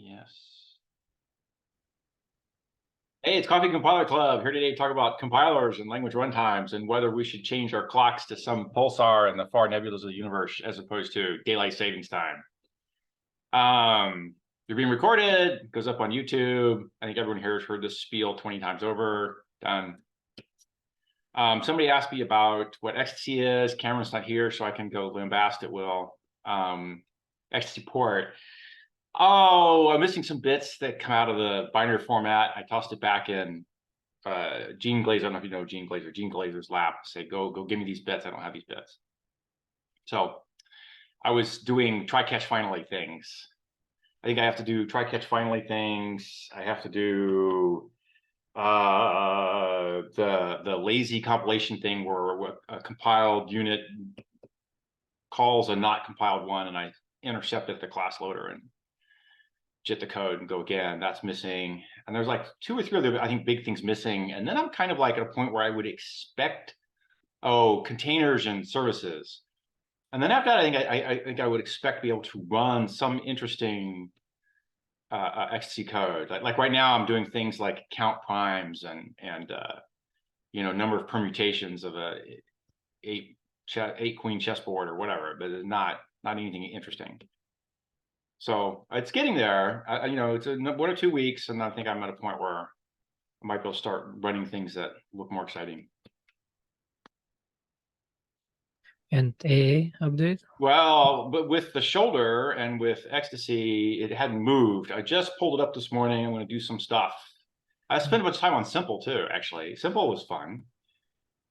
Yes. Hey, it's Coffee Compiler Club here today to talk about compilers and language runtimes and whether we should change our clocks to some pulsar in the far nebulas of the universe as opposed to daylight savings time. They're being recorded, goes up on YouTube. I think everyone here has heard this spiel 20 times over. Done. Somebody asked me about what XTC is. Cameron's not here, so I can go lambast at will. XTC port. Oh, I'm missing some bits that come out of the binary format. I tossed it back in Gene Glazer. I don't know if you know Gene Glazer. Gene Glazer's lab. Say, go give me these bits. I don't have these bits. So I was doing try catch finally things. I think I have to do try catch finally things. I have to do the lazy compilation thing where a compiled unit calls a not compiled one, and I intercept at the class loader and jit the code and go again. That's missing. And there's like 2 or 3 other, I think, big things missing. And then I'm kind of like at a point where I would expect, containers and services. And then after that, I think I would expect to be able to run some interesting XTC code. Like right now, I'm doing things like count primes and number of permutations of a 8 queen chessboard or whatever, but it's not anything interesting. So it's getting there. It's 1 or 2 weeks, and I think I'm at a point where I might be able to start running things that look more exciting. And AA update? Well, but with the shoulder and with XTC, it hadn't moved. I just pulled it up this morning. I'm going to do some stuff. I spent a bunch of time on Simple too, actually. Simple was fun.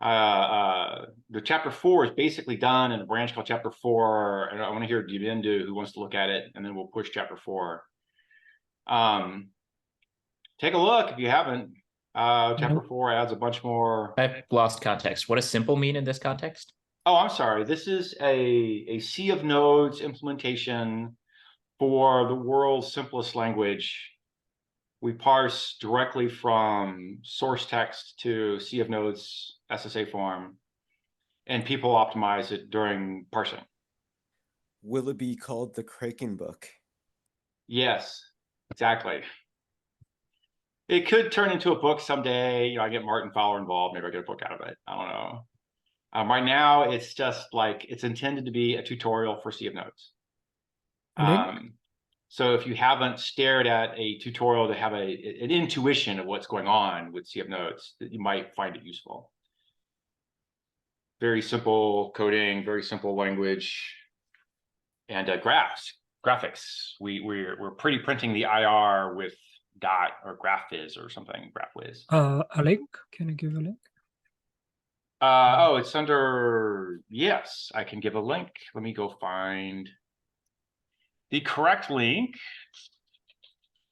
The chapter 4 is basically done in a branch called chapter 4, and I want to hear Divindu who wants to look at it, and then we'll push chapter 4. Take a look if you haven't. Chapter 4 adds a bunch more. I've lost context. What does simple mean in this context? Oh, I'm sorry. This is a sea of nodes implementation for the world's simplest language. We parse directly from source text to sea of nodes SSA form, and people optimize it during parsing. Will it be called the Kraken book? Yes, exactly. It could turn into a book someday. I get Martin Fowler involved. Maybe I get a book out of it. I don't know. Right now, it's just like it's intended to be a tutorial for sea of nodes. So if you haven't stared at a tutorial to have an intuition of what's going on with sea of nodes, you might find it useful. Very simple coding, very simple language, and graphics. We're pretty printing the IR with dot or GraphViz or something, GraphWiz. A link? Can you give a link? It's under, yes, I can give a link. Let me go find the correct link.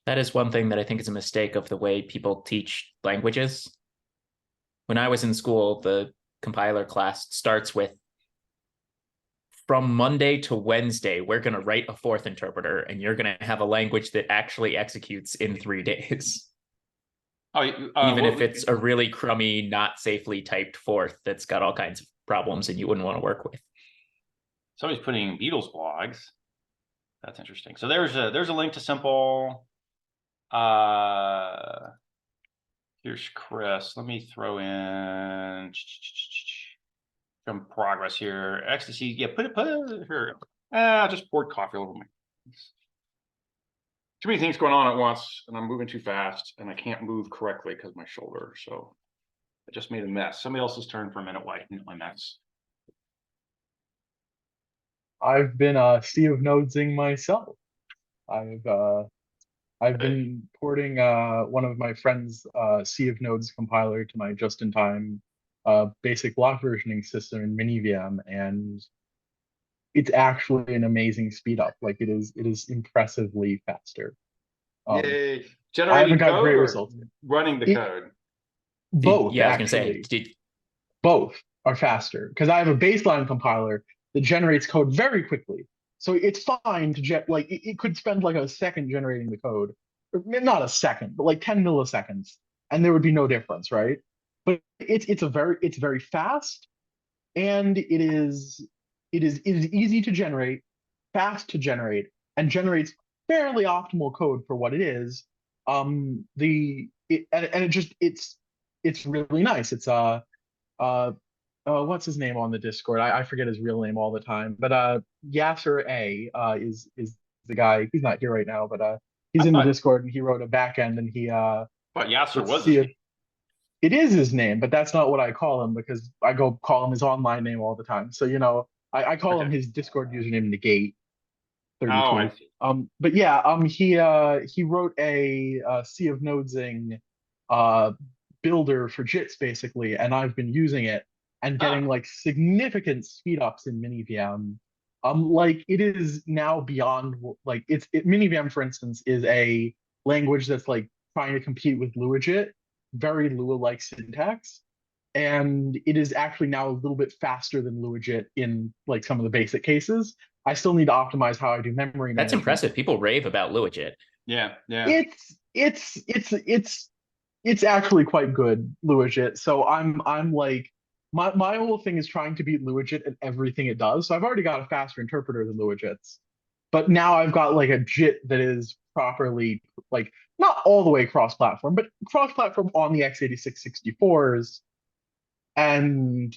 That is one thing that I think is a mistake of the way people teach languages. When I was in school, the compiler class starts with, from Monday to Wednesday, we're going to write a 4th interpreter, and you're going to have a language that actually executes in 3 days. Even if it's a really crummy, not safely typed 4th that's got all kinds of problems and you wouldn't want to work with. Somebody's putting Beatles blogs. That's interesting. So there's a link to Simple. Here's Chris. Let me throw in some progress here. XTC, yeah, put it here. I'll just poured coffee all over my. Too many things going on at once, and I'm moving too fast, and I can't move correctly because of my shoulder. So I just made a mess. Somebody else's turn for a minute while I can get my mess. I've been sea of nodesing myself. I've been porting one of my friends' sea of nodes compiler to my just-in-time basic block versioning system in MiniVM, and it's actually an amazing speed up. Like it is impressively faster. Yay! I haven't Generating got code great or results. running the code? Both. Yeah, I was actually. going to say, both are faster because I have a baseline compiler that generates code very quickly. So it's fine to it could spend like a second generating the code, or not a second, but like 10 milliseconds, and there would be no difference, right? But it's very fast, and it is easy to generate, fast to generate, and generates fairly optimal code for what it is. It's really nice. It's what's his name on the Discord? I forget his real name all the time, but Yasser A is the guy. He's not here right now, but he's I in the thought- Discord and he wrote a backend and he But Yasser let's was see his if it is his name, but that's not what I call him because I go call him his online name all the time. So I call him Okay. his Discord username Negate 32. Oh, I see. But yeah, he wrote a Sea of Nodesing builder for JITs basically, and I've been using it and getting like significant speed ups in MiniVM. Like it is now beyond like MiniVM, for instance, is a language that's like trying to compete with LuaJIT, very Lua-like syntax. And it is actually now a little bit faster than LuaJIT in like some of the basic cases. I still need to optimize how I do memory That's management. impressive. People rave about LuaJIT. Yeah, yeah. It's actually quite good, LuaJIT. So I'm like my whole thing is trying to beat LuaJIT at everything it does. So I've already got a faster interpreter than LuaJIT's, but now I've got like a JIT that is properly like not all the way cross-platform, but cross-platform on the x86 64s and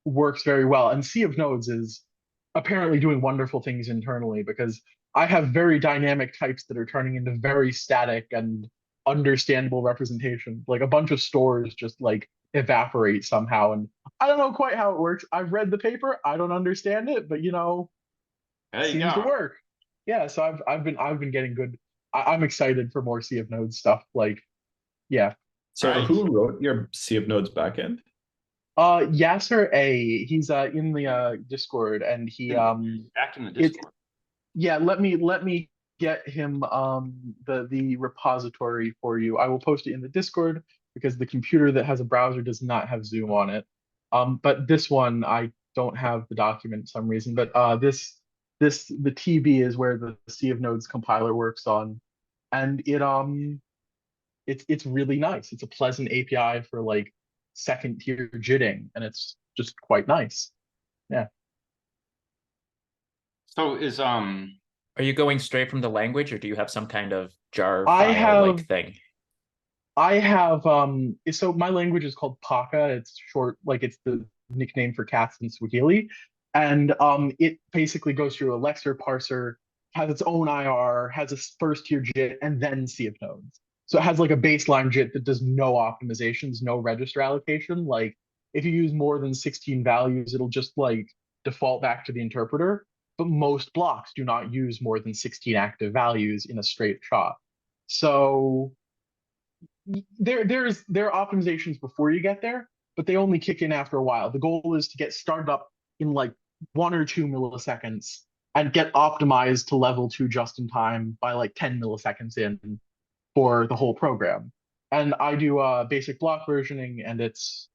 works very well. And Sea of Nodes is apparently doing wonderful things internally because I have very dynamic types that are turning into very static and understandable representation. Like a bunch of stores just like evaporate somehow. And I don't know quite how it works. I've read the paper. I don't understand it, but There you seems to go. work. Yeah, so I've been getting good. I'm excited for more Sea of Nodes stuff. Like, yeah. So Right. who wrote your Sea of Nodes backend? Yasser A, he's in the Discord and he Back in the it's Discord. yeah, let me get him the repository for you. I will post it in the Discord because the computer that has a browser does not have Zoom on it. But this one I don't have the document for some reason. But the TB is where the Sea of Nodes compiler works on, and it's really nice. It's a pleasant API for like second tier JITting, and it's just quite nice. Yeah. So is Are you going straight from the language, or do you have some kind of jar I file like have- thing? I have so my language is called Paka. It's short, like it's the nickname for cats in Swahili. And it basically goes through a Lexer parser, has its own IR, has a first tier JIT, and then Sea of Nodes. So it has like a baseline JIT that does no optimizations, no register allocation. Like if you use more than 16 values, it'll just like default back to the interpreter. But most blocks do not use more than 16 active values in a straight shot. So there are optimizations before you get there, but they only kick in after a while. The goal is to get started up in like 1 or 2 milliseconds and get optimized to level 2 just in time by like 10 milliseconds in for the whole program. And I do basic block versioning, and it's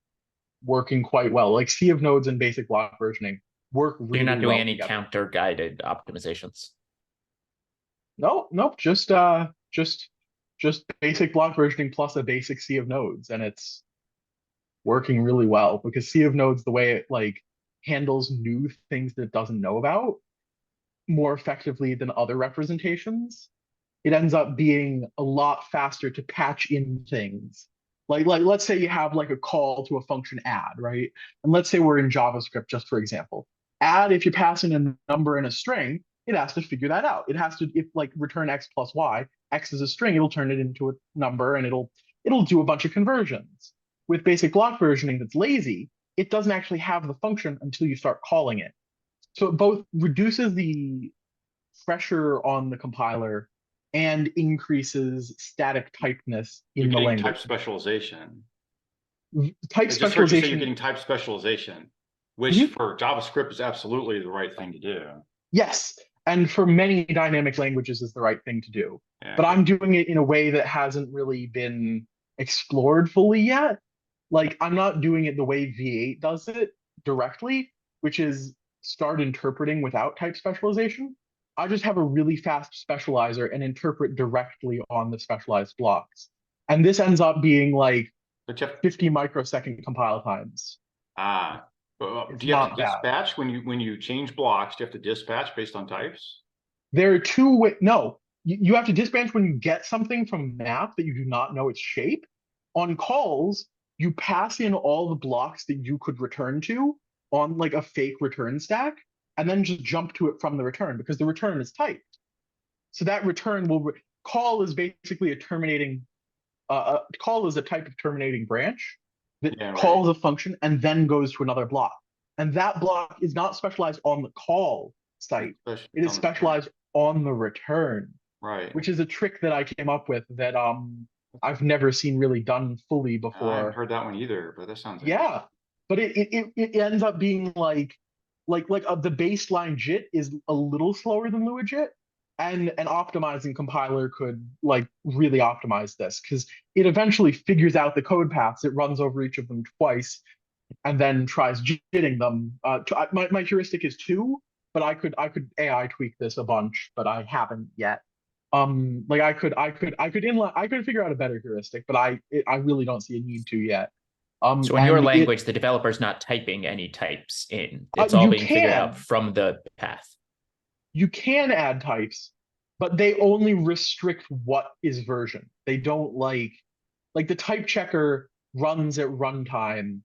working quite well. Like Sea of Nodes and basic block versioning work really You're not doing well any together. counter guided optimizations. Nope, just basic block versioning plus a basic Sea of Nodes, and it's working really well because Sea of Nodes, the way it like handles new things that it doesn't know about more effectively than other representations, it ends up being a lot faster to patch in things. Like let's say you have like a call to a function add, right? And let's say we're in JavaScript, just for example. Add, if you're passing a number and a string, it has to figure that out. It has to, if like return x plus y, x is a string, it'll turn it into a number and it'll do a bunch of conversions. With basic block versioning that's lazy, it doesn't actually have the function until you start calling it. So it both reduces the pressure on the compiler and increases static typeness you're in the getting language. type specialization? Type I just heard you say you're specialization, getting type specialization, which Mhm. for JavaScript is absolutely the right thing to do. yes, and for many dynamic languages is the right thing to do. Yeah, But I'm doing it in a way that hasn't really been explored fully yet. Like I'm not doing it the way V8 does it directly, which is start interpreting without type specialization. I just have a really fast specializer and interpret directly on the specialized blocks. And this ends up being like but you have 50 microsecond compile times. but It's do you have not to bad. dispatch when you change blocks? Do you have to dispatch based on types? There are two ways. No, you have to disbranch when you get something from map that you do not know its shape. On calls, you pass in all the blocks that you could return to on like a fake return stack, and then just jump to it from the return because the return is typed. So that return call is basically a terminating. Call is a type of terminating branch that Yeah, right. calls a function and then goes to another block. And that block is not specialized on the call site. Especially It is on the- specialized on the return, Right. which is a trick that I came up with that I've never seen really done fully I before. haven't heard that one either, but that sounds Yeah, but it ends up being like the baseline JIT is a little slower than Lua JIT, and an optimizing compiler could like really optimize this because it eventually figures out the code paths. It runs over each of them twice, and then tries JITting them. My heuristic is 2, but I could AI tweak this a bunch, but I haven't yet. Like I could figure out a better heuristic, but I really don't see a need to yet. So in your and language, the developer's not typing any types in. It's all you being figured can. out from the path. You can add types, but they only restrict what is version. They don't like the type checker runs at runtime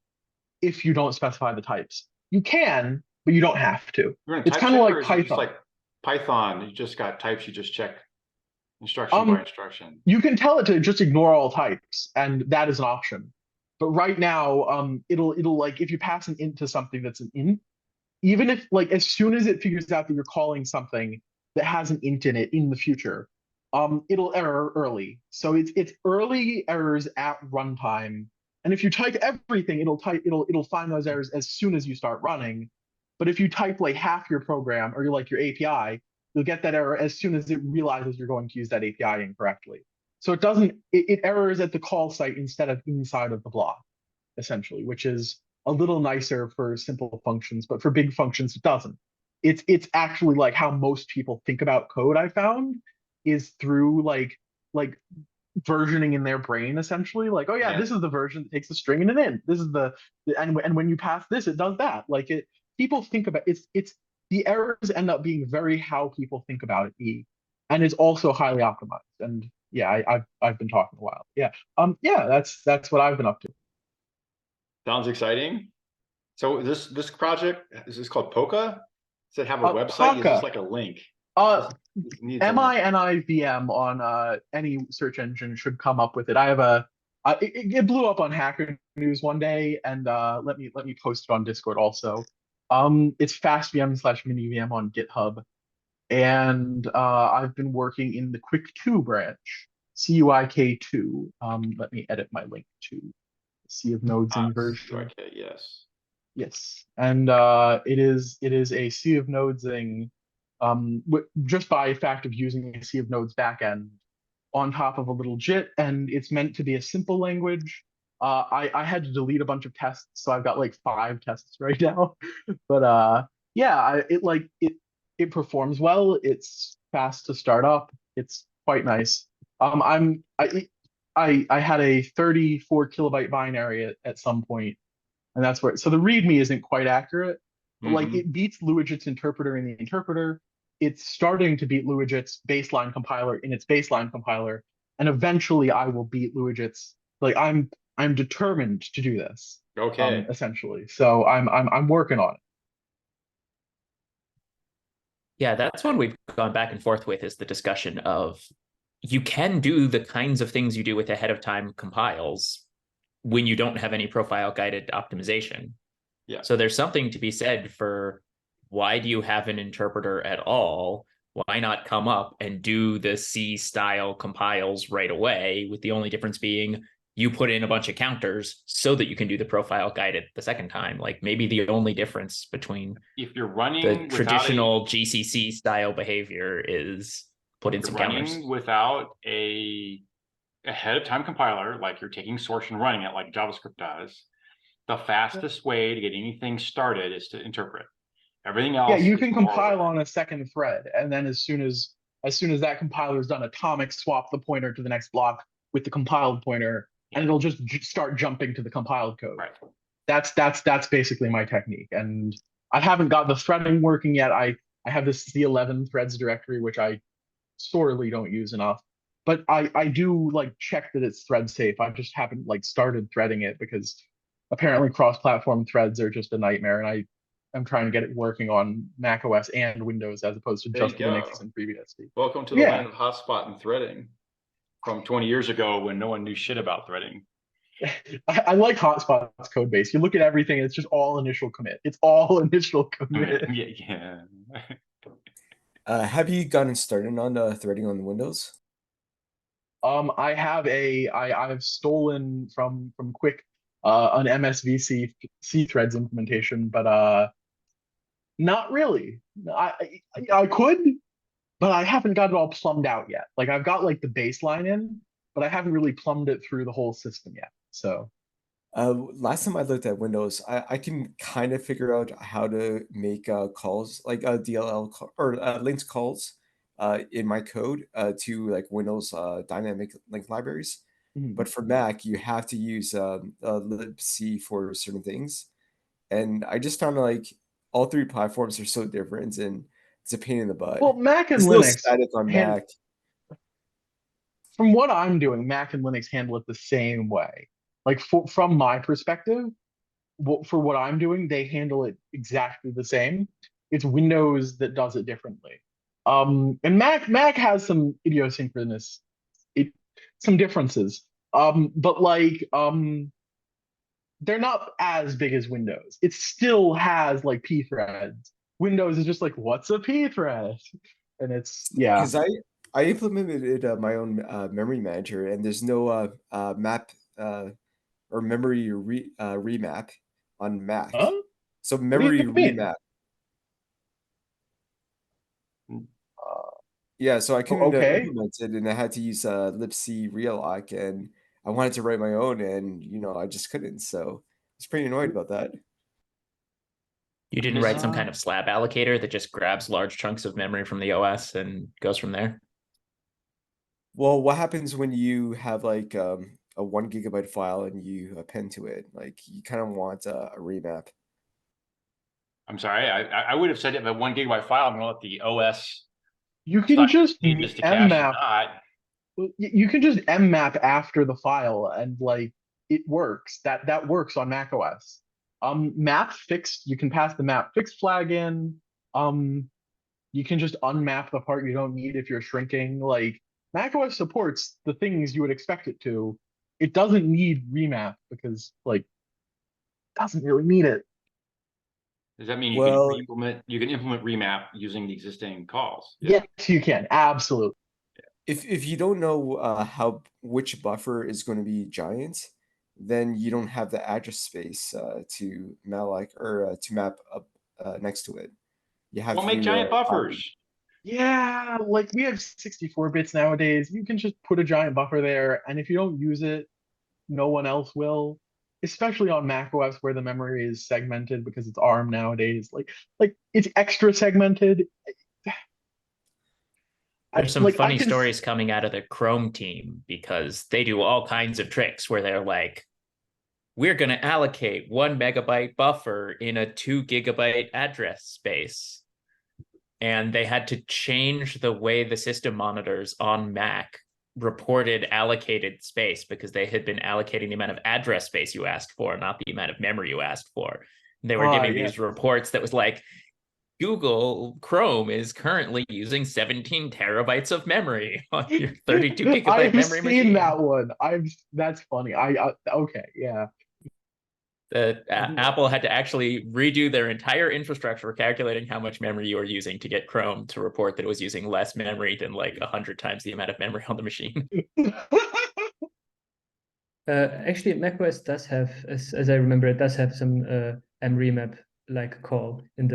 if you don't specify the types. You can, but you don't have to. You're in It's type kind of checker, like or is it just Python. like Python, you just got types, you just check instruction by instruction. You can tell it to just ignore all types, and that is an option. But right now, it'll like if you pass an int to something that's an int, even if like as soon as it figures out that you're calling something that has an int in it in the future, it'll error early. So it's early errors at runtime. And if you type everything, it'll find those errors as soon as you start running. But if you type like half your program or your API, you'll get that error as soon as it realizes you're going to use that API incorrectly. So it errors at the call site instead of inside of the block, essentially, which is a little nicer for simple functions, but for big functions, it doesn't. It's actually like how most people think about code, I found, is through like versioning in their brain, essentially. Like, oh yeah, this is the version that takes the string and an int. This is and when you pass this, it does that. Like people think about it's the errors end up being very how people think about it, and is also highly optimized. And yeah, I've been talking a while. Yeah. Yeah, that's what I've been up to. Sounds exciting. So this project, is this called Polka? Does it have a website? Is this like a link? MINIVM on any search engine should come up with it. I have it blew up on Hacker News one day, and let me post it on Discord also. It's fastvm/minivm on GitHub, and I've been working in the Quick2 branch, CUIK2. Let me edit my link to Sea of Nodes inversion. Okay, yes. Yes, and it is a Sea of Nodesing, just by fact of using a Sea of Nodes backend on top of a little JIT, and it's meant to be a simple language. I had to delete a bunch of tests, so I've got like 5 tests right now. But yeah, it performs well. It's fast to start up. It's quite nice. I had a 34 kilobyte binary at some point, and that's where. So the README isn't quite accurate. But like it beats LuaJIT's interpreter in the interpreter. It's starting to beat LuaJIT's baseline compiler in its baseline compiler, and eventually I will beat LuaJIT's. Like I'm determined to do this. Okay. Essentially, so I'm working on it. Yeah, that's one we've gone back and forth with, is the discussion of you can do the kinds of things you do with ahead of time compiles when you don't have any profile guided optimization. Yeah. So there's something to be said for why do you have an interpreter at all? Why not come up and do the C style compiles right away, with the only difference being you put in a bunch of counters so that you can do the profile guided the second time. Like maybe the only difference between If you're running the traditional GCC style behavior is put in some counters. Without a ahead of time compiler, like you're taking source and running it like JavaScript does, the fastest way to get anything started is to interpret. Everything else. Yeah, you can compile on a second thread, and then as soon as that compiler is done, atomic swap the pointer to the next block with the compiled pointer, and it'll just start jumping to the compiled code. Right. That's basically my technique, and I haven't got the threading working yet. I have this C11 threads directory, which I sorely don't use enough. But I do like check that it's thread safe. I just haven't like started threading it because apparently cross-platform threads are just a nightmare, and I'm trying to get it working on Mac OS and Windows as opposed to There you just Linux go. and FreeBSD. Welcome to the Yeah. land of hotspot and threading from 20 years ago when no one knew shit about threading. I like Hotspot's code base. You look at everything, it's just all initial commit. It's all initial commit. Yeah. Have you gotten started on threading on Windows? I've stolen from Quick an MSVC C threads implementation, but not really. I could, but I haven't got it all plumbed out yet. Like I've got like the baseline in, but I haven't really plumbed it through the whole system yet. So Last time I looked at Windows, I can kind of figure out how to make calls like DLL or linked calls in my code to like Windows dynamic link libraries. But for Mac, you have to use libc for certain things. And I just found like all three platforms are so different and it's a pain in the butt. well, Mac and There's no Linux, static on Mac. from what I'm doing, Mac and Linux handle it the same way. Like from my perspective, for what I'm doing, they handle it exactly the same. It's Windows that does it differently. And Mac has some idiosyncrasy, some differences. But like they're not as big as Windows. It still has like pthreads. Windows is just like, what's a pthread? And it's yeah. Because I implemented my own memory manager, and there's no map or memory remap on Mac. Huh? So do you memory mean? remap. Yeah, so I couldn't Okay. implement it, and I had to use libc realoc, and I wanted to write my own, and I just couldn't. So I was pretty annoyed about that. You didn't write some kind of slab allocator that just grabs large chunks of memory from the OS and goes from there? Well, what happens when you have like a 1 GB file and you append to it? Like you kind of want a remap. I'm sorry. I would have said it, but 1 GB file. I'm gonna let the OS You can decide just if it needs to cache or mmap. not. You can just mmap after the file, and like it works. That works on Mac OS. Map fixed. You can pass the map fixed flag in. You can just unmap the part you don't need if you're shrinking. Like Mac OS supports the things you would expect it to. It doesn't need remap because like it doesn't really need it. Does that mean you Well- can implement remap using the existing calls? Yes, you can. Absolutely. If you don't know which buffer is going to be giant, then you don't have the address space to malloc or to map up next to it. You have Don't to make giant buffers. Yeah, like we have 64 bits nowadays. You can just put a giant buffer there, and if you don't use it, no one else will. Especially on macOS where the memory is segmented because it's ARM nowadays. Like it's extra segmented. There's some Like, I funny can stories coming out of the Chrome team because they do all kinds of tricks where they're like, we're going to allocate 1 MB buffer in a 2 GB address space. And they had to change the way the system monitors on Mac reported allocated space because they had been allocating the amount of address space you asked for, not the amount of memory you asked for. They were giving these reports that was like, Google Chrome is currently using 17 terabytes of memory on your 32 gigabyte I've memory machine. seen that one. That's funny. Okay, yeah. Apple had to actually redo their entire infrastructure for calculating how much memory you were using to get Chrome to report that it was using less memory than like 100 times the amount of memory on the machine. Actually, macOS does have, as I remember, it does have some mremap like call in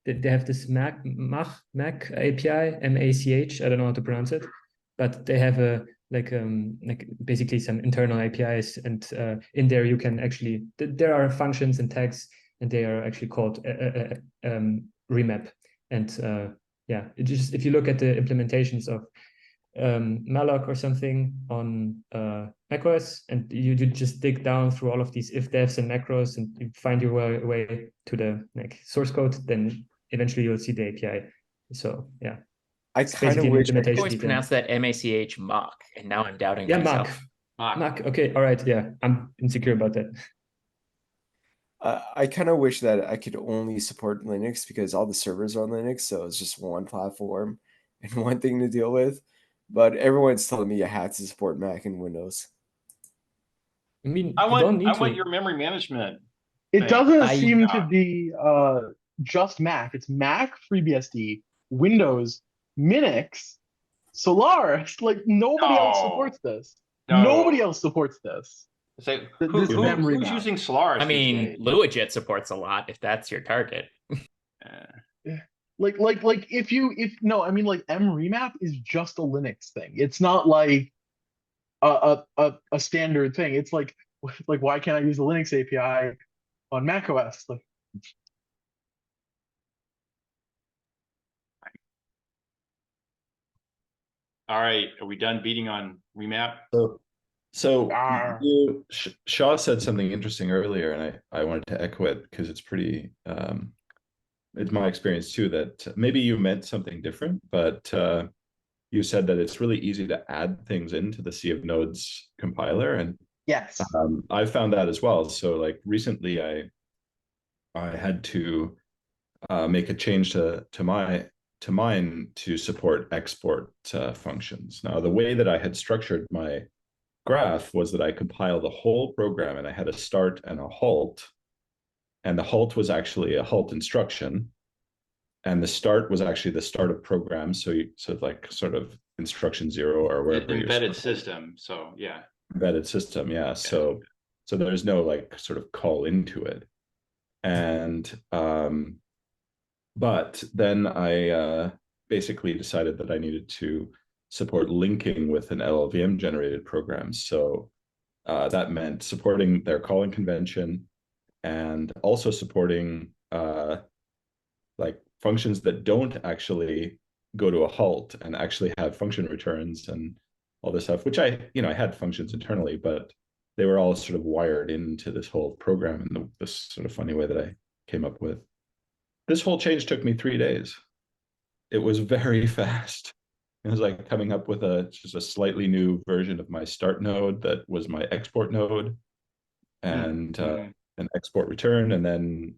they have this Mac API, MACH. I don't know how to pronounce it, but they have a like basically some internal APIs, and in there you can actually there are functions and tags, and they are actually called remap. And yeah, it just if you look at the implementations of malloc or something on macOS, and you just dig down through all of these if-defs and macros, and you find your way to the source code, then eventually you'll see the API. So yeah. I It's kind of basically an wish. I implementation always detail. pronounce that MACH mock, and now I'm doubting Yeah, myself. Mac. Okay, all right. Yeah, I'm insecure about that. I kind of wish that I could only support Linux because all the servers are on Linux, so it's just one platform and one thing to deal with. But everyone's telling me I have to support Mac and Windows. I mean, I you don't want need I want to. your memory management. It thing. doesn't I- seem to be just Mac. It's Mac, FreeBSD, Windows, Minix, Solaris. Like nobody else No. supports this. No. Nobody else supports this. Say, This memory who's map. using Solaris? I these mean, days? Luajit supports a lot if that's your target. Like if no, I mean like memremap is just a Linux thing. It's not like a standard thing. It's like why can't I use the Linux API on macOS? Like All right, are we done beating on remap? So Arr. Shaw said something interesting earlier, and I wanted to echo it because it's pretty. It's my experience too that maybe you meant something different, but you said that it's really easy to add things into the Sea of Nodes compiler, and yes. I found that as well. So like recently, I had to make a change to mine to support export functions. Now, the way that I had structured my graph was that I compiled the whole program, and I had a start and a halt, and the halt was actually a halt instruction, and the start was actually the start of program. So like sort of instruction 0 or wherever you're Embedded system. So yeah. embedded system, yeah. So there's no like sort of call into it, and but then I basically decided that I needed to support linking with an LLVM generated program. So that meant supporting their calling convention and also supporting like functions that don't actually go to a halt and actually have function returns and all this stuff, which I had functions internally, but they were all sort of wired into this whole program in this sort of funny way that I came up with. This whole change took me 3 days. It was very fast. It was like coming up with just a slightly new version of my start node that was my export node, and an export return, and then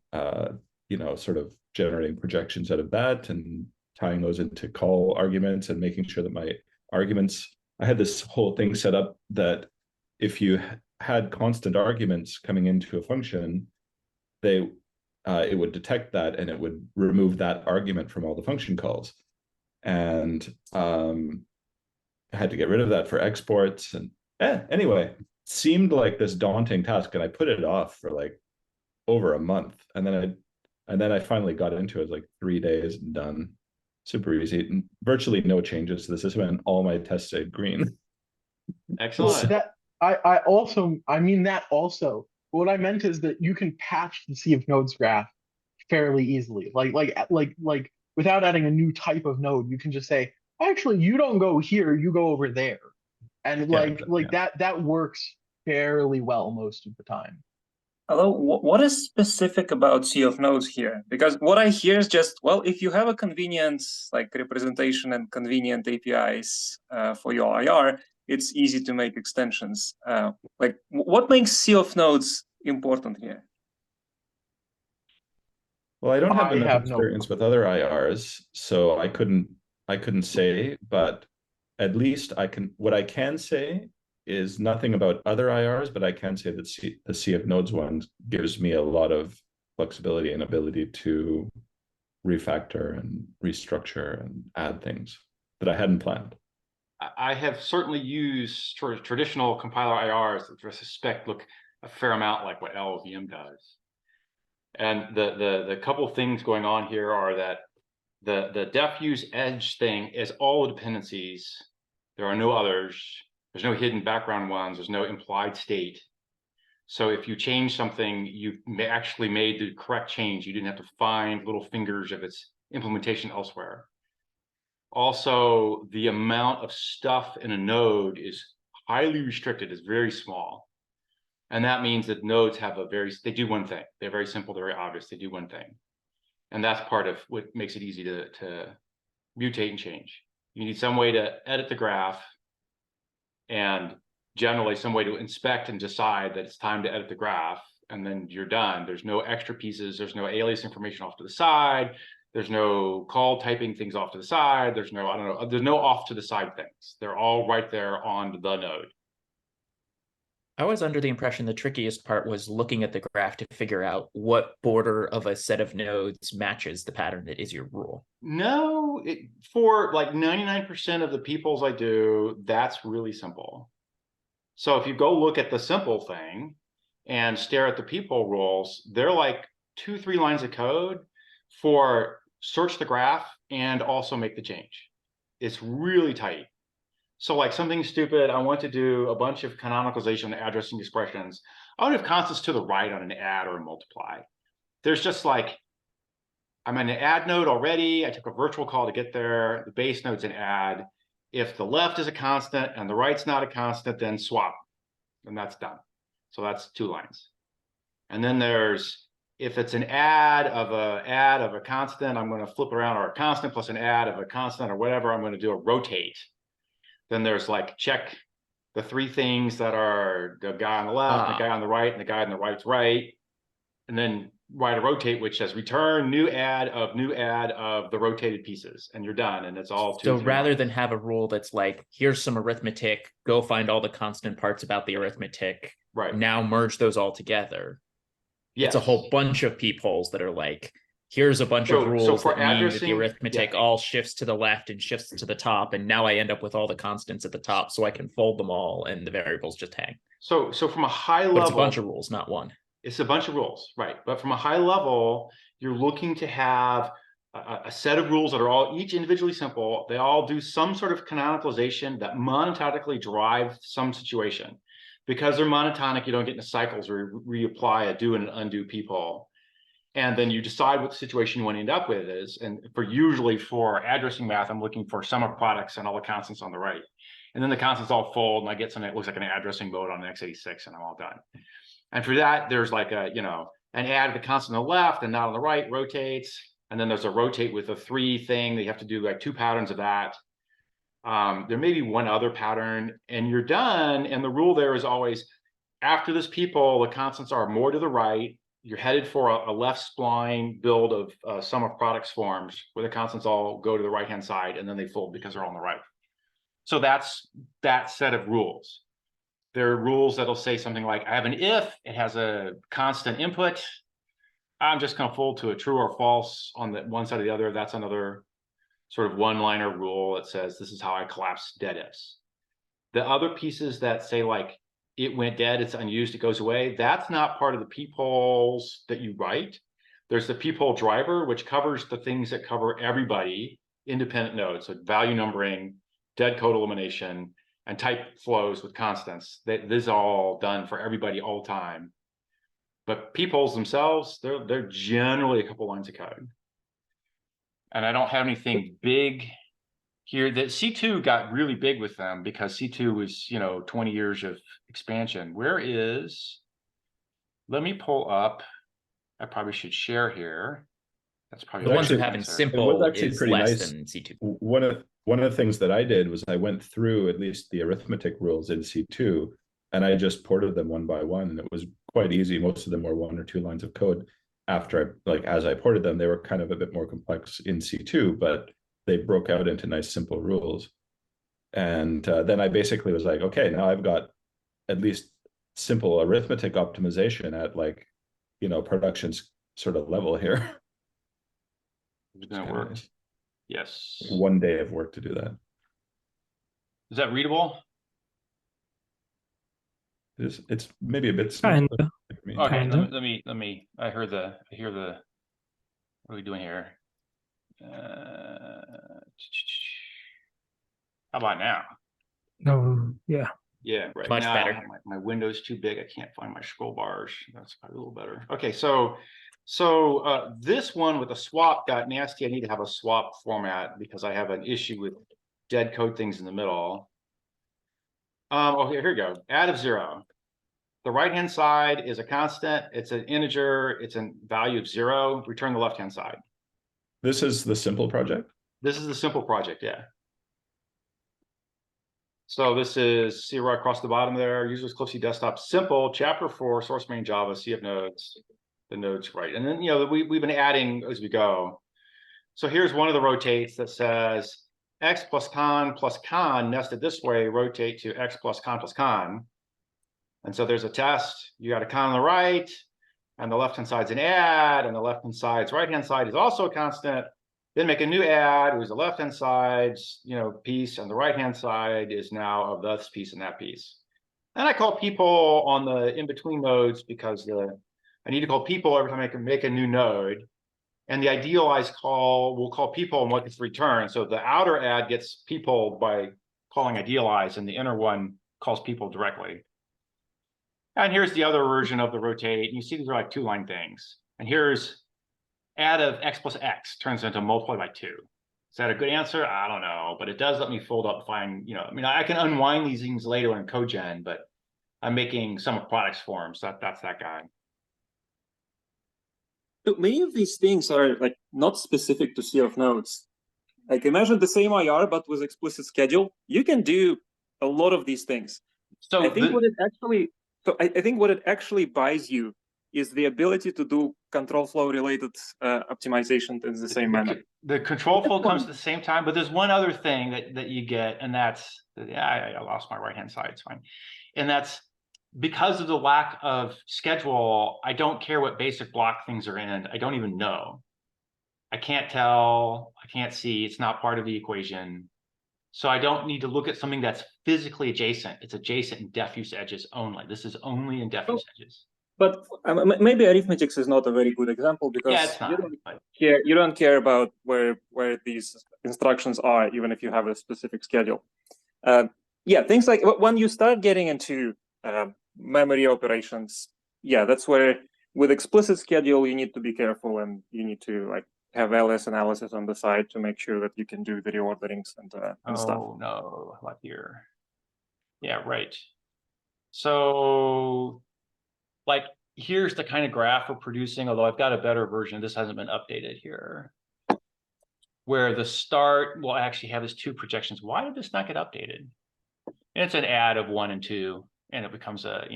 sort of generating projections out of that and tying those into call arguments and making sure that my arguments. I had this whole thing set up that if you had constant arguments coming into a function, it would detect that and it would remove that argument from all the function calls. And I had to get rid of that for exports. And anyway, it seemed like this daunting task, and I put it off for like over a month. And then I finally got into it like 3 days and done. Super easy, and virtually no changes to the system, and all my tests stayed green. Excellent. That I mean that also. What I meant is that you can patch the Sea of Nodes graph fairly easily. Like without adding a new type of node, you can just say, actually, you don't go here, you go over there. And that works fairly well most of the time. Hello, what is specific about Sea of Nodes here? Because what I hear is just, well, if you have a convenient like representation and convenient APIs for your IR, it's easy to make extensions. Like, what makes Sea of Nodes important here? Well, I don't have enough have experience with other IRs, so I couldn't say, but at least what I can say is nothing about other IRs, but I can say that the Sea of Nodes one gives me a lot of flexibility and ability to refactor and restructure and add things that I hadn't planned. I have certainly used traditional compiler IRs, which I suspect look a fair amount like what LLVM does. And the couple things going on here are that the def use edge thing is all the dependencies. There are no others. There's no hidden background ones. There's no implied state. So if you change something, you actually made the correct change. You didn't have to find little fingers of its implementation elsewhere. Also, the amount of stuff in a node is highly restricted, is very small. And that means that nodes have they do one thing. They're very simple, they're very obvious, they do one thing. And that's part of what makes it easy to mutate and change. You need some way to edit the graph, and generally some way to inspect and decide that it's time to edit the graph, and then you're done. There's no extra pieces. There's no alias information off to the side. There's no call typing things off to the side. There's no, I don't know, there's no off to the side things. They're all right there on the node. I was under the impression the trickiest part was looking at the graph to figure out what border of a set of nodes matches the pattern that is your rule. No, for like 99% of the peoples I do, that's really simple. So if you go look at the simple thing and stare at the people rules, they're like 2-3 lines of code for search the graph and also make the change. It's really tight. So like something stupid, I want to do a bunch of canonicalization addressing expressions. I would have constants to the right on an add or a multiply. There's just like, I'm in an add node already. I took a virtual call to get there. The base node's an add. If the left is a constant and the right's not a constant, then swap, and that's done. So that's 2 lines. And then there's, if it's an add of a constant, I'm going to flip it around, or a constant plus an add of a constant or whatever, I'm going to do a rotate. Then there's like check the 3 things that are the guy on the left, the guy on the right, and the guy on the right's right. And then write a rotate, which says return new add of the rotated pieces, and you're done. And it's all 2. So rather than have a rule that's like, here's some arithmetic, go find all the constant parts about the arithmetic, right now merge those all together. Yes. It's a whole bunch of peepholes that are like, here's a bunch of rules for that mean that the addressing, arithmetic all shifts to the left and shifts to the top, and now I end up with all the constants at the top, so I can fold them all and the variables just hang. So from a high level, but it's a bunch of rules, not one. It's a bunch of rules, right? But from a high level, you're looking to have a set of rules that are all each individually simple. They all do some sort of canonicalization that monotonically drive some situation. Because they're monotonic, you don't get into cycles where you reapply a do and an undo people. And then you decide what the situation you want to end up with is. And usually for addressing math, I'm looking for sum of products and all the constants on the right. And then the constants all fold, and I get something that looks like an addressing mode on an x86, and I'm all done. And for that, there's like a, an add of the constant on the left and not on the right, rotates. And then there's a rotate with a 3 thing that you have to do like 2 patterns of that. There may be one other pattern, and you're done. And the rule there is always, after this people, the constants are more to the right. You're headed for a left spline build of sum of products forms where the constants all go to the right-hand side, and then they fold because they're on the right. So that's that set of rules. There are rules that'll say something like, I have an if, it has a constant input. I'm just going to fold to a true or false on the one side or the other. That's another sort of one-liner rule that says, this is how I collapse dead ifs. The other pieces that say like, it went dead, it's unused, it goes away, that's not part of the peepholes that you write. There's the peephole driver, which covers the things that cover everybody, independent nodes, so value numbering, dead code elimination, and type flows with constants. This is all done for everybody all the time. But peepholes themselves, they're generally a couple lines of code. And I don't have anything big here. That C2 got really big with them because C2 was, 20 years of expansion. Let me pull up, I probably should share here. That's probably the ones who have in simple is less than C2. One of the things that I did was I went through at least the arithmetic rules in C2, and I just ported them one by one, and it was quite easy. Most of them were 1 or 2 lines of code. After as I ported them, they were kind of a bit more complex in C2, but they broke out into nice simple rules. And then I basically was like, okay, now I've got at least simple arithmetic optimization at production's sort of level here. It's gonna work. Nice. Yes. One day of work to do that. Is that readable? It's maybe a bit Kinda. Okay, Kinda. let me. I hear the. What are we doing here? How about now? No, yeah. Yeah, right. Much now better. My window's too big. I can't find my scroll bars. That's probably a little better. Okay, so this one with the swap got nasty. I need to have a swap format because I have an issue with dead code things in the middle. Okay, here we go. Add of 0. The right-hand side is a constant. It's an integer. It's a value of 0. Return the left-hand side. This is the simple project? This is the simple project, yeah. So this is, see right across the bottom there, users Cliffsy desktop, simple, chapter 4, source main Java, CF nodes, the nodes right. And then, we've been adding as we go. So here's one of the rotates that says x plus con nested this way, rotate to x plus con. And so there's a test, you got a con on the right, and the left-hand side's an add, and the left-hand side's right-hand side is also a constant. Then make a new add, where's the left-hand side's, piece, and the right-hand side is now of this piece and that piece. And I call people on the in-between nodes because I need to call people every time I can make a new node. And the idealized call will call people and what gets returned. So the outer add gets people by calling idealized, and the inner one calls people directly. And here's the other version of the rotate. And you see these are like 2-line things. And here's add of x plus x turns into multiply by 2. Is that a good answer? I don't know, but it does let me fold up, find, I can unwind these things later in CodeGen, but I'm making some products for them. So that's that guy. So many of these things are like not specific to CF nodes. Like imagine the same IR, but with explicit schedule. You can do a lot of these things. So I think what it actually buys you is the ability to do control flow related optimization in the same manner. The control flow comes at the same time, but there's one other thing that you get, and that's, I lost my right-hand side, it's fine. And that's because of the lack of schedule, I don't care what basic block things are in. I don't even know. I can't tell, I can't see, it's not part of the equation. So I don't need to look at something that's physically adjacent. It's adjacent in diffuse edges only. This is only in diffuse edges. But maybe arithmetics is not a very good example because you don't care about where these instructions are, even if you have a specific schedule. Things like when you start getting into memory operations, that's where with explicit schedule you need to be careful, and you need to have LS analysis on the side to make sure that you can do the reorderings and stuff. Oh no, like here. Yeah, right. So here's the kind of graph we're producing, although I've got a better version. This hasn't been updated here, where the start will actually have these 2 projections. Why did this not get updated? And it's an add of 1 and 2, and it becomes a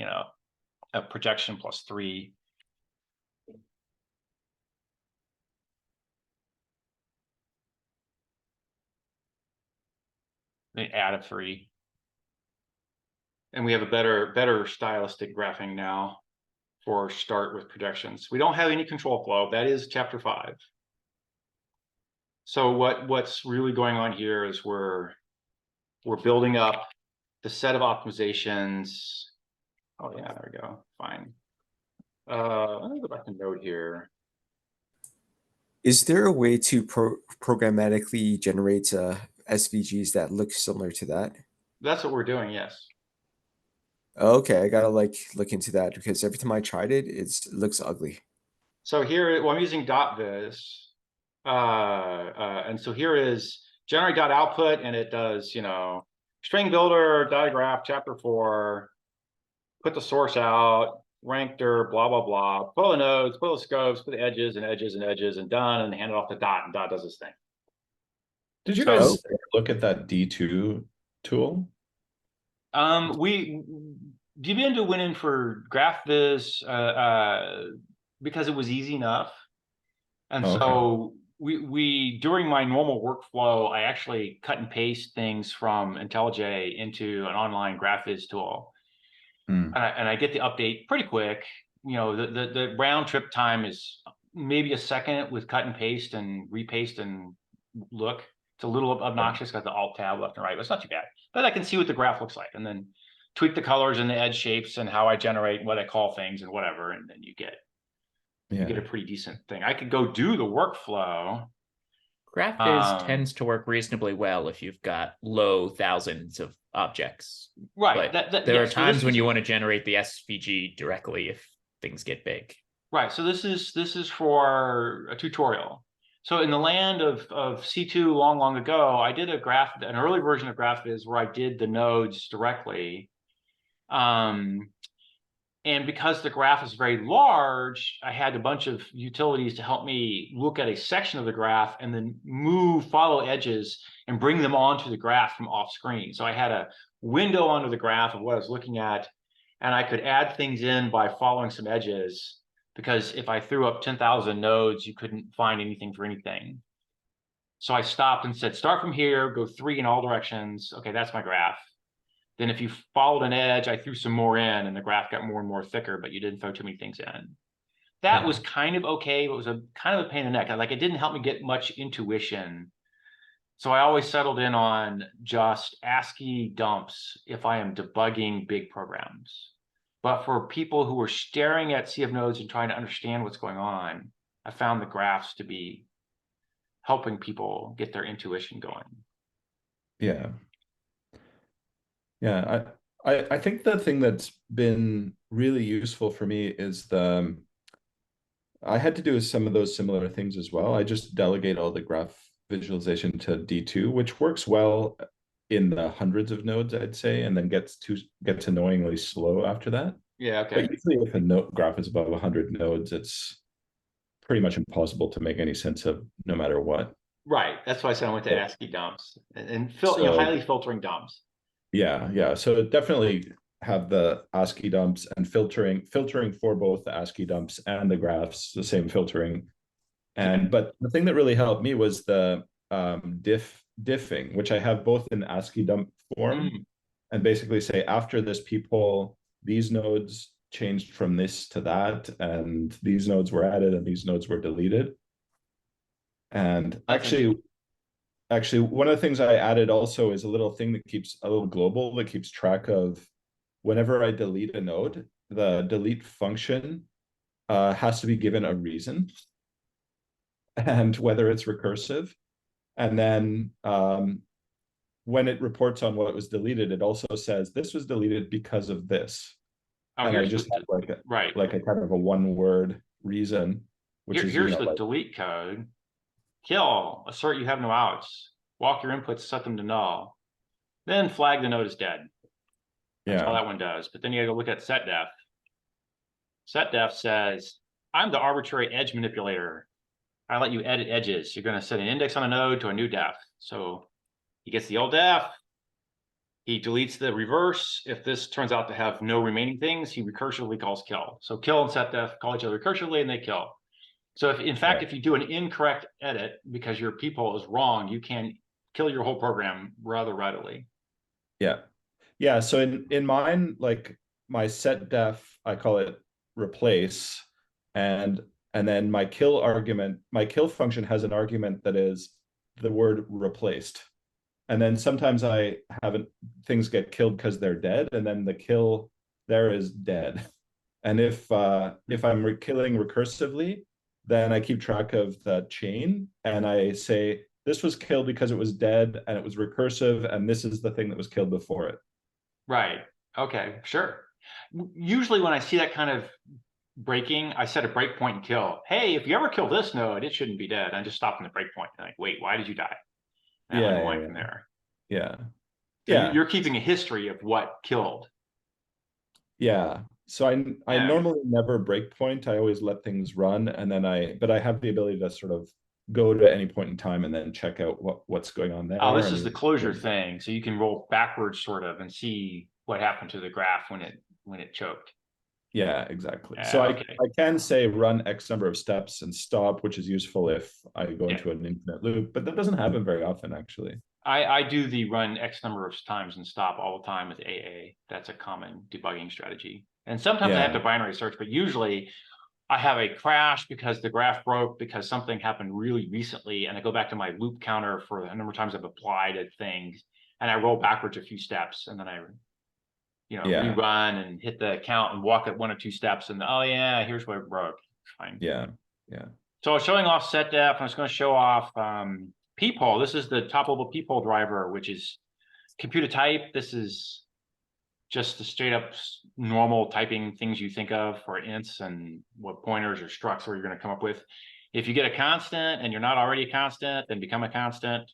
projection plus 3. An add of 3. And we have a better stylistic graphing now for start with projections. We don't have any control flow. That is chapter 5. So what's really going on here is we're building up the set of optimizations. Oh yeah, there we go. Fine. Let me go back to node here. Is there a way to programmatically generate SVGs that look similar to that? That's what we're doing, yes. Okay, I gotta look into that because every time I tried it, it looks ugly. So here, I'm using .viz, and so here is generate.output, and it does, string builder, diagraph, chapter 4, put the source out, ranked,er, blah blah blah, put all the nodes, put all the scopes, put the edges and edges and edges, and done, and hand it off to Dot, and Dot does this thing. Did you guys look at that D2 tool? Debian went in for GraphViz because it was easy enough, and so we during my normal workflow, I actually cut and paste things from IntelliJ into an online GraphViz tool, and I get the update pretty quick. The round trip time is maybe a second with cut and paste and repaste and look. It's a little obnoxious because the alt tab left and right, but it's not too bad. But I can see what the graph looks like, and then tweak the colors and the edge shapes and how I generate what I call things and whatever, and then you get a pretty decent thing. I could go do the workflow. GraphViz tends to work reasonably well if you've got low thousands of objects. Right. There are times when you want to generate the SVG directly if things get big. Right. So this is for a tutorial. So in the land of C2 long ago, I did an early version of GraphViz where I did the nodes directly. And because the graph is very large, I had a bunch of utilities to help me look at a section of the graph and then follow edges and bring them onto the graph from off screen. So I had a window onto the graph of what I was looking at, and I could add things in by following some edges, because if I threw up 10,000 nodes, you couldn't find anything for anything. So I stopped and said, start from here, go 3 in all directions. Okay, that's my graph. Then if you followed an edge, I threw some more in, and the graph got more and more thicker, but you didn't throw too many things in. That was kind of okay, but it was a kind of a pain in the neck. Like, it didn't help me get much intuition. So I always settled in on just ASCII dumps if I am debugging big programs. But for people who were staring at CF nodes and trying to understand what's going on, I found the graphs to be helping people get their intuition going. Yeah. Yeah, I think the thing that's been really useful for me is I had to do some of those similar things as well. I just delegate all the graph visualization to D2, which works well in the hundreds of nodes, I'd say, and then gets annoyingly slow after that. Yeah, okay. But usually if a graph is above 100 nodes, it's pretty much impossible to make any sense of, no matter what. Right. That's why I said I went to ASCII dumps and highly filtering dumps. Yeah. So definitely have the ASCII dumps and filtering for both the ASCII dumps and the graphs, the same filtering. But the thing that really helped me was the diffing, which I have both in ASCII dump form, and basically say, after this peephole, these nodes changed from this to that, and these nodes were added and these nodes were deleted. And actually, one of the things I added also is a little thing that keeps a little global that keeps track of whenever I delete a node, the delete function has to be given a reason and whether it's recursive. And then when it reports on what was deleted, it also says this was deleted because of this. Oh, and I just have like a kind of a one-word reason, which here's the delete code. Kill, assert you have no outs, walk your inputs, set them to null, then flag the node as dead. That's all that one does. But then you gotta go look at setDef. SetDef says, I'm the arbitrary edge manipulator. I let you edit edges. You're going to set an index on a node to a new def. So he gets the old def. He deletes the reverse. If this turns out to have no remaining things, he recursively calls kill. So kill and setDef call each other recursively, and they kill. So if, in fact, if you do an incorrect edit because your peephole is wrong, you can kill your whole program rather readily. Yeah. So in mine, like my setDef, I call it replace, and then my kill function has an argument that is the word replaced. And then sometimes I haven't, things get killed because they're dead, and then the kill there is dead. And if I'm killing recursively, then I keep track of the chain and I say, this was killed because it was dead and it was recursive, and this is the thing that was killed before it. Right. Okay, sure. Usually when I see that kind of breaking, I set a breakpoint and kill. Hey, if you ever kill this node, it shouldn't be dead. I just stop in the breakpoint. Like, wait, why did you die? And I'm going from there. So you're keeping a history of what killed. Yeah. So I normally never breakpoint. I always let things run, and then but I have the ability to sort of go to any point in time and then check out what's going on there. Oh, this is the closure thing. So you can roll backwards sort of and see what happened to the graph when it choked. Yeah, exactly. So I can say run X number of steps and stop, which is useful if I go into an infinite loop, but that doesn't happen very often, actually. I do the run X number of times and stop all the time with AA. That's a common debugging strategy. And sometimes I have to binary search, but usually I have a crash because the graph broke because something happened really recently, and I go back to my loop counter for the number of times I've applied at things, and I roll backwards a few steps, and then I rerun and hit the count and walk at 1 or 2 steps, and oh yeah, here's where it broke. Fine. Yeah. So I was showing off setDef, and I was going to show off peephole. This is the top level peephole driver, which is computer type. This is just the straight up normal typing things you think of for ints and what pointers or structs are you going to come up with. If you get a constant and you're not already a constant, then become a constant.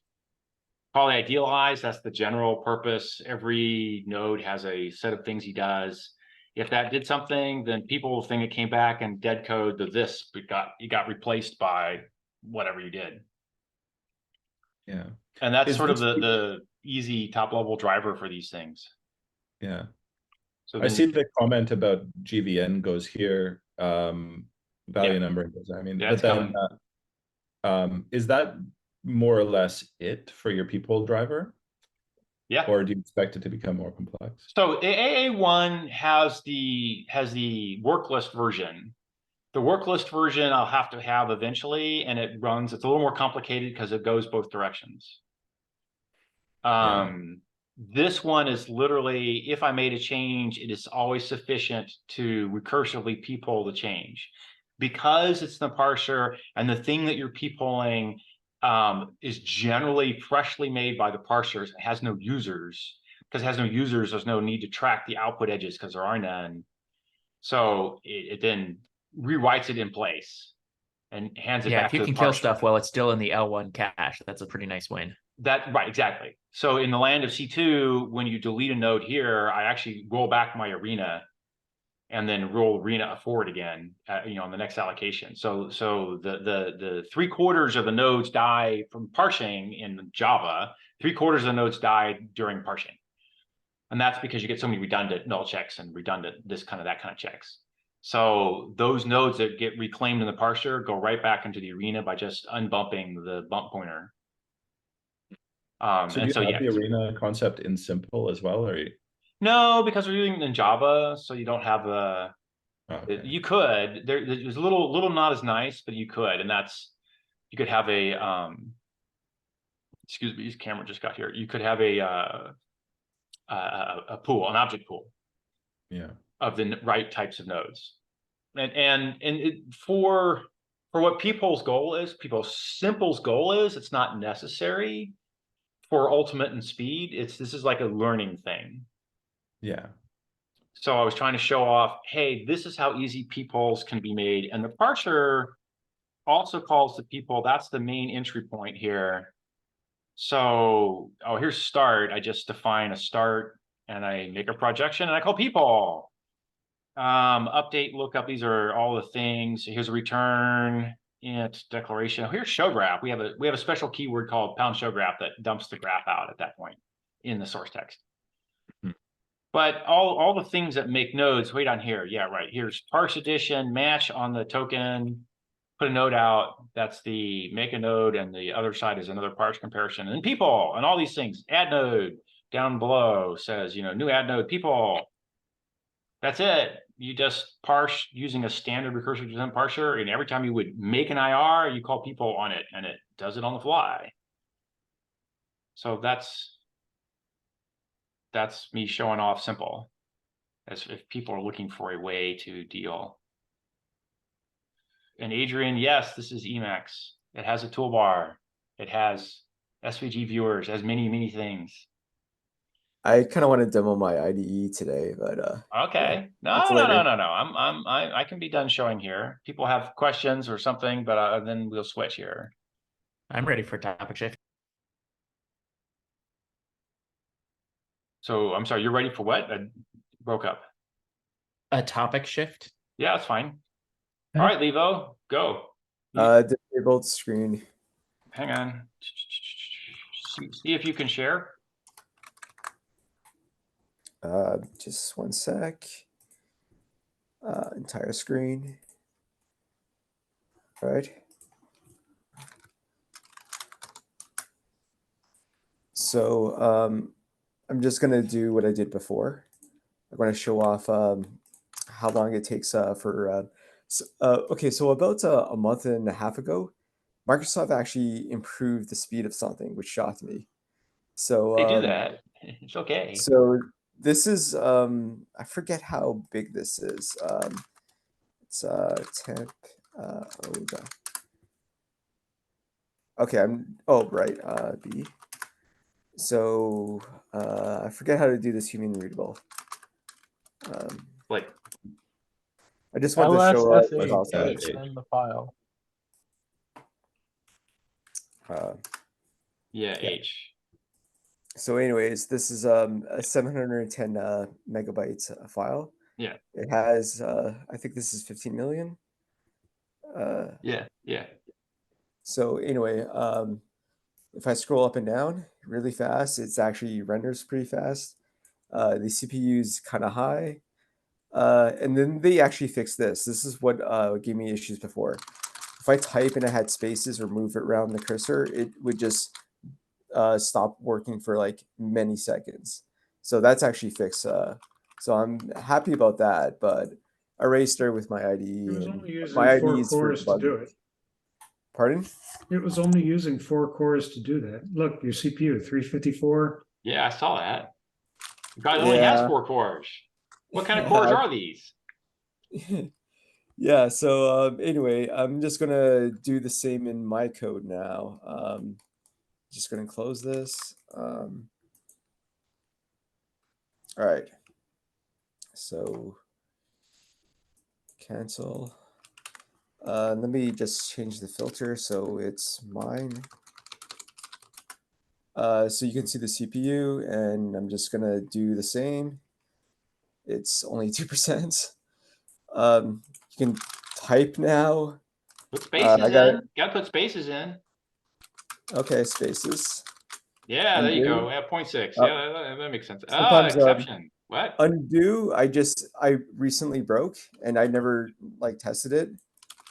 Call it idealize. That's the general purpose. Every node has a set of things he does. If that did something, then people will think it came back and dead code the this, but it got replaced by whatever you did. Yeah. And that's Is sort of this- the easy top level driver for these things. Yeah. So I then, see the comment about GVN goes here, value Yeah. numbering goes. I mean, Yeah, but it's then coming. is that more or less it for your people driver, Yeah. or do you expect it to become more complex? So AA1 has the work list version. The work list version I'll have to have eventually, and it's a little more complicated because it goes both directions. This one is literally, if I made a change, it is always sufficient to recursively people the change. Because it's the parser and the thing that you're peopling is generally freshly made by the parsers. It has no users. Because it has no users, there's no need to track the output edges because there are none. So it then rewrites it in place and hands it Yeah, back if you to the can kill parser. stuff while it's still in the L1 cache, that's a pretty nice win. Right, exactly. So in the land of C2, when you delete a node here, I actually roll back my arena and then roll arena forward again, on the next allocation. So the 3/4 of the nodes die from parsing in Java. 3/4 of the nodes die during parsing. And that's because you get so many redundant null checks and redundant that kind of checks. So those nodes that get reclaimed in the parser go right back into the arena by just unbumping the bump pointer. So do you have the arena concept in simple as well, or no, because we're using it in Java, so you don't have a. okay. You could. There's a little not as nice, but you could, and that's you could have a excuse me, his camera just got here. You could have a pool, an object pool. Yeah. Of the right types of nodes, for what people's goal is, simple's goal is, it's not necessary for ultimate and speed. This is like a learning thing. Yeah. So I was trying to show off, hey, this is how easy peoples can be made. And the parser also calls the people, that's the main entry point here. So, here's start. I just define a start and I make a projection and I call people. Update, lookup, these are all the things. Here's a return, int, declaration. Here's show graph. We have a special keyword called pound show graph that dumps the graph out at that point in the source text. But all the things that make nodes, wait on here. Yeah, right. Here's parse addition, match on the token, put a node out. That's the make a node, and the other side is another parse comparison. And people, and all these things. Add node down below says, new add node, people. That's it. You just parse using a standard recursive design parser, and every time you would make an IR, you call people on it, and it does it on the fly. So that's me showing off simple, as if people are looking for a way to deal. And Adrian, yes, this is Emacs. It has a toolbar. It has SVG viewers. It has many things. I kind of want to demo my IDE today, but okay. Yeah. No. I can be done showing here. People have questions or something, but then we'll switch here. I'm ready for topic shift. So I'm sorry, you're ready for what? I broke up. A topic shift? Yeah, that's fine. All right, Levo, go. Disabled screen. Hang on. See if you can share. Just one sec. Entire screen. All right. So I'm just gonna do what I did before. I'm going to show off how long it takes for. Okay, so about a month and a half ago, Microsoft actually improved the speed of something, which shocked me. So they do that. It's okay. So this is I forget how big this is. It's temp. Okay, B. So I forget how to do this human readable. Like I just wanted to show and the file. H. So anyways, this is a 710 megabytes file. Yeah. It has, I think this is 15 million. Yeah. So anyway, if I scroll up and down really fast, it's actually renders pretty fast. The CPU is kind of high. And then they actually fixed this. This is what gave me issues before. If I type and I had spaces or move it around the cursor, it would just stop working for like many seconds. So that's actually fixed. So I'm happy about that. But I already started with my IDE. It was and only using my IDE 4 is for cores to do debugging. it. Pardon? It was only using 4 cores to do that. Look, your CPU, 354. Yeah, I saw that. The guy only has 4 cores. What kind of cores are these? Yeah, so anyway, I'm just gonna do the same in my code now. Just gonna close this. All right. So cancel. Let me just change the filter so it's mine. So you can see the CPU, and I'm just gonna do the same. It's only 2%. You can type now. Put spaces I got in. Gotta put spaces in. okay, spaces. Yeah, there you Undo. go. Yeah, 0.6. Uh, Yeah, that makes sense. sometimes, Exception. What? Undo, I recently broke and I never like tested it.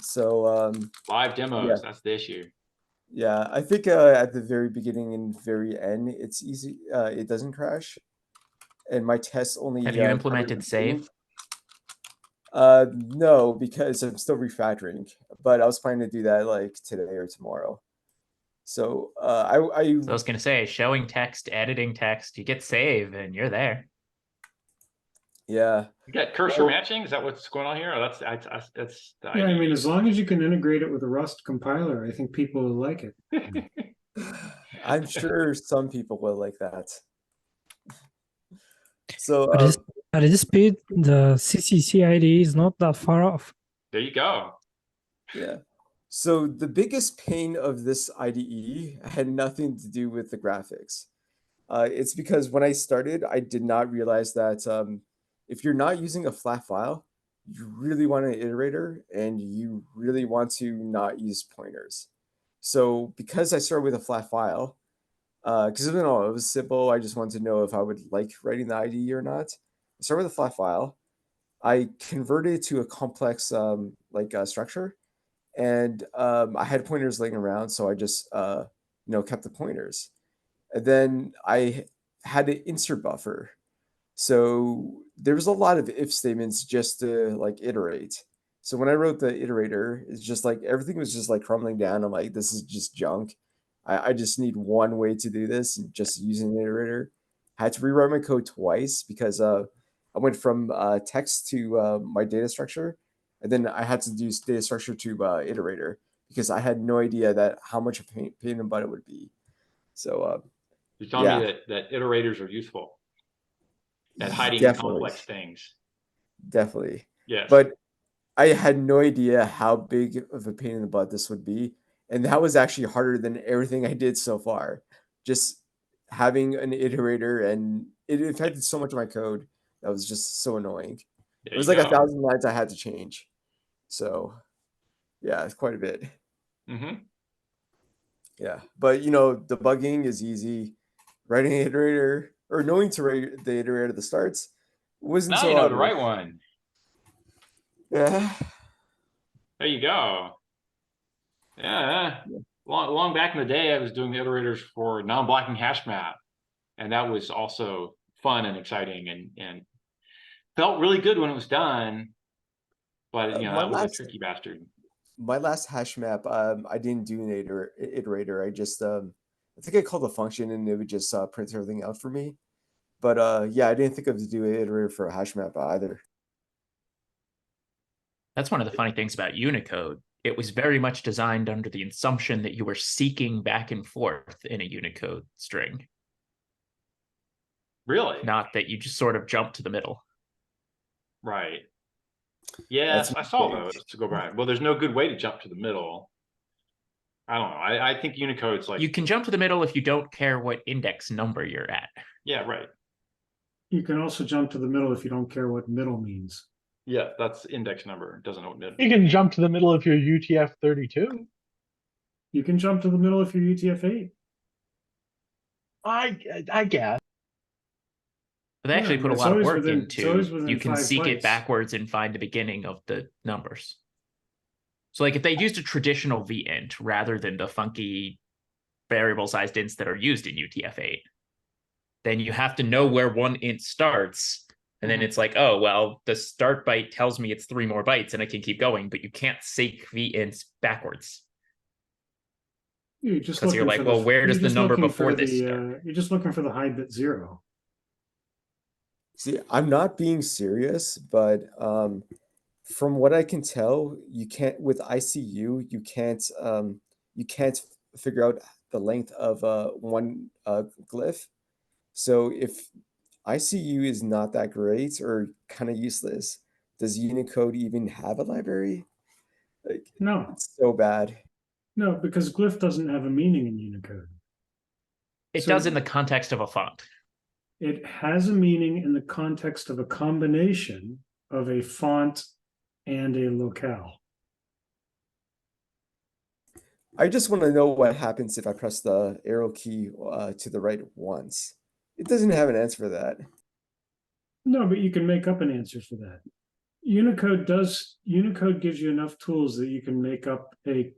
So Live demos. That's the issue. yeah, I think at the very beginning and very end, it's easy. It doesn't crash. And my test only Have you covered implemented the beginning. save? No, because I'm still refactoring. But I was planning to do that like today or tomorrow. So So I was gonna say, showing text, editing text, you get save, and you're there. yeah. You got cursor matching? Is that what's going on here? Or that's the Yeah, I idea. mean, as long as you can integrate it with a Rust compiler, I think people will like it. I'm sure some people will like that. So At this speed, the CCC IDE is not that far off. There you go. yeah. So the biggest pain of this IDE had nothing to do with the graphics. It's because when I started, I did not realize that if you're not using a flat file, you really want an iterator and you really want to not use pointers. So because I started with a flat file, because it was simple, I just wanted to know if I would like writing the IDE or not. I started with a flat file. I converted it to a complex structure, and I had pointers laying around, so I just kept the pointers. And then I had an insert buffer, so there was a lot of if statements just to like iterate. So when I wrote the iterator, it's just like everything was just like crumbling down. I'm like, this is just junk. I just need one way to do this, and just using the iterator. I had to rewrite my code twice because I went from text to my data structure, and then I had to do data structure to iterator because I had no idea that how much a pain in the butt it would be. So You're telling me that iterators are useful at hiding complex things. Definitely. Yes. But I had no idea how big of a pain in the butt this would be. And that was actually harder than everything I did so far. Just having an iterator, and it affected so much of my code that was just so annoying. It was like 1,000 lines I had to change. So yeah, it's quite a bit. Mm-hmm. Yeah. But debugging is easy. Writing an iterator or knowing to write the iterator at the starts wasn't now so you know obvious. the right one. Yeah. There you go. Yeah. Long back in the day, I was doing the iterators for non-blocking hash map, and that was also fun and exciting and felt really good when it was done. But that was a tricky bastard. My last hash map, I didn't do an iterator. I just I think I called a function and it would just print everything out for me. But yeah, I didn't think of to do an iterator for a hash map either. That's one of the funny things about Unicode. It was very much designed under the assumption that you were seeking back and forth in a Unicode string. Really? Not that you just sort of jump to the middle. Right. Yes, I saw those to go back. Well, there's no good way to jump to the middle. I don't know. I think Unicode's like... You can jump to the middle if you don't care what index number you're at. Yeah, right. You can also jump to the middle if you don't care what middle means. Yeah, that's index number. It doesn't know what mid. You can jump to the middle if you're UTF-32. You can jump to the middle if you're UTF-8. I guess. They actually Yeah, put a it's lot of always work within- it's into, always within you can 5 seek it bytes. backwards and find the beginning of the numbers. So like if they used a traditional vint rather than the funky variable sized ints that are used in UTF-8, then you have to know where one int starts. And then it's like, oh, well, the start byte tells me it's 3 more bytes and I can keep going, but you can't seek vints backwards. You're just Because you're looking like, for well, where you're does the just number looking before for this the, start? You're just looking for the high bit 0. See, I'm not being serious, but from what I can tell, you can't with ICU, you can't figure out the length of one glyph. So if ICU is not that great or kind of useless, does Unicode even have a library? Like, No, it's so bad. no, because glyph doesn't have a meaning in Unicode. It So- does in the context of a font. It has a meaning in the context of a combination of a font and a locale. I just want to know what happens if I press the arrow key to the right once. It doesn't have an answer for that. No, but you can make up an answer for that. Unicode gives you enough tools that you can make up a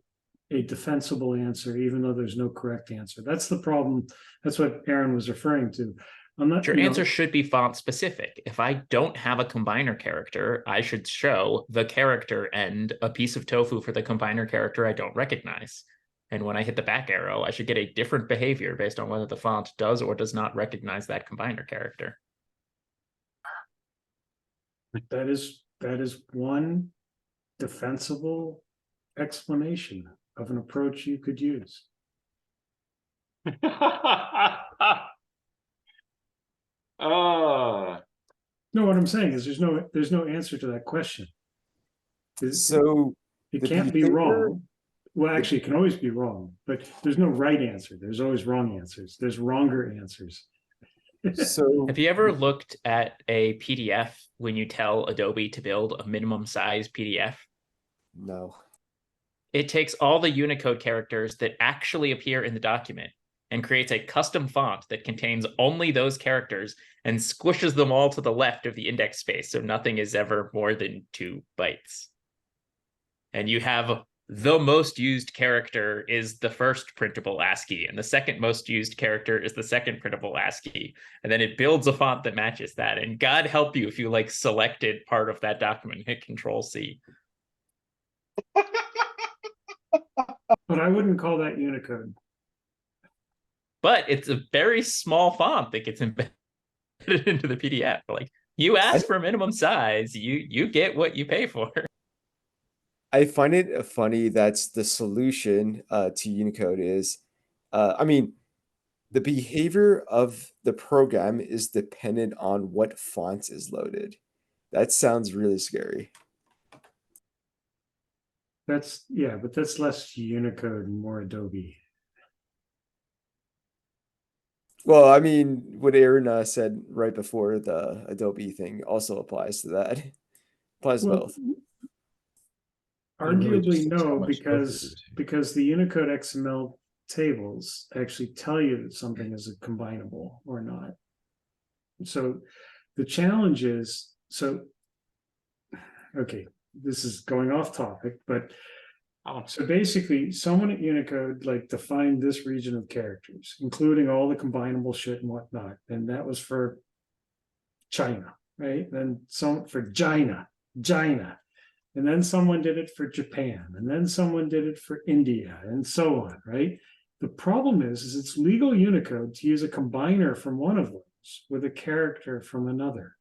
defensible answer, even though there's no correct answer. That's the problem. That's what Aaron was referring to. I'm not, Your you know, answer should be font specific. If I don't have a combiner character, I should show the character and a piece of tofu for the combiner character I don't recognize. And when I hit the back arrow, I should get a different behavior based on whether the font does or does not recognize that combiner character. that is one defensible explanation of an approach you could use. Oh, No, what I'm saying is there's no answer to that question. So It the can't be behavior- wrong. Well, actually, it can always be wrong, but there's no right answer. There's always wrong answers. There's wronger answers. so Have you ever looked at a PDF when you tell Adobe to build a minimum size PDF? no. It takes all the Unicode characters that actually appear in the document and creates a custom font that contains only those characters and squishes them all to the left of the index space, so nothing is ever more than 2 bytes. And you have the most used character is the first printable ASCII, and the second most used character is the second printable ASCII. And then it builds a font that matches that. And God help you if you like selected part of that document, hit Control-C. But I wouldn't call that Unicode. But it's a very small font that gets embedded into the PDF. Like, you ask for minimum size, you get what you pay for. I find it funny that's the solution to Unicode is, I mean, the behavior of the program is dependent on what font is loaded. That sounds really scary. But that's less Unicode and more Adobe. Well, I mean, what Aaron said right before the Adobe thing also applies to that. Applies to Well, both. really just arguably takes how no, much because the Unicode XML tables actually tell you that something is a combinable or not. So the challenge is, okay, this is going off topic, but so basically someone at Unicode like defined this region of characters, including all the combinable shit and whatnot. And that was for China, right? Then some for China. And then someone did it for Japan, and then someone did it for India, and so on, right? The problem is it's legal Unicode to use a combiner from one of those with a character from another.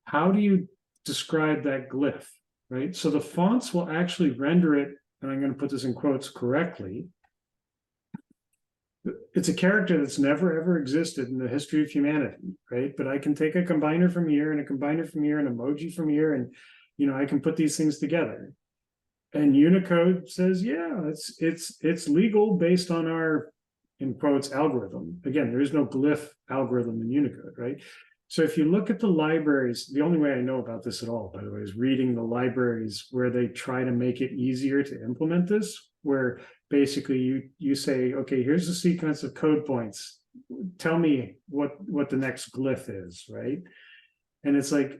How do you describe that glyph, right? So the fonts will actually render it, and I'm going to put this in quotes correctly. It's a character that's never ever existed in the history of humanity, right? But I can take a combiner from here and a combiner from here and emoji from here, and I can put these things together. And Unicode says, yeah, it's legal based on our in quotes, algorithm. Again, there is no glyph algorithm in Unicode, right? So if you look at the libraries, the only way I know about this at all, by the way, is reading the libraries where they try to make it easier to implement this, where basically you say, okay, here's a sequence of code points. Tell me what the next glyph is, right? And it's like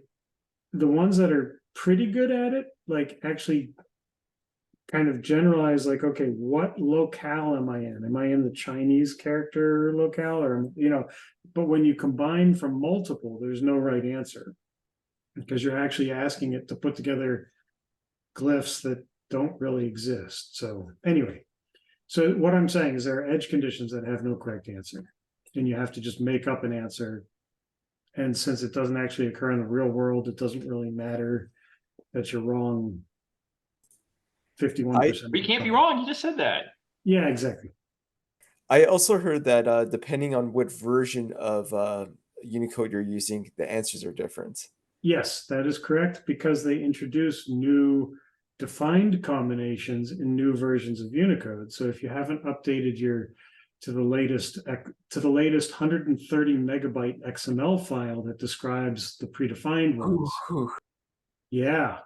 the ones that are pretty good at it, like actually kind of generalize, like, okay, what locale am I in? Am I in the Chinese character locale, or, you know, but when you combine from multiple, there's no right answer, because you're actually asking it to put together glyphs that don't really exist. So anyway, so what I'm saying is there are edge conditions that have no correct answer, and you have to just make up an answer. And since it doesn't actually occur in the real world, it doesn't really matter that you're wrong 51%. We can't be wrong. You just said that. Yeah, exactly. I also heard that depending on what version of Unicode you're using, the answers are different. Yes, that is correct, because they introduce new defined combinations in new versions of Unicode. So if you haven't updated your to the latest 130 megabyte XML file that describes the predefined ones, yeah.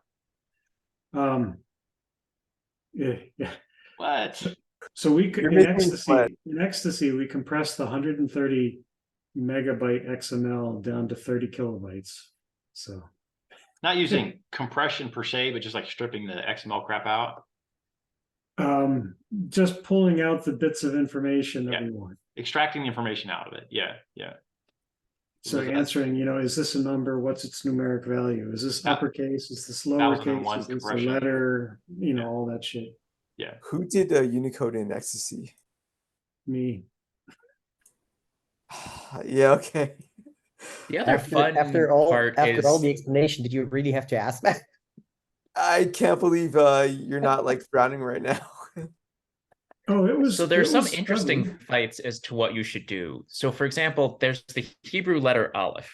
Yeah. What? So we could You're making in XTC we compress the 130 megabyte XML down to 30 kilobytes. So Not using compression per se, but just like stripping the XML crap out. just pulling out the bits of information that we want. Extracting the information out of it. Yeah, yeah. So answering, you know, is this a number? What's its numeric value? Is this uppercase? Is this 1001 lowercase? Is this a compression. letter? You know, all that shit. Yeah. Who did Unicode in XTC? Me. Yeah, okay. The other fun after all part the explanation, did you really have to ask that? I can't believe you're not like frowning right now. Oh, it was. So there's it some was interesting fun. fights as to what you should do. So for example, there's the Hebrew letter Aleph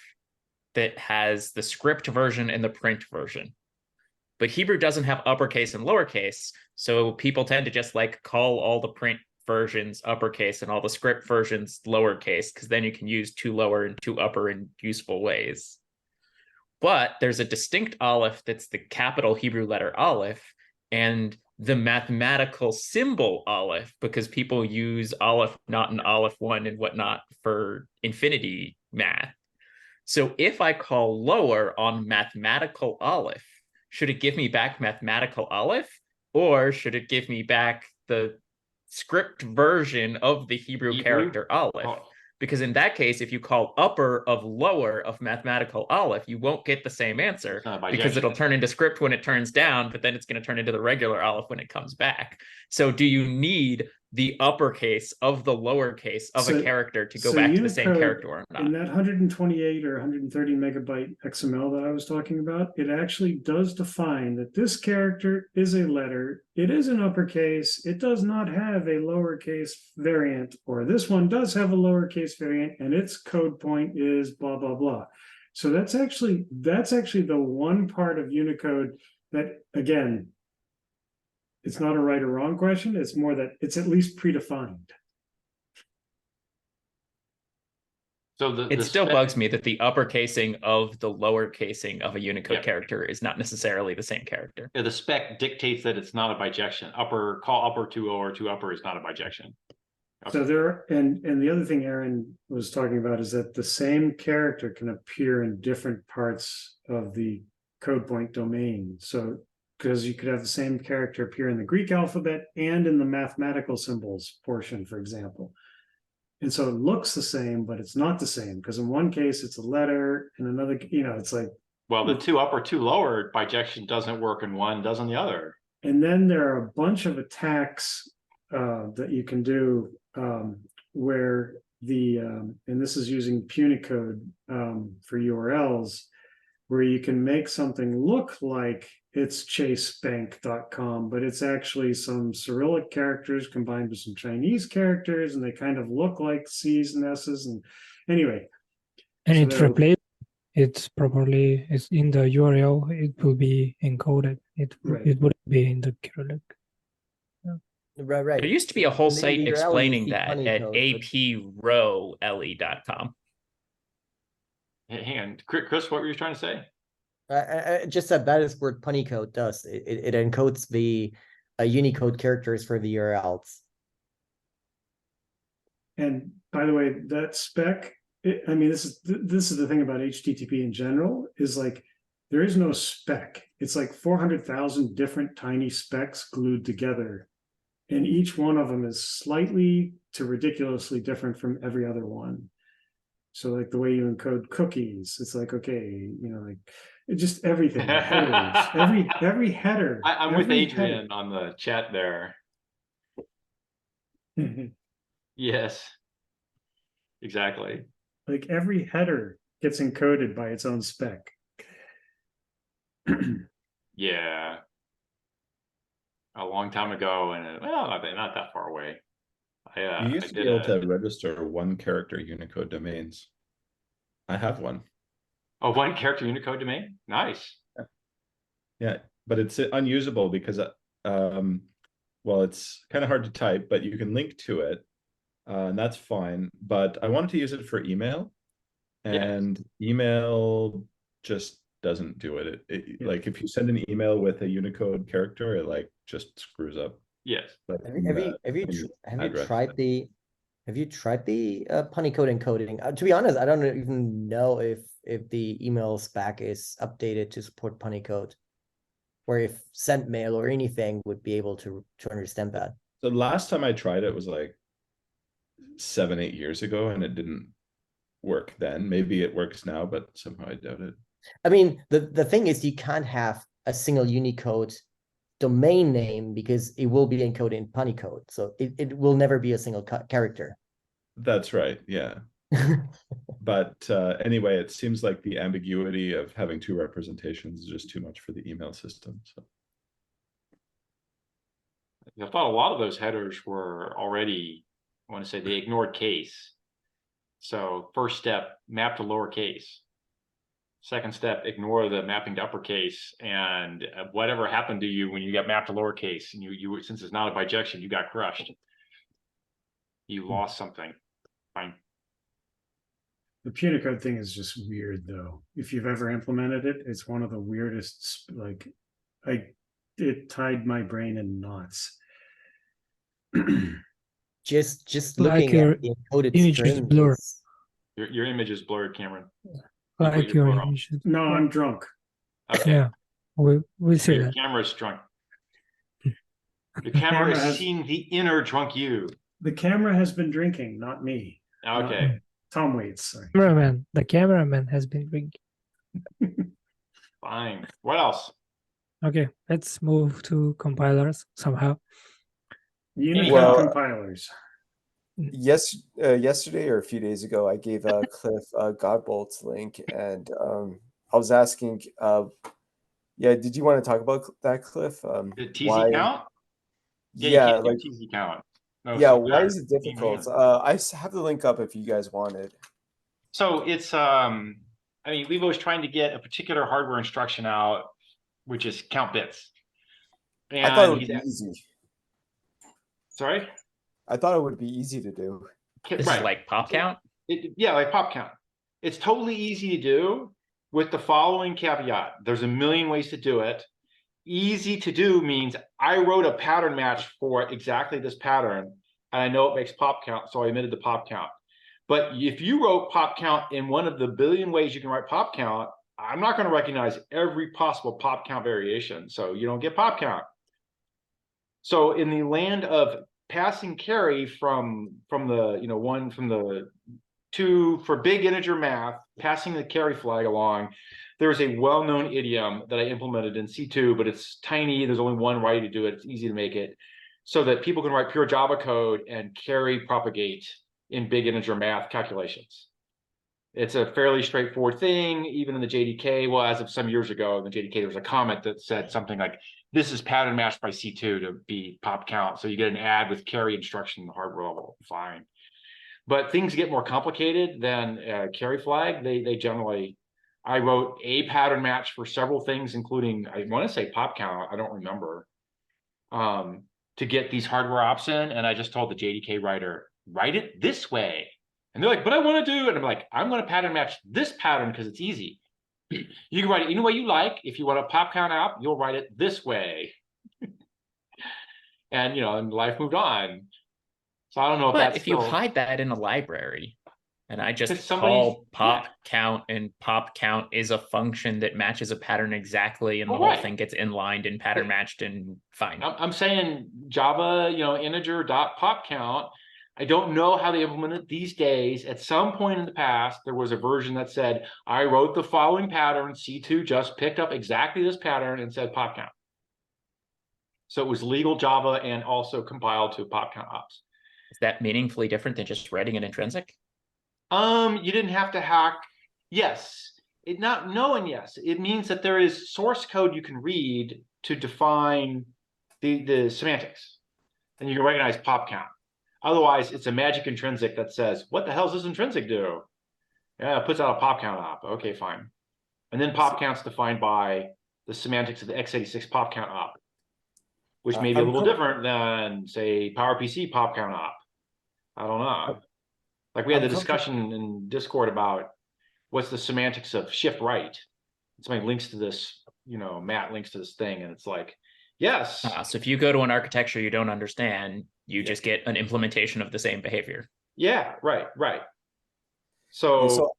that has the script version and the print version. But Hebrew doesn't have uppercase and lowercase, so people tend to just like call all the print versions uppercase and all the script versions lowercase, because then you can use two lower and two upper in useful ways. But there's a distinct Aleph that's the capital Hebrew letter Aleph, and the mathematical symbol Aleph, because people use Aleph not an Aleph 1 and whatnot for infinity math. So if I call lower on mathematical Aleph, should it give me back mathematical Aleph, or should it give me back the script version of the Hebrew character Aleph? Oh. Because in that case, if you call upper of lower of mathematical Aleph, you won't get the same answer, because it'll turn into script when it turns down, but then it's going to turn into the regular Aleph when it comes back. So do you need the uppercase of the lowercase of a character to go back to the same character or not? In that 128 or 130 megabyte XML that I was talking about, it actually does define that this character is a letter. It is an uppercase. It does not have a lowercase variant, or this one does have a lowercase variant, and its code point is blah, blah, blah. So that's actually the one part of Unicode that, again, it's not a right or wrong question. It's more that it's at least predefined. So it still bugs me that the uppercasing of the lowercasing of a Unicode character is not necessarily the same character. Yeah, the spec dictates that it's not a bijection. Call upper to lower to upper is not a bijection. Okay. So there, and the other thing Aaron was talking about is that the same character can appear in different parts of the code point domain. So because you could have the same character appear in the Greek alphabet and in the mathematical symbols portion, for example. And so it looks the same, but it's not the same, because in one case it's a letter, in another, you know, it's like. Well, the two upper, two lower bijection doesn't work in one, does in the other. And then there are a bunch of attacks that you can do where the, and this is using Unicode for URLs, where you can make something look like it's chasebank.com, but it's actually some Cyrillic characters combined with some Chinese characters, and they kind of look like C's and S's. And anyway. And it's replaced, it's properly, it's in the URL, it will be encoded. It wouldn't be in the Cyrillic. Right. There used to be a whole In the site URL, you explaining see that punny at code, but- aprole.com. Hang on, Chris, what were you trying to say? I just said that is what punny code does. It encodes the Unicode characters for the URLs. And by the way, that spec, I mean, this is the thing about HTTP in general, is like, there is no spec. It's like 400,000 different tiny specs glued together. And each one of them is slightly to ridiculously different from every other one. So like the way you encode cookies, it's like, okay, like just everything, headers, every header. I'm with every Adrian on the chat there. header. Yes, exactly. Like every header gets encoded by its own spec. Yeah. A long time ago, and well, not that far away. You used to be able to register 1-character Unicode domains. I have one. a 1-character Unicode domain. Nice. Yeah, but it's unusable because well, it's kind of hard to type, but you can link to it, and that's fine. But I wanted to use it for email, and email just doesn't do it. Like if you send an email with a Unicode character, it like just screws up. Yes. Like Have you tried the punny code encoding? To be honest, I don't even know if the email spec is updated to support punny code, or if send mail or anything would be able to understand that. The last time I tried it was like 7-8 years ago, and it didn't work then. Maybe it works now, but somehow I doubt it. I mean, the thing is, you can't have a single Unicode domain name because it will be encoded in punny code, so it will never be a single character. That's right, yeah. But anyway, it seems like the ambiguity of having 2 representations is just too much for the email system. So I thought a lot of those headers were already, I want to say, they ignored case. So first step, map to lowercase. Second step, ignore the mapping to uppercase, and whatever happened to you when you got mapped to lowercase, and you since it's not a bijection, you got crushed. You lost something. Fine. The Unicode thing is just weird, though. If you've ever implemented it, it's one of the weirdest. Like, it tied my brain in knots. Just Like looking your at the encoded image is string blurred. is- Your image is blurred, Cameron. Like your your photo. image. No, I'm drunk. Okay. Yeah, we see Your that. camera's drunk. The camera is has- seeing the inner drunk you. The camera has been drinking, not me. Okay. Tom Waits. Sorry. The cameraman has been drinking. Fine. What else? Okay, let's move to compilers somehow. Unicode Well, compilers. Yesterday or a few days ago, I gave Cliff a Godbolt's link, and I was asking, did you want to talk about that, Cliff? The TZ count? Yeah, you can't do like TZ count. No, yeah, so why bad. is it difficult? Have the link up if you guys want it. So it's I mean, Levo is trying to get a particular hardware instruction out, which is count bits. And I thought it would be easy. Sorry? I thought it would be easy to do. This is like pop count. Yeah, like pop count. It's totally easy to do with the following caveat. There's a million ways to do it. Easy to do means I wrote a pattern match for exactly this pattern, and I know it makes pop count, so I omitted the pop count. But if you wrote pop count in one of the billion ways you can write pop count, I'm not going to recognize every possible pop count variation, so you don't get pop count. So in the land of passing carry from the one from the two for big integer math, passing the carry flag along, there's a well-known idiom that I implemented in C2, but it's tiny. There's only one way to do it. It's easy to make it so that people can write pure Java code and carry propagate in big integer math calculations. It's a fairly straightforward thing, even in the JDK. Well, as of some years ago in the JDK, there was a comment that said something like, this is pattern matched by C2 to be pop count. So you get an add with carry instruction in the hardware level, fine. But things get more complicated than carry flag. They generally, I wrote a pattern match for several things, including, I want to say pop count, I don't remember. to get these hardware ops in, and I just told the JDK writer, write it this way. And they're like, but I want to do it. And I'm like, I'm going to pattern match this pattern because it's easy. You can write it any way you like. If you want a pop count app, you'll write it this way. And, you know, and life moved on. So I don't know if But that's if you hide that in a library, and I just call pop count, and pop count is a function that matches a pattern exactly, and the whole thing gets inlined and pattern matched and fine. I'm saying Java, you know, integer dot pop count. I don't know how they implement it these days. At some point in the past, there was a version that said, I wrote the following pattern. C2 just picked up exactly this pattern and said pop count. So it was legal Java and also compiled to pop count ops. Is that meaningfully different than just writing an intrinsic? You didn't have to hack. Yes. No and yes. It means that there is source code you can read to define the semantics. And you can recognize pop count. Otherwise, it's a magic intrinsic that says, what the hell does this intrinsic do? Yeah, it puts out a pop count op. Okay, fine. And then pop count's defined by the semantics of the x86 pop count op, which may be a little different than, say, PowerPC pop count op. I don't know. Like we had the discussion in Discord about what's the semantics of shift right. Somebody links to this, you know, Matt links to this thing, and it's like, yes. So if you go to an architecture you don't understand, you just get an implementation of the same behavior. Yeah, right. So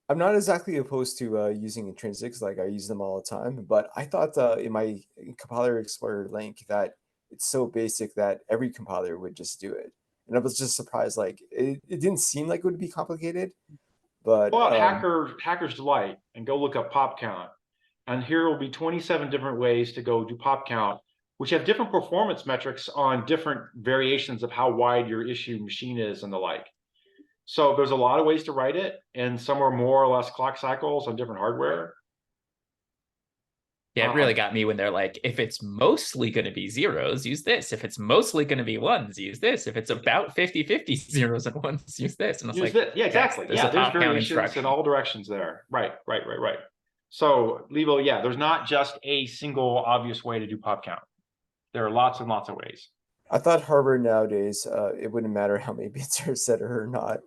I'm not exactly opposed to using intrinsics, like I use them all the time, but I thought in my compiler explorer link that it's so basic that every compiler would just do it. And I was just surprised, like it didn't seem like it would be complicated, but pull out Hacker's Delight and go look up pop count. And here will be 27 different ways to go do pop count, which have different performance metrics on different variations of how wide your issue machine is and the like. So there's a lot of ways to write it, and some are more or less clock cycles on different hardware. Yeah, it really got me when they're like, if it's mostly going to be zeros, use this. If it's mostly going to be ones, use this. If it's about 50-50 zeros and ones, use this. And I was like, yeah, exactly. There's there's variations in all directions there. Right. So Levo, yeah, there's not just a single obvious way to do pop count. There are lots and lots of ways. I thought hardware nowadays, it wouldn't matter how many bits are set or not.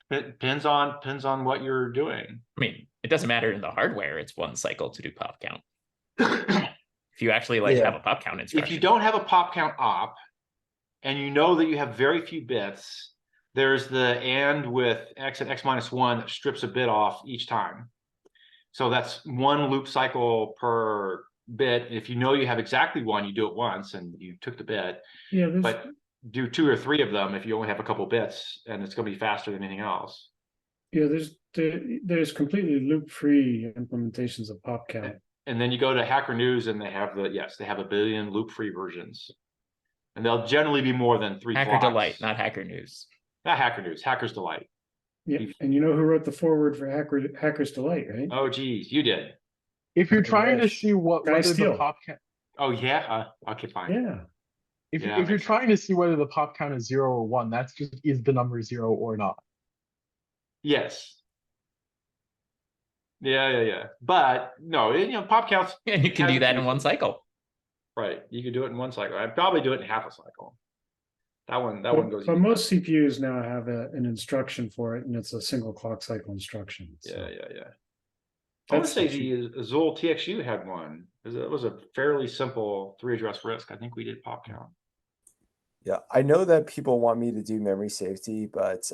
It depends on what you're doing. I mean, it doesn't matter in the hardware. It's one cycle to do pop count. If you actually have a pop count instruction. If you don't have a pop count op, and you know that you have very few bits, there's the and with x and x minus 1 that strips a bit off each time. So that's one loop cycle per bit. If you know you have exactly one, you do it once and you took the bit. Yeah, but do 2 or 3 of them if you only have a couple bits, and it's going to be faster than anything else. Yeah, there's completely loop-free implementations of pop count. And then you go to Hacker News, and they have they have a billion loop-free versions, and they'll generally be more than 3 Hacker blocks. Delight, not Hacker News. Not Hacker News, Hacker's Delight. Yeah, and you know who wrote the foreword for Hacker's Delight, right? Oh, geez, you did. If you're trying to see whether the pop count. Oh yeah. Okay, fine. Yeah. If you're trying to see whether the pop count is 0 or 1, that's just is the number 0 or not. Yes. Yeah. But no, pop counts. And you can do that in one cycle. Right. You could do it in one cycle. I'd probably do it in half a cycle. That one goes. But most CPUs now have an instruction for it, and it's a single clock cycle instruction. So. Yeah. I want to say the Azul TXU had one. It was a fairly simple 3-address RISC. I think we did pop count. Yeah, I know that people want me to do memory safety, but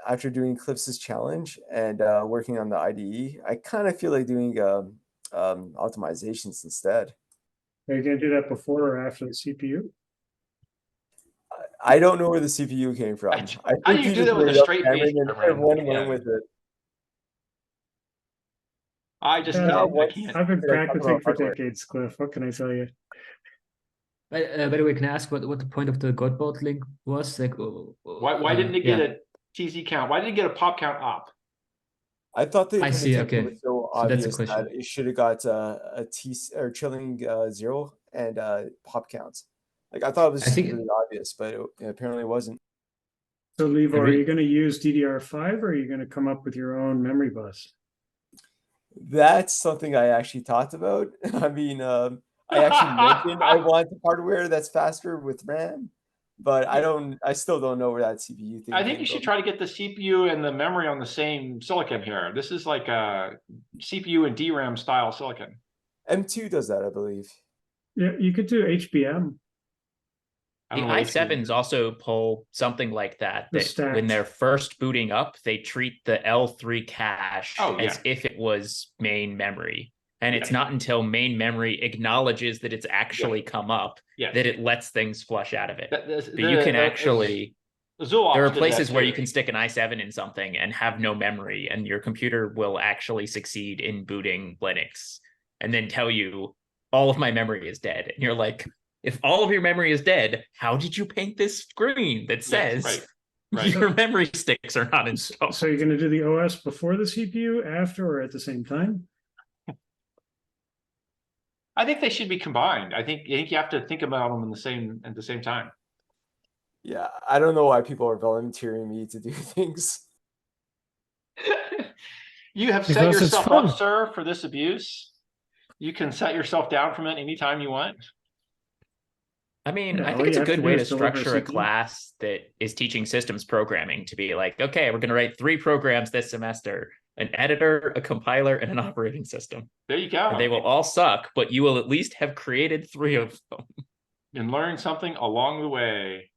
after doing Glyphs' challenge and working on the IDE, I kind of feel like doing optimizations instead. Are you going to do that before or after the CPU? I don't know where the CPU came from. How do you do that with a straight face? One with it. I just can't. I've been practicing for decades, Cliff. What can I tell you? By the way, can I ask what the point of the Godbolt link was? Like, why didn't it get a TZ count? Why didn't it get a pop count op? I thought the implementation was so obvious that it should have got a T or chilling 0 and pop counts. Like I thought it was really obvious, but it apparently wasn't. So, Levo, are you going to use DDR5 or are you going to come up with your own memory bus? That's something I actually talked about. I mean, I actually mentioned I want hardware that's faster with RAM, but I still don't know where that CPU thing I think came you should from. try to get the CPU and the memory on the same silicon here. This is like a CPU and DRAM style silicon. M2 does that, I believe. Yeah, you could do HBM. I The don't know what i7s also pull something like that, The that when stacked. they're first booting up, they treat the L3 cache Oh, as yeah. if it was main memory. And it's Yeah. not until main memory acknowledges that it's actually come up Yes. that it lets things flush out of it. That- this- But you can actually, Zoolops there are did that places where too. you can stick an i7 in something and have no memory, and your computer will actually succeed in booting Linux and then tell you all of my memory is dead. And you're like, if all of your memory is dead, how did you paint this screen that says Yes, right. your memory sticks are not installed? So you're going to do the OS before the CPU, after, or at the same time? I think they should be combined. I think you have to think about them at the same time. Yeah, I don't know why people are volunteering me to do things. You have set Because it's yourself fun. up, sir, for this abuse. You can set yourself down from it anytime you want. I mean, Yeah, I all think you it's a have to good do way is to deliver structure a CPU. class that is teaching systems programming to be like, okay, we're going to write 3 programs this semester, an editor, a compiler, and an operating system. There you go. And they will all suck, but you will at least have created 3 of them. And learn something along the way.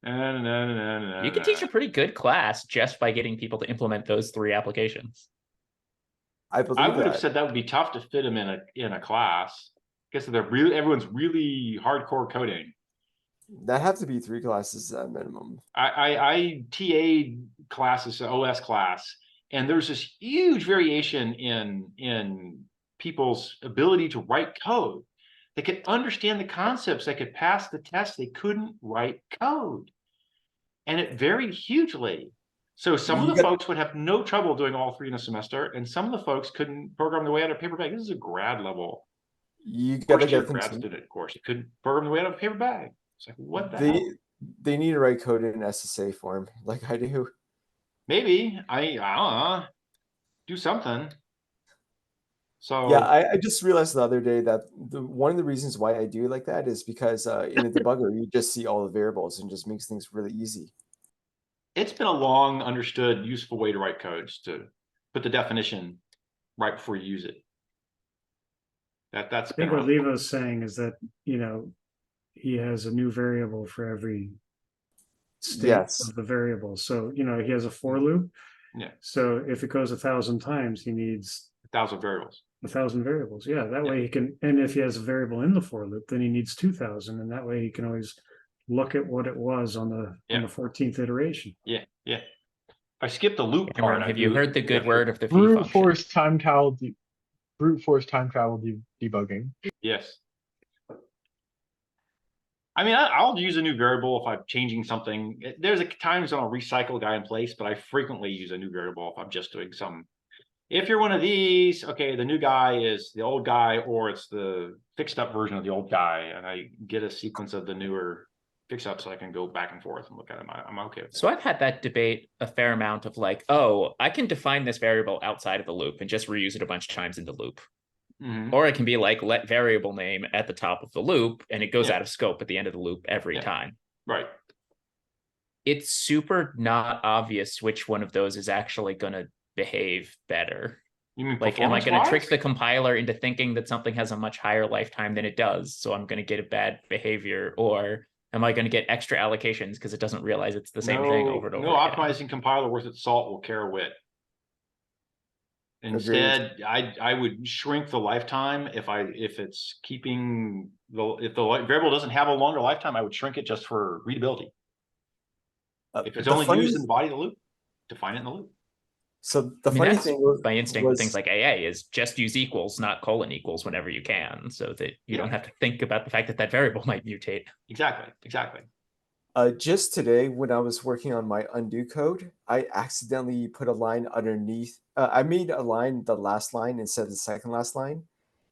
You can teach a pretty good class just by getting people to implement those 3 applications. I believe I would have that. said that would be tough to fit them in a class because everyone's really hardcore coding. That have to be 3 classes at minimum. I TA'd classes, OS class, and there's this huge variation in people's ability to write code. They could understand the concepts, they could pass the test, they couldn't write code. And it varied hugely. So some of the folks would have no trouble doing all 3 in a semester, and some of the folks couldn't program their way out of paper bag. This is a grad level. You gotta First year get them grad to. student course. You couldn't program their way out of a paper bag. It's like, what the hell? They need to write code in SSA form, like I do. Maybe I don't know. Do something. So Yeah, I just realized the other day that one of the reasons why I do it like that is because in a debugger you just see all the variables and just makes things really easy. it's been a long understood useful way to write codes, to put the definition right before you use it. That's I think been what around. Levo's saying is that, he has a new variable for every state Yes. of the variable. So, he has a for loop. Yeah. So if it goes 1,000 times, he needs 1,000 variables. 1,000 variables. Yeah, that Yeah. way he can, and if he has a variable in the for loop, then he needs 2,000, and that way he can always look at what it was on the 14th iteration. Yeah. I skipped the loop Cameron, part. have you heard the good word of the fee Brute function? force time travel debugging. Yes. I mean, I'll use a new variable if I'm changing something. There's times when I'll recycle a guy in place, but I frequently use a new variable if I'm just doing some. If you're one of these, okay, the new guy is the old guy, or it's the fixed up version of the old guy, and I get a sequence of the newer fix up so I can go back and forth and look at them. I'm okay with that. So I've had that debate a fair amount of like, oh, I can define this variable outside of the loop and just reuse it a bunch of times in the loop. Mhm. Or it can be like, let variable name at the top of the loop, and it goes Yeah. out of scope at the end of the loop every Yeah. time. Right. It's super not obvious which one of those is actually going to behave better. You mean Like, am I going to trick performance-wise? the compiler into thinking that something has a much higher lifetime than it does, so I'm going to get a bad behavior? Or am I going to get extra allocations because it doesn't realize it's the same thing over and over No again? optimizing compiler worth its salt will care a whit. Instead, I would shrink the lifetime if it's keeping if the variable doesn't have a longer lifetime, I would shrink it just for readability. If it's only used in the body of the loop, define it in the loop. So the funny that's thing by instinct with was, things like AA is just use equals, not colon equals whenever you can, so that you don't have to think about the fact that that variable might mutate. Exactly. just today when I was working on my undo code, I accidentally put a line underneath. I made a line the last line instead of the second last line.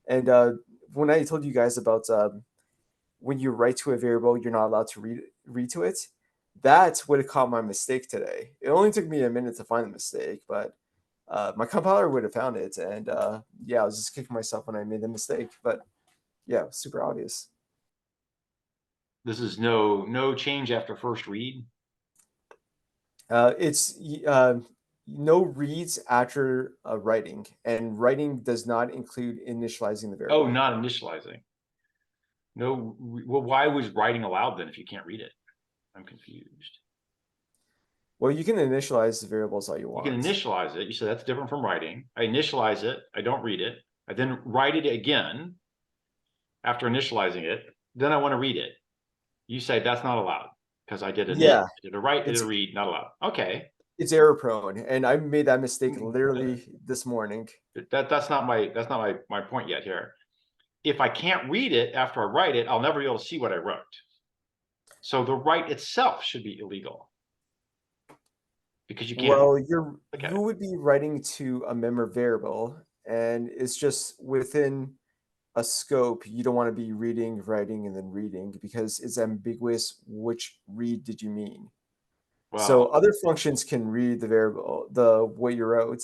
And when I told you guys about when you write to a variable, you're not allowed to read to it. That's what it caught my mistake today. It only took me a minute to find the mistake, but my compiler would have found it. And yeah, I was just kicking myself when I made the mistake. But Yeah, super obvious. This is no change after first read. It's no reads after writing, and writing does not include initializing the variable. Oh, not initializing. No, well, why was writing allowed then if you can't read it? I'm confused. Well, you can initialize the variables all you want. You can initialize it. You said that's different from writing. I initialize it. I don't read it. I then write it again after initializing it. Then I want to read it. You say that's not allowed because I did a Yeah, I did a write, did a read, not allowed. Okay. It's error prone, and I made that mistake literally this morning. That's not my point yet here. If I can't read it after I write it, I'll never be able to see what I wrote. So the write itself should be illegal. Because you can't. Well, you would be writing to a member variable, and it's just within a scope. You don't want to be reading, writing, and then reading because it's ambiguous. Which read did you mean? Wow. So other functions can read the variable, what you wrote.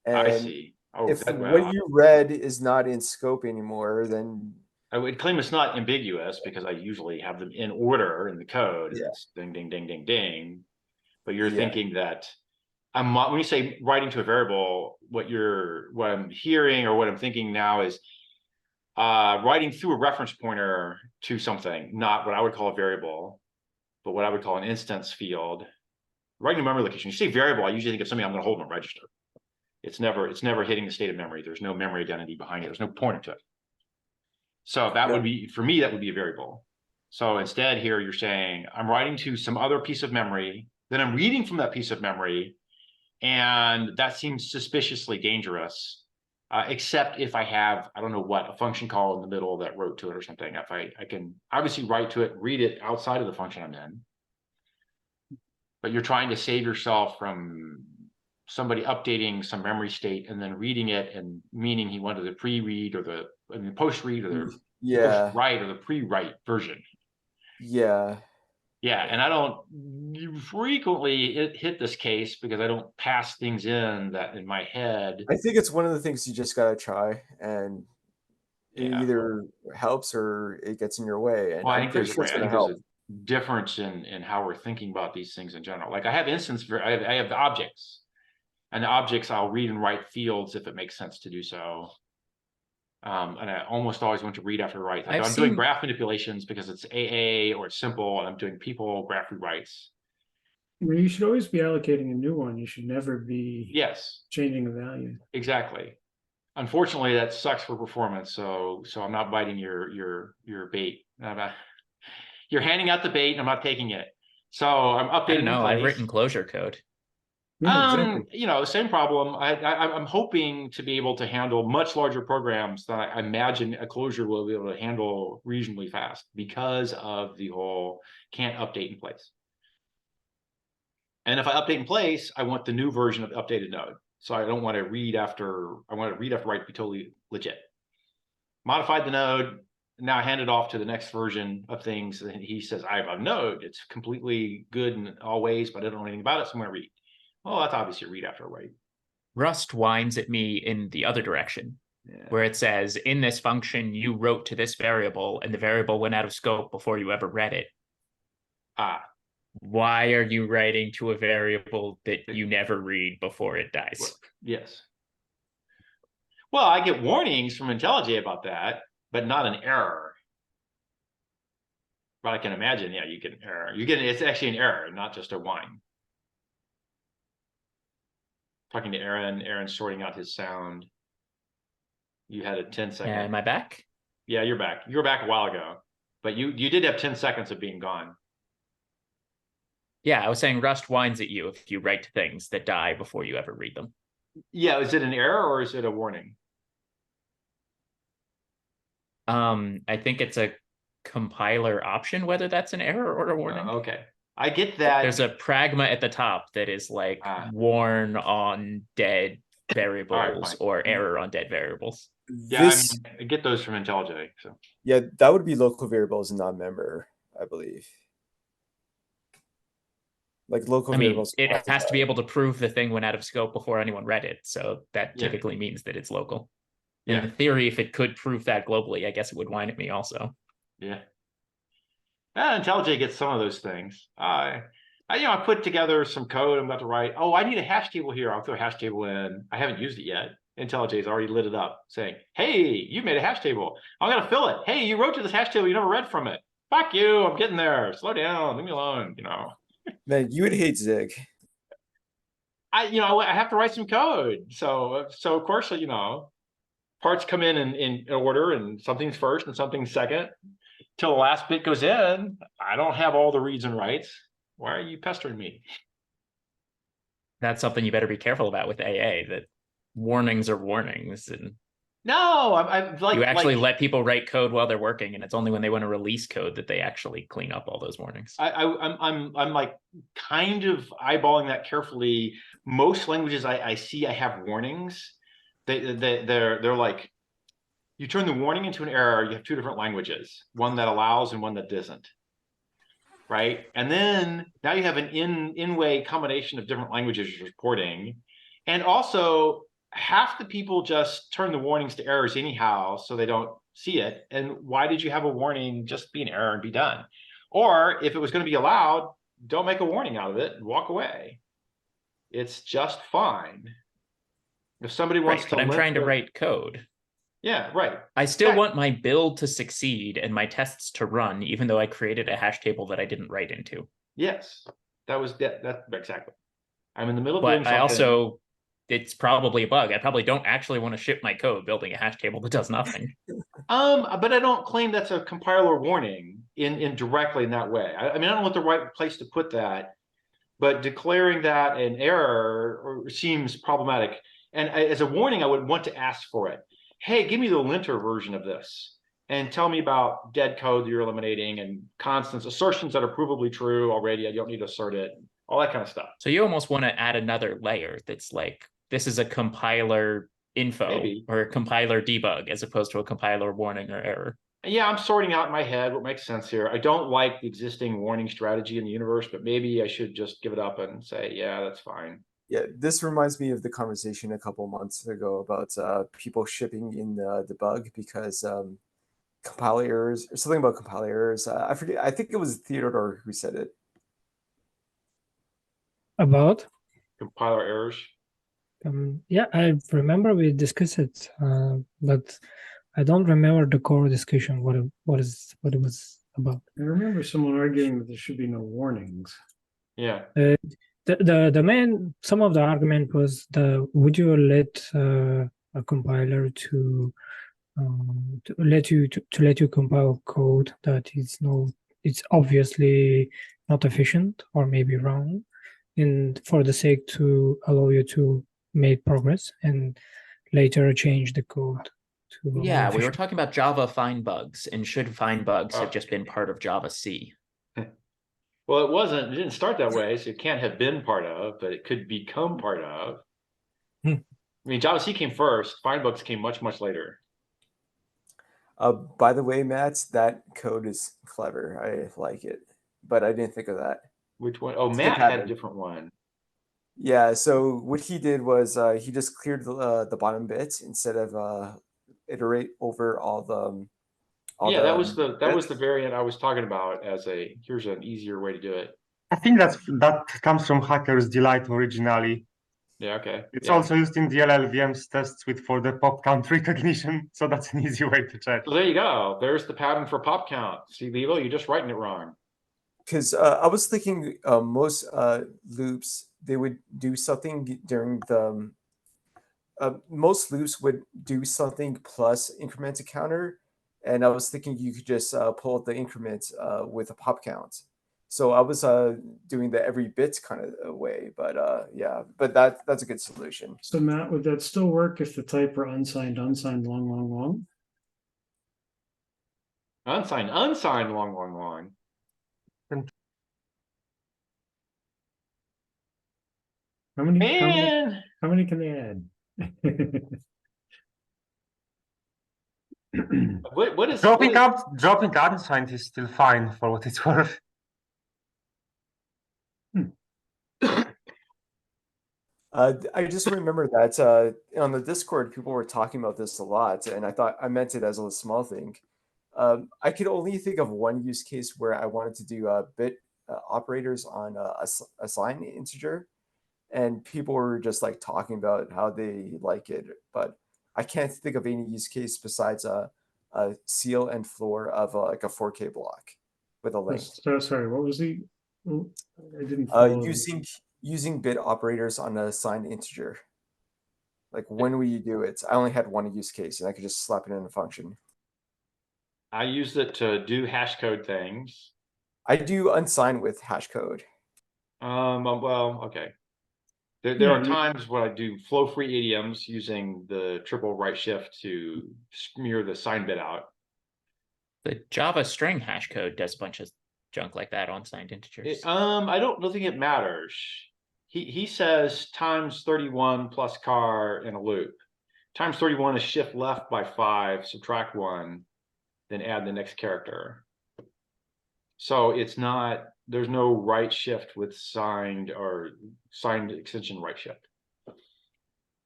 And I see. Oh, if what you read is not in scope anymore, then I would claim it's not ambiguous because I usually have them in order in the code. Yeah. It's ding, ding, ding, ding, ding. But you're thinking that when you say writing to a variable, what I'm hearing or what I'm thinking now is writing through a reference pointer to something, not what I would call a variable, but what I would call an instance field. Writing a memory location. You say variable, I usually think of something I'm going to hold in a register. It's never hitting the state of memory. There's no memory identity behind it. There's no pointer to it. So that would be, for me, that would be a variable. So instead here, you're saying I'm writing to some other piece of memory, then I'm reading from that piece of memory, and that seems suspiciously dangerous, except if I have, I don't know what, a function call in the middle that wrote to it or something. If I can obviously write to it, read it outside of the function I'm in, but you're trying to save yourself from somebody updating some memory state and then reading it and meaning he wanted the pre-read or the post-read or the post-write or the pre-write version. Yeah. Yeah, and you frequently hit this case because I don't pass things in that in my head. I think it's one of the things you just gotta try, and it either helps or it gets in your way. And well, I'm pretty sure it's gonna help. There's a difference in how we're thinking about these things in general. Like I have I have the objects, and the objects I'll read and write fields if it makes sense to do so. And I almost always want to read after write. Like I'm doing graph manipulations because it's AA or it's simple, and I'm doing people graph rewrites. You should always be allocating a new one. You should never be changing a value. Exactly. Unfortunately, that sucks for performance. So I'm not biting your bait. You're handing out the bait, and I'm not taking it. So I'm updating. I've written closure code. Yeah, exactly. Same problem. I'm hoping to be able to handle much larger programs that I imagine a closure will be able to handle reasonably fast because of the whole can't update in place. And if I update in place, I want the new version of the updated node. So I don't want to read after, I want to read after write to be totally legit. Modified the node, now I hand it off to the next version of things. And he says, I have a node. It's completely good in all ways, but I don't know anything about it, so I'm going to read. Well, that's obviously a read after a write. Rust whines at me in the other direction, where it says, in this function, you wrote to this variable, and the variable went out of scope before you ever read it. Why are you writing to a variable that you never read before it dies? Yes. Well, I get warnings from IntelliJ about that, but not an error. But I can imagine, you get an error. It's actually an error, not just a whine. Talking to Aaron, Aaron's sorting out his sound. You had a 10-second. Am I back? Yeah, you're back. You were back a while ago, but you did have 10 seconds of being gone. Yeah, I was saying Rust whines at you if you write things that die before you ever read them. Yeah, is it an error or is it a warning? I think it's a compiler option, whether that's an error or a warning. Okay. I get that. There's a pragma at the top that is like warn on dead variables or error on dead variables. Yeah, I get those from IntelliJ. So yeah, that would be local variables and non-member, I believe. Like local variables. It has to be able to prove the thing went out of scope before anyone read it. So that typically means that it's local. Yeah. In theory, if it could prove that globally, I guess it would whine at me also. Yeah. IntelliJ gets some of those things. I put together some code I'm about to write. Oh, I need a hash table here. I'll throw a hash table in. I haven't used it yet. IntelliJ's already lit it up saying, hey, you made a hash table. I'm going to fill it. Hey, you wrote to this hash table. You never read from it. Fuck you. I'm getting there. Slow down. Leave me alone. Man, you would hate Zig. I have to write some code. So of course, parts come in order, and something's first and something's second. Till the last bit goes in. I don't have all the reads and writes. Why are you pestering me? That's something you better be careful about with AA, that warnings are warnings. And no, I'm like, you actually let people write code while they're working, and it's only when they want to release code that they actually clean up all those warnings. I'm like kind of eyeballing that carefully. Most languages I see I have warnings. They're like, you turn the warning into an error. You have two different languages, one that allows and one that doesn't. Right, and then now you have an in-way combination of different languages you're reporting, and also half the people just turn the warnings to errors anyhow, so they don't see it. And why did you have a warning? Just be an error and be done. Or if it was going to be allowed, don't make a warning out of it and walk away. It's just fine. If somebody wants to, but I'm trying to write code. Yeah, right. I still want my build to succeed and my tests to run, even though I created a hash table that I didn't write into. Yes, that exactly. I'm in the middle of but doing something. I also, it's probably a bug. I probably don't actually want to ship my code building a hash table that does nothing. But I don't claim that's a compiler warning in directly in that way. I mean, I don't know what the right place to put that, but declaring that an error seems problematic. And as a warning, I would want to ask for it. Hey, give me the linter version of this and tell me about dead code that you're eliminating and constants, assertions that are provably true already. I don't need to assert it, all that kind of stuff. So you almost want to add another layer that's like, this is a compiler info or a compiler debug as opposed to a compiler warning or error. Yeah, I'm sorting out in my head what makes sense here. I don't like the existing warning strategy in the universe, but maybe I should just give it up and say, yeah, that's fine. Yeah, this reminds me of the conversation a couple months ago about people shipping in debug because compile errors or something about compile errors. I forget. I think it was Theodore who said it. About compiler errors. Yeah, I remember we discussed it, but I don't remember the core discussion. What it was about. I remember someone arguing that there should be no warnings. Yeah. The main, some of the argument was would you let a compiler to let you compile code that is it's obviously not efficient or maybe wrong, and for the sake to allow you to make progress and later change the code to yeah, we were talking about Java find bugs, and should find bugs have just been part of Java C? Well, it didn't start that way, so it can't have been part of, but it could become part of. I mean, Java C came first, find bugs came much, much later. By the way, Matt, that code is clever. I like it, but I didn't think of that. Which one? Oh, Matt had a different one. Yeah, so what he did was he just cleared the bottom bits instead of iterate over all the that was the variant I was talking about as here's an easier way to do it. I think that comes from Hacker's Delight originally. Yeah, okay. It's also used in the LLVM's test suite for the pop count recognition, so that's an easy way to check. So there you go. There's the pattern for pop count. See, Levo, you're just writing it wrong. Because I was thinking most loops, they would do something during the most loops would do something plus increment a counter, and I was thinking you could just pull out the increment with a pop count. So I was doing the every bit kind of way, but yeah, but that's a good solution. So Matt, would that still work if the type were unsigned, long? Unsigned, long. How many can they add? What is dropping unsigned is still fine for what it's worth. I just remember that on the Discord, people were talking about this a lot, and I thought I meant it as a small thing. I could only think of one use case where I wanted to do bit operators on a assign integer, and people were just like talking about how they like it, but I can't think of any use case besides a seal and floor of like a 4K block with a length. So, sorry, what was the? I didn't follow. Using bit operators on an assigned integer. Like when will you do it? I only had one use case, and I could just slap it in a function. I used it to do hash code things. I do unsign with hash code. Well, okay. There are times when I do flow-free idioms using the triple right shift to smear the sign bit out. The Java string hash code does a bunch of junk like that on signed integers. I don't think it matters. He says times 31 plus car in a loop. Times 31 is shift left by 5, subtract 1, then add the next character. So it's not, there's no right shift with signed or signed extension right shift.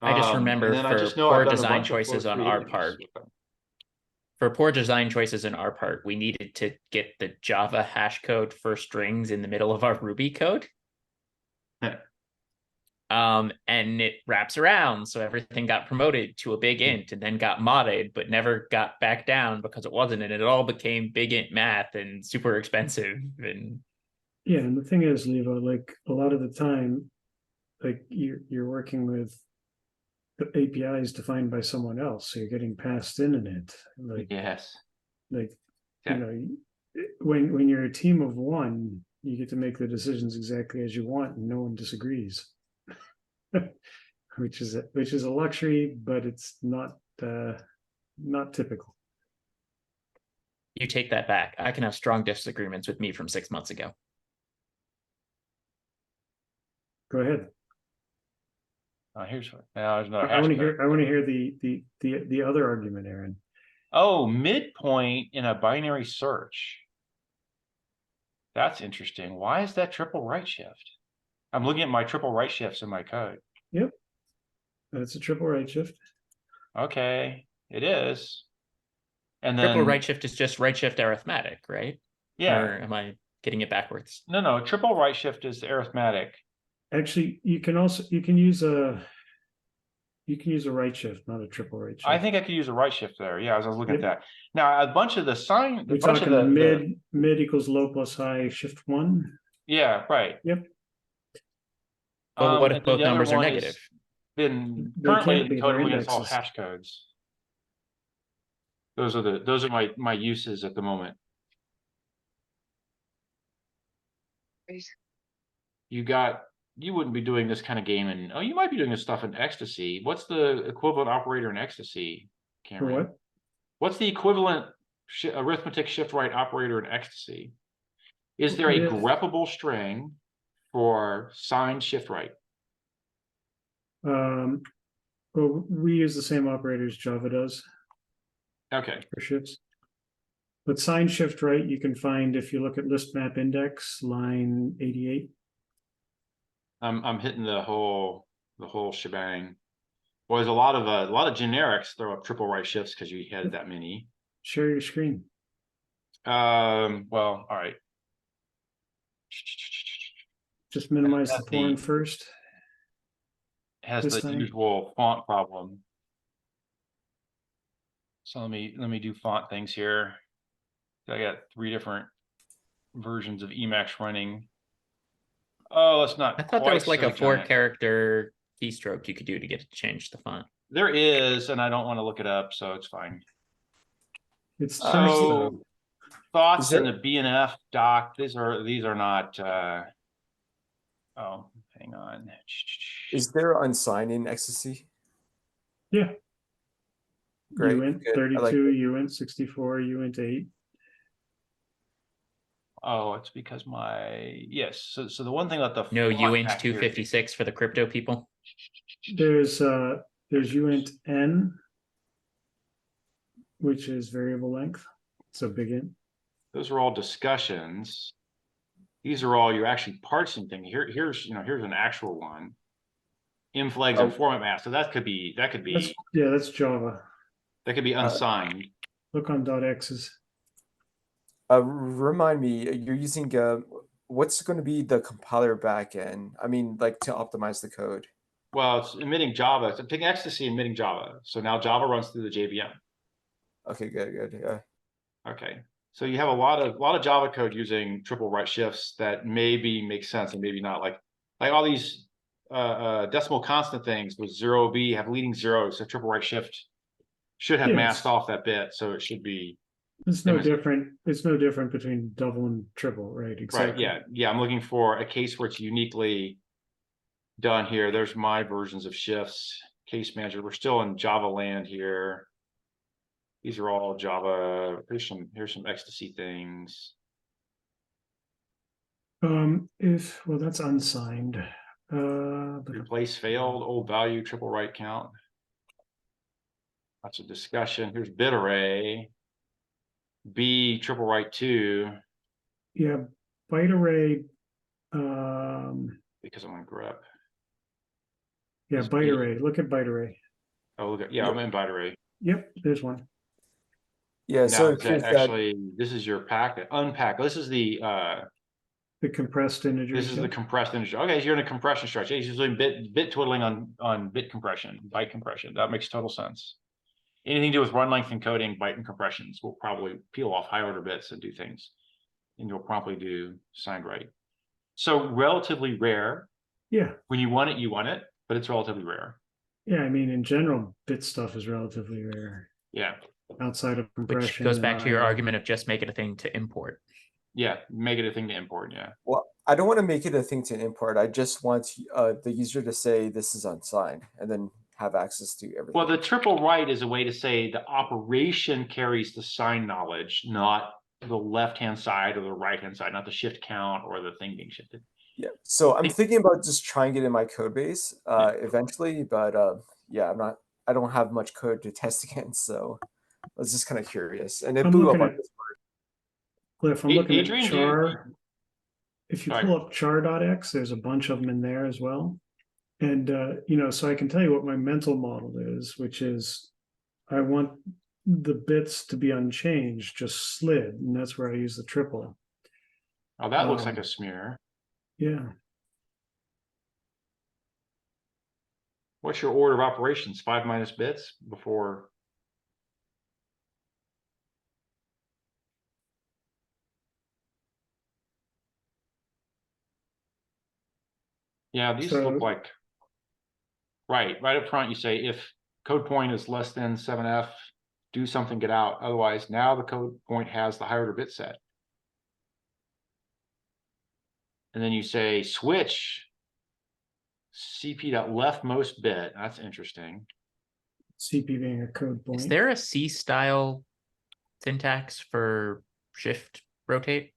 I just remember for poor design choices on our part. For poor design choices on our part, we needed to get the Java hash code for strings in the middle of our Ruby code. And it wraps around, so everything got promoted to a big int and then got modded, but never got back down because it wasn't, and it all became big int math and super expensive. And yeah, and the thing is, Levo, like a lot of the time, like you're working with the APIs defined by someone else, so you're getting passed in it. Like yes, like you know, when you're a team of one, you get to make the decisions exactly as you want, and no one disagrees. which is a luxury, but it's not typical. You take that back. I can have strong disagreements with me from 6 months ago. Go ahead. Here's what. There's no I want to hear the other argument, Aaron. Oh, midpoint in a binary search. That's interesting. Why is that triple right shift? I'm looking at my triple right shifts in my code. Yep. That's a triple right shift. Okay, it is. And then triple right shift is just right shift arithmetic, right? Yeah. Or am I getting it backwards? No, triple right shift is arithmetic. Actually, you can use a right shift, not a triple right shift. I think I could use a right shift there. Yeah, as I was looking at that. Now a bunch of the sign, we're talking mid equals low plus high shift 1. Yeah, right. Yep. Well, what if both numbers are negative? Then currently encoded against all hash codes. Those are my uses at the moment. You wouldn't be doing this kind of game in, oh, you might be doing this stuff in XTC. What's the equivalent operator in XTC, Cameron? For what? What's the equivalent arithmetic shift right operator in XTC? Is there a greppable string for signed shift right? Well, we use the same operators Java does. Okay. For shifts. But signed shift right, you can find if you look at list map index line 88. I'm hitting the whole shebang. Well, there's a lot of generics throw up triple right shifts because you had that many. Share your screen. Well, all right. Just minimize the porn first. Has the usual font problem. So let me do font things here. I got 3 different versions of Emacs running. Oh, that's not. I thought there was like a 4-character keystroke you could do to get it to change the font. There is, and I don't want to look it up, so it's fine. It's so thoughts in the BNF doc. These are not. Oh, hang on. Is there unsigned in XTC? Yeah. Great. Uint 32, Uint 64, Uint 8. Oh, it's because yes. So the one thing about the Uint 256 for the crypto people. There's Uint N, which is variable length. So big int. Those are all discussions. These are all you're actually parsing things. Here's an actual one. flags and format mask. So that could be That's Java. that could be unsigned. Look on .x's. Remind me, you're using what's going to be the compiler backend? I mean, like to optimize the code. Well, it's emitting Java. It's taking XTC emitting Java. So now Java runs through the JVM. Okay, good. Yeah. Okay. So you have a lot of Java code using triple right shifts that maybe make sense and maybe not. Like all these decimal constant things with 0b have leading zeros. So triple right shift should have masked off that bit. So it should be. It's no different. It's no different between double and triple, right? Exactly. Right. Yeah. I'm looking for a case where it's uniquely done here. There's my versions of shifts, case manager. We're still in Java land here. These are all Java. Here's some XTC things. Well, that's unsigned. Replace failed, old value, triple right count. Lots of discussion. Here's bit array. B triple right 2. Yeah, byte array. Because I'm on grep. Yeah, byte array. Look at byte array. Oh, look at I'm in byte array. Yep, there's one. Yeah, now, so actually this is your packet. Unpack. This is the compressed integer. This is the compressed integer. Okay, so you're in a compression structure. You're doing bit twiddling on bit compression, byte compression. That makes total sense. Anything to do with run length encoding, byte and compressions will probably peel off high order bits and do things. And you'll promptly do signed right. So relatively rare. Yeah. When you want it, but it's relatively rare. Yeah, I mean, in general, bit stuff is relatively rare. Yeah. Outside of compression. Which goes back to your argument of just make it a thing to import. Yeah, make it a thing to import, yeah. Well, I don't want to make it a thing to import. I just want the user to say this is unsigned and then have access to everything. Well, the triple right is a way to say the operation carries the sign knowledge, not the left-hand side or the right-hand side, not the shift count or the thing being shifted. Yeah, so I'm thinking about just trying it in my code base eventually, but yeah, I don't have much code to test against, so I was just kind of curious. And it blew up on this part. Glyph, I'm looking at Adrian, char. If you pull up char.x, there's a bunch of them in there as well. And, so I can tell you what my mental model is, which is I want the bits to be unchanged, just slid. And that's where I use the triple. Oh, that looks like a smear. Yeah. What's your order of operations? 5 minus bits before? Yeah, these look like, right up front, you say if code point is less than 7F, do something, get out. Otherwise, now the code point has the higher order bit set. And then you say switch CP.leftmost bit. That's interesting. CP being a code point. Is there a C style syntax for shift rotate,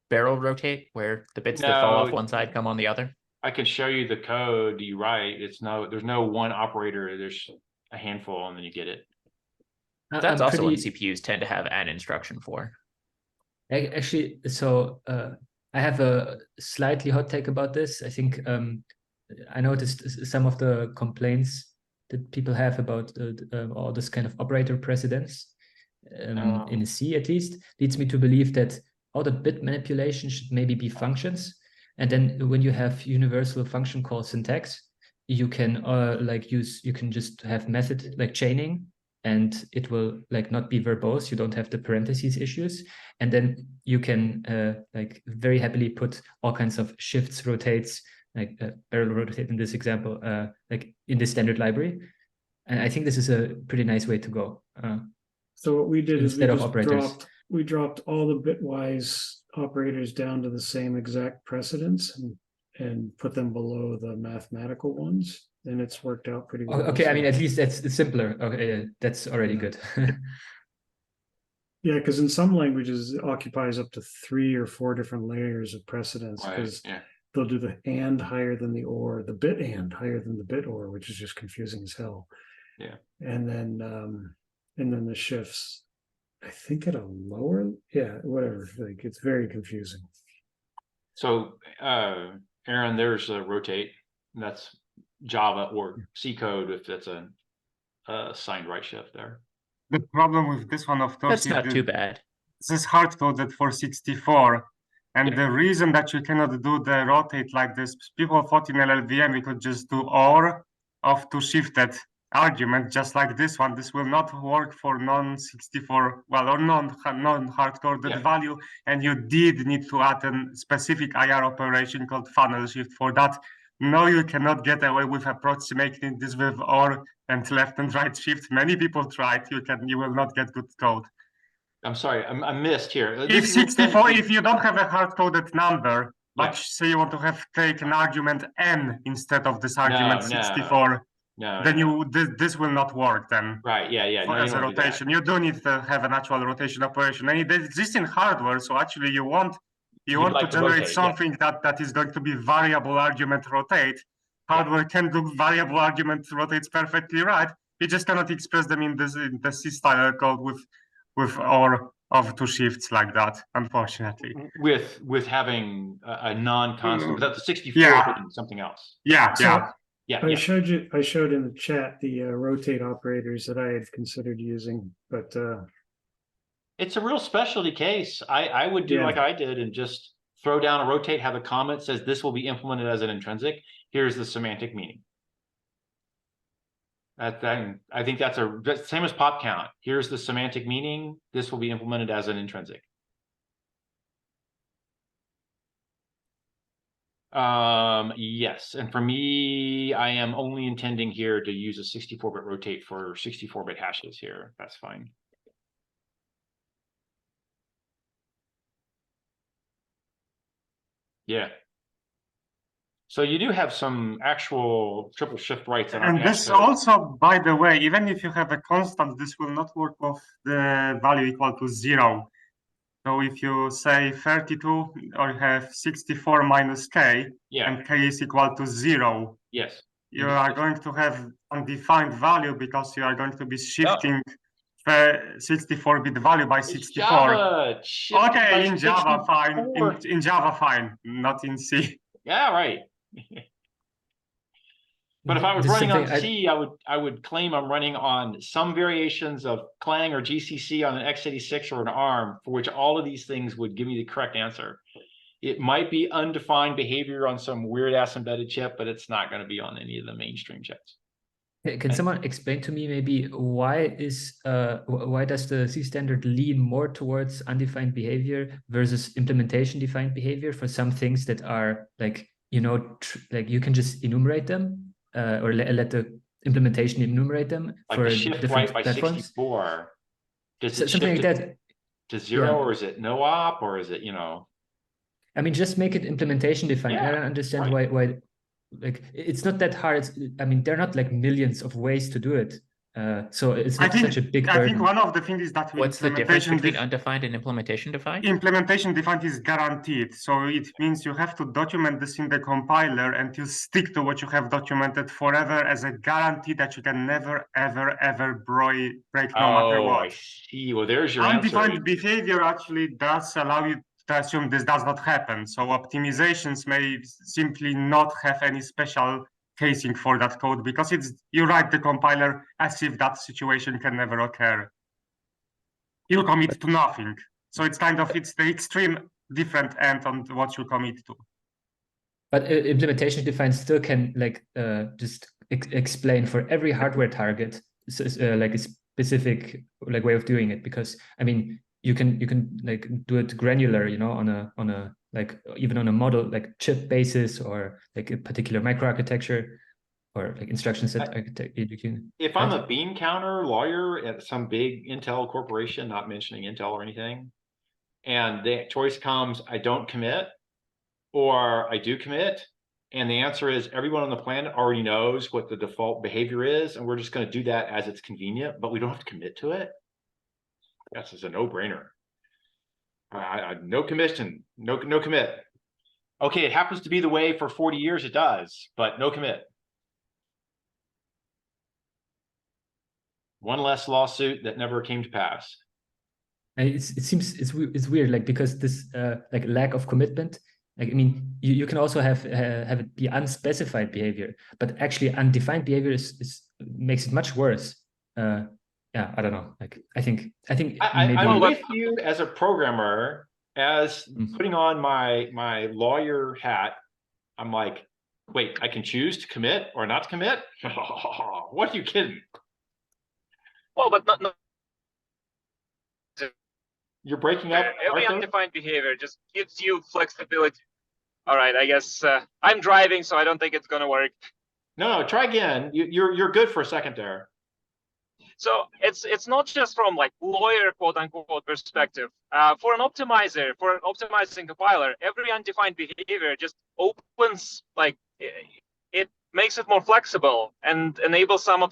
barrel rotate, where the bits that fall off one side come on the other? I can show you the code you write. There's no one operator. There's a handful, and then you get it. That's also what CPUs tend to have an instruction for. Actually, so I have a slightly hot take about this. I think I noticed some of the complaints that people have about all this kind of operator precedence in C, at least, leads me to believe that all the bit manipulation should maybe be functions. And then when you have universal function call syntax, you can you can just have method like chaining, and it will like not be verbose. You don't have the parentheses issues. And then you can like very happily put all kinds of shifts, rotates, like barrel rotate in this example, like in the standard library. And I think this is a pretty nice way to go. So what we did is we dropped all the bitwise operators down to the same exact precedence and put them below the mathematical ones. And it's worked out pretty well. Okay, I mean, at least that's simpler. Okay, that's already good. Yeah, because in some languages it occupies up to 3 or 4 different layers of precedence, because they'll do the and higher than the or, the bit and higher than the bit or, which is just confusing as hell. Yeah. And then the shifts, I think at a lower, whatever. Like it's very confusing. So Aaron, there's a rotate. That's Java or C code if that's a signed right shift there. The problem with this one, of course, That's not too bad. this is hard coded for 64. And Yeah. the reason that you cannot do the rotate like this, people thought in LLVM we could just do OR of two shifted argument, just like this one. This will not work for non-64, well, or non-hard coded value. And you did need to add a specific IR operation called funnel shift for that. No, you cannot get away with approximating this with OR and left and right shift. Many people tried. You will not get good code. I'm sorry, I missed here. If 64, if you don't have a hard-coded number, but say you want to take an argument n instead of this argument 64, then this will not work then. Right, yeah. As a rotation. You do need to have an actual rotation operation. And it exists in hardware, so actually you want to generate something that is going to be variable argument rotate. Hardware can do variable argument rotates perfectly right. You just cannot express them in the C-style code with or of two shifts like that, unfortunately. With having a non-constant, without the 64 being something else. Yeah. I showed in the chat the rotate operators that I had considered using, but it's a real specialty case. I would do like I did and just throw down a rotate, have a comment says this will be implemented as an intrinsic. Here's the semantic meaning. I think that's the same as pop count. Here's the semantic meaning. This will be implemented as an intrinsic. Yes, and for me, I am only intending here to use a 64-bit rotate for 64-bit hashes here. That's fine. Yeah. So you do have some actual triple shift rights. And this also, by the way, even if you have a constant, this will not work with the value equal to 0. So if you say 32 or you have 64 minus k, and k is equal to 0, you are going to have undefined value because you are going to be shifting 64-bit value by 64. Java, okay, in Java, fine. In Java, fine. Not in C. Yeah, right. But if I was running on C, I would claim I'm running on some variations of Clang or GCC on an x86 or an ARM, for which all of these things would give me the correct answer. It might be undefined behavior on some weird ass embedded chip, but it's not going to be on any of the mainstream chips. Can someone explain to me maybe why does the C standard lean more towards undefined behavior versus implementation defined behavior for some things that are like, like you can just enumerate them or let the implementation enumerate them like for the shift different right by platforms? 64. Does it something like that to 0 or is it no op or is it, I mean, just make it implementation defined. I don't understand why like it's not that hard. There are not like millions of ways to do it. So it's not such a big burden. I think one of the things is that what's the difference between undefined and implementation defined? Implementation defined is guaranteed. So it means you have to document this in the compiler and you stick to what you have documented forever as a guarantee that you can never, ever, ever break no matter what. I see. Well, there's your undefined answer. behavior actually does allow you to assume this does not happen. So optimizations may simply not have any special casing for that code because you write the compiler as if that situation can never occur. You commit to nothing. So it's the extreme different end on what you commit to. But implementation defined still can just explain for every hardware target like a specific way of doing it, because you can like do it granular, on a like even on a model like chip basis or like a particular microarchitecture or like instruction set architecture. If I'm a bean counter lawyer at some big Intel corporation, not mentioning Intel or anything, and the choice comes, I don't commit or I do commit, and the answer is everyone on the planet already knows what the default behavior is, and we're just going to do that as it's convenient, but we don't have to commit to it. That's just a no-brainer. No commission, no commit. Okay, it happens to be the way for 40 years it does, but no commit. One less lawsuit that never came to pass. And it seems it's weird, like because this like lack of commitment Like, I mean, you can also have it be unspecified behavior, but actually undefined behavior makes it much worse. Yeah, I don't know. Like, I think maybe I'm with you as a programmer, as putting on my lawyer hat. I'm like, wait, I can choose to commit or not to commit? What are you kidding? Well, but not you're breaking up. Every undefined behavior just gives you flexibility. All right, I guess I'm driving, so I don't think it's gonna work. No, try again. You're good for a second there. So it's not just from like lawyer quote unquote perspective. For an optimizer, for an optimizing compiler, every undefined behavior just opens, like it makes it more flexible and enables some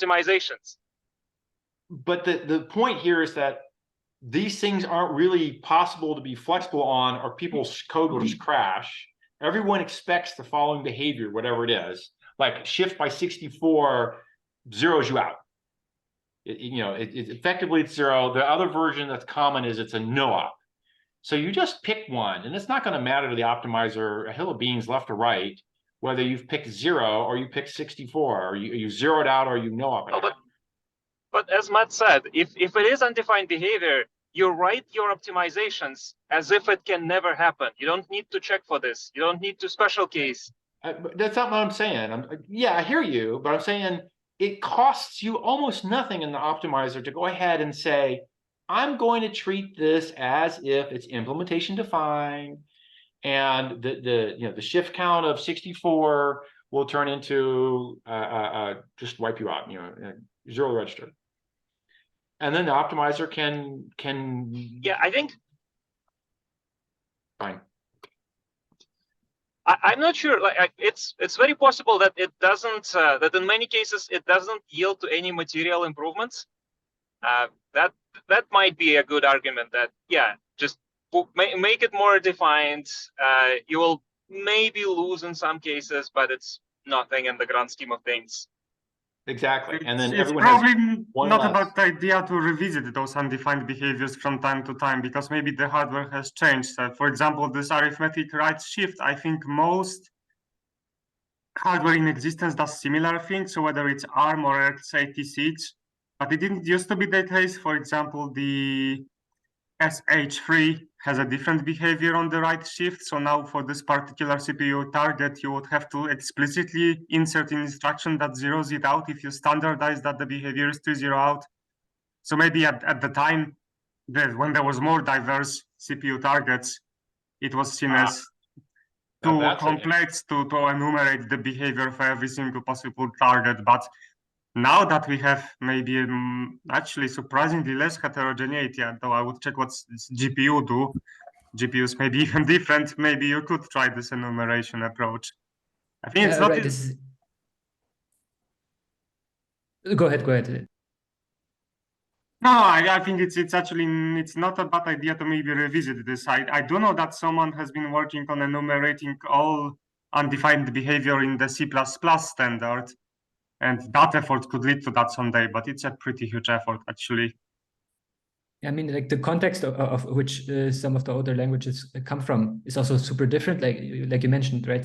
optimizations. But the point here is that these things aren't really possible to be flexible on, or people's code will just crash. Everyone expects the following behavior, whatever it is, like shift by 64 zeroes you out. Effectively it's 0. The other version that's common is it's a no-op. So you just pick one, and it's not going to matter to the optimizer a hill of beans left or right, whether you've picked 0 or you pick 64, or you zero it out or you no-op it out. But as Matt said, if it is undefined behavior, you write your optimizations as if it can never happen. You don't need to check for this. You don't need to special case. That's not what I'm saying. Yeah, I hear you, but I'm saying it costs you almost nothing in the optimizer to go ahead and say, I'm going to treat this as if it's implementation defined, and the shift count of 64 will turn into just wipe you out, zero register. And then the optimizer can yeah, I think fine. I'm not sure. Like, it's very possible that it doesn't. That in many cases it doesn't yield to any material improvements. That might be a good argument. That just make it more defined. You will maybe lose in some cases, but it's nothing in the grand scheme of things. Exactly. And then it's probably not a bad idea to revisit those undefined behaviors from time to time, because maybe the hardware has changed. For example, this arithmetic right shift, I think most hardware in existence does similar things. So whether it's ARM or x86, but it didn't used to be the case. For example, the SH3 has a different behavior on the right shift. So now for this particular CPU target, you would have to explicitly insert an instruction that zeroes it out if you standardize that the behavior is to zero out. So maybe at the time, when there was more diverse CPU targets, it was seen as too complex to enumerate the behavior for every single possible target. But now that we have maybe actually surprisingly less heterogeneity, though I would check what GPU do. GPUs may be even different. Maybe you could try this enumeration approach. I think it's not. Right, Go ahead. No, I think it's actually not a bad idea to maybe revisit this. I do know that someone has been working on enumerating all undefined behavior in the C++ standard. And that effort could lead to that someday, but it's a pretty huge effort, actually. I mean, like the context of which some of the older languages come from is also super different. Like you mentioned, right?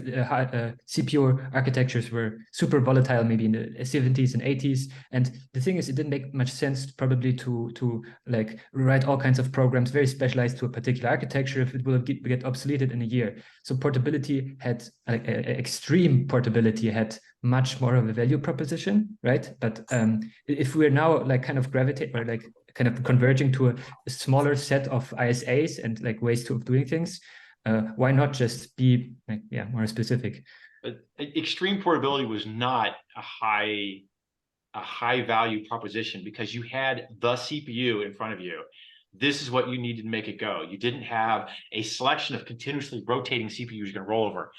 CPU architectures were super volatile, maybe in the 70s and 80s. And the thing is, it didn't make much sense probably to like write all kinds of programs very specialized to a particular architecture if it will get obsoleted in a year. So portability had like extreme portability had much more of a value proposition, right? But if we're now like kind of gravitate or like kind of converging to a smaller set of ISAs and like ways of doing things, why not just be like, more specific? Extreme portability was not a high value proposition because you had the CPU in front of you. This is what you needed to make it go. You didn't have a selection of continuously rotating CPUs you're going to roll over.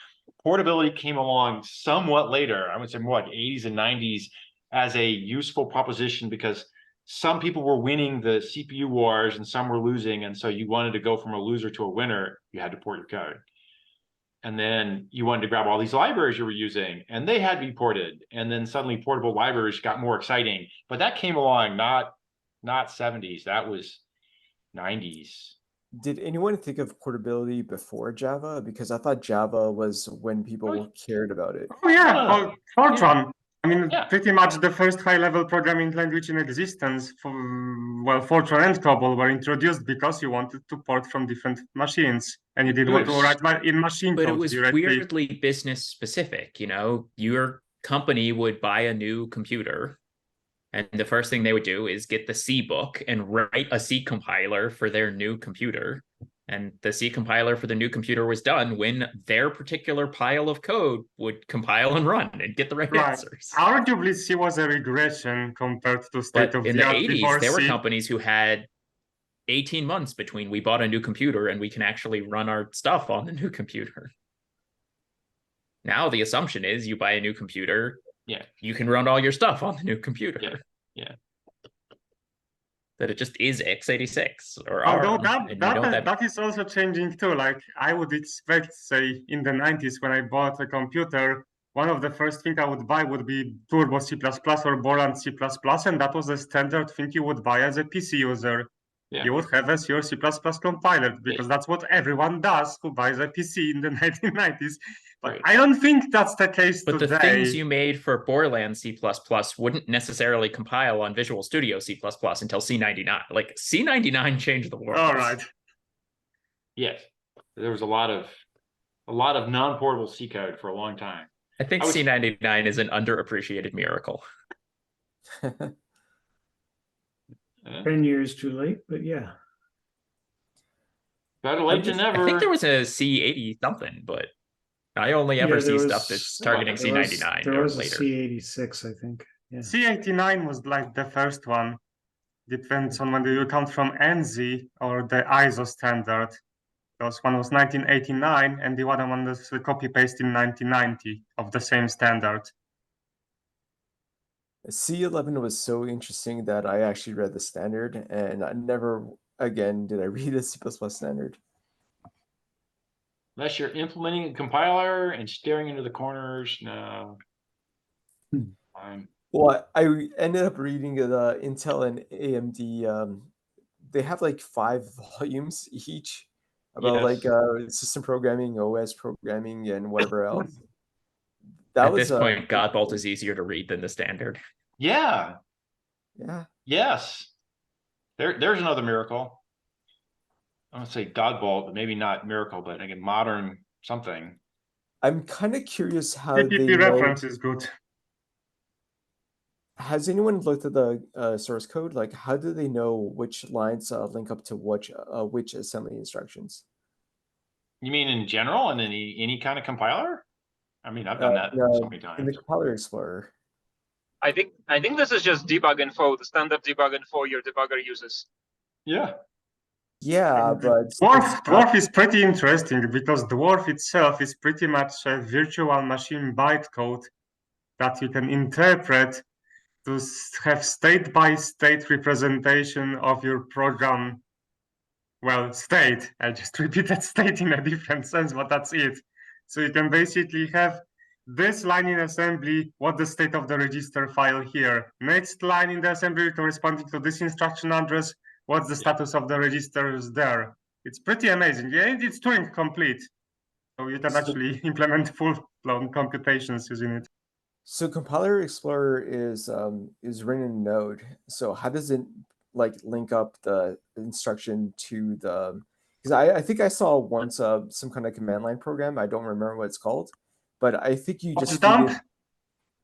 Portability came along somewhat later, I would say more like 80s and 90s, as a useful proposition because some people were winning the CPU wars and some were losing. And so you wanted to go from a loser to a winner, you had to port your code. And then you wanted to grab all these libraries you were using and they had to be ported. And then suddenly portable libraries got more exciting. But that came along not 70s, that was 90s. Did anyone think of portability before Java? Because I thought Java was when people cared about it. Oh yeah, Fortran. I mean, Yeah. pretty much the first high-level programming language in existence. Well, Fortran and COBOL were introduced because you wanted to port from different machines, and you did want to write in machine code. But it was directly. weirdly business specific. You know, your company would buy a new computer, and the first thing they would do is get the C book and write a C compiler for their new computer. And the C compiler for the new computer was done when their particular pile of code would compile and run and get the right answers. Arguably, C was a regression compared to state But of in the the art 80s, before there were C. companies who had 18 months between we bought a new computer and we can actually run our stuff on the new computer. Now the assumption is you buy a new computer, you can run all your stuff on the new computer. Yeah. That it just is x86 or Although ARM. that is also changing too. Like I would expect, say, in the 90s when I bought a computer, one of the first things I would buy would be Turbo C++ or Borland C++, and that was the standard thing you would buy as a PC user. Yeah. You would have as your C++ compiler because that's what everyone does who buys a PC in the 1990s. But I don't think that's the case But today. the things you made for Borland C++ wouldn't necessarily compile on Visual Studio C++ until C99. Like C99 changed the world. All right. Yes, there was a lot of non-portable C code for a long time. I think C99 is an underappreciated miracle. 10 years too late, but yeah. Better late than never. I think there was a C80 something, but I only ever see stuff that's targeting C99 there or was later. A C86, I think. Yeah. C89 was like the first one. Depends on whether you count from NZ or the ISO standard. Because one was 1989 and the other one was copy-paste in 1990 of the same standard. C11 was so interesting that I actually read the standard, and I never again did I read a C++ standard. Unless you're implementing a compiler and staring into the corners, no. Well, I ended up reading the Intel and AMD. They have like 5 volumes each about like system programming, OS programming, and whatever else. At this point, Godbolt is easier to read than the standard. Yeah. Yeah. Yes. There's another miracle. I don't say Godbolt, but maybe not miracle, but again, modern something. I'm kind of curious how PPP reference is good. Has anyone looked at the source code? Like, how do they know which lines link up to which assembly instructions? You mean in general, in any kind of compiler? I mean, I've done that so many times. In the compiler explorer. I think this is just debug info, the standard debug info your debugger uses. Yeah. Yeah, but Dwarf is pretty interesting because Dwarf itself is pretty much a virtual machine bytecode that you can interpret to have state-by-state representation of your program. Well, state. I just repeated state in a different sense, but that's it. So you can basically have this line in assembly, what the state of the register file here. Next line in the assembly corresponding to this instruction address, what's the status of the registers there. It's pretty amazing. Yeah, it's Turing complete. So you can actually implement full-blown computations using it. So compiler explorer is written in Node. So how does it like link up the instruction to the? Because I think I saw once some kind of command line program. I don't remember what it's called, but I think you just Objdump.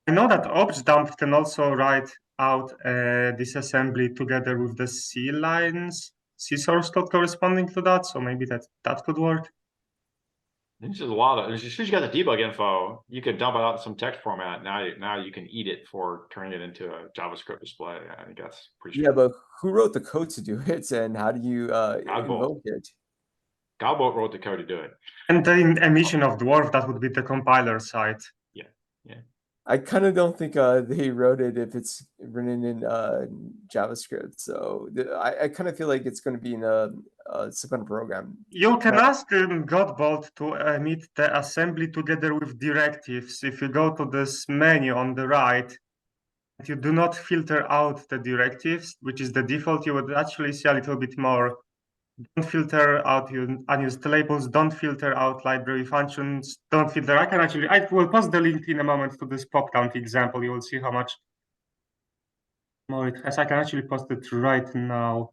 I know that objdump can also write out this assembly together with the C lines, C source code corresponding to that. So maybe that could work. This is a lot of. As soon as you got the debug info, you can dump it out in some text format. Now you can eat it for turning it into a JavaScript display. I think that's pretty. Yeah, but who wrote the code to do it, and how do you invoke it? Godbolt wrote the code to do it. And the emission of Dwarf, that would be the compiler side. Yeah. I kind of don't think they wrote it if it's written in JavaScript. So I kind of feel like it's going to be in some kind of program. You can ask Godbolt to emit the assembly together with directives. If you go to this menu on the right, you do not filter out the directives, which is the default, you would actually see a little bit more don't filter out unused labels, don't filter out library functions, don't filter. I will post the link in a moment to this pop count example. You will see how much more it has. I can actually post it right now.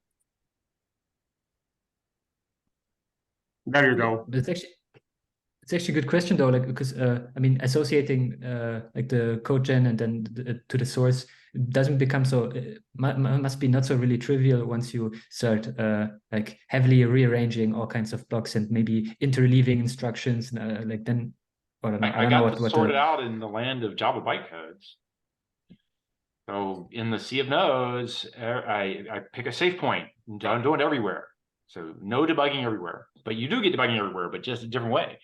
There you go. But it's actually a good question though, like because I mean, associating like the code gen and then to the source doesn't become so must be not so really trivial once you start like heavily rearranging all kinds of blocks and maybe interleaving instructions like then. I don't know. I don't know what sorted out in the land of Java bytecodes. So in the sea of nodes, I pick a safe point. I'm doing it everywhere. So no debugging everywhere, but you do get debugging everywhere, but just a different way.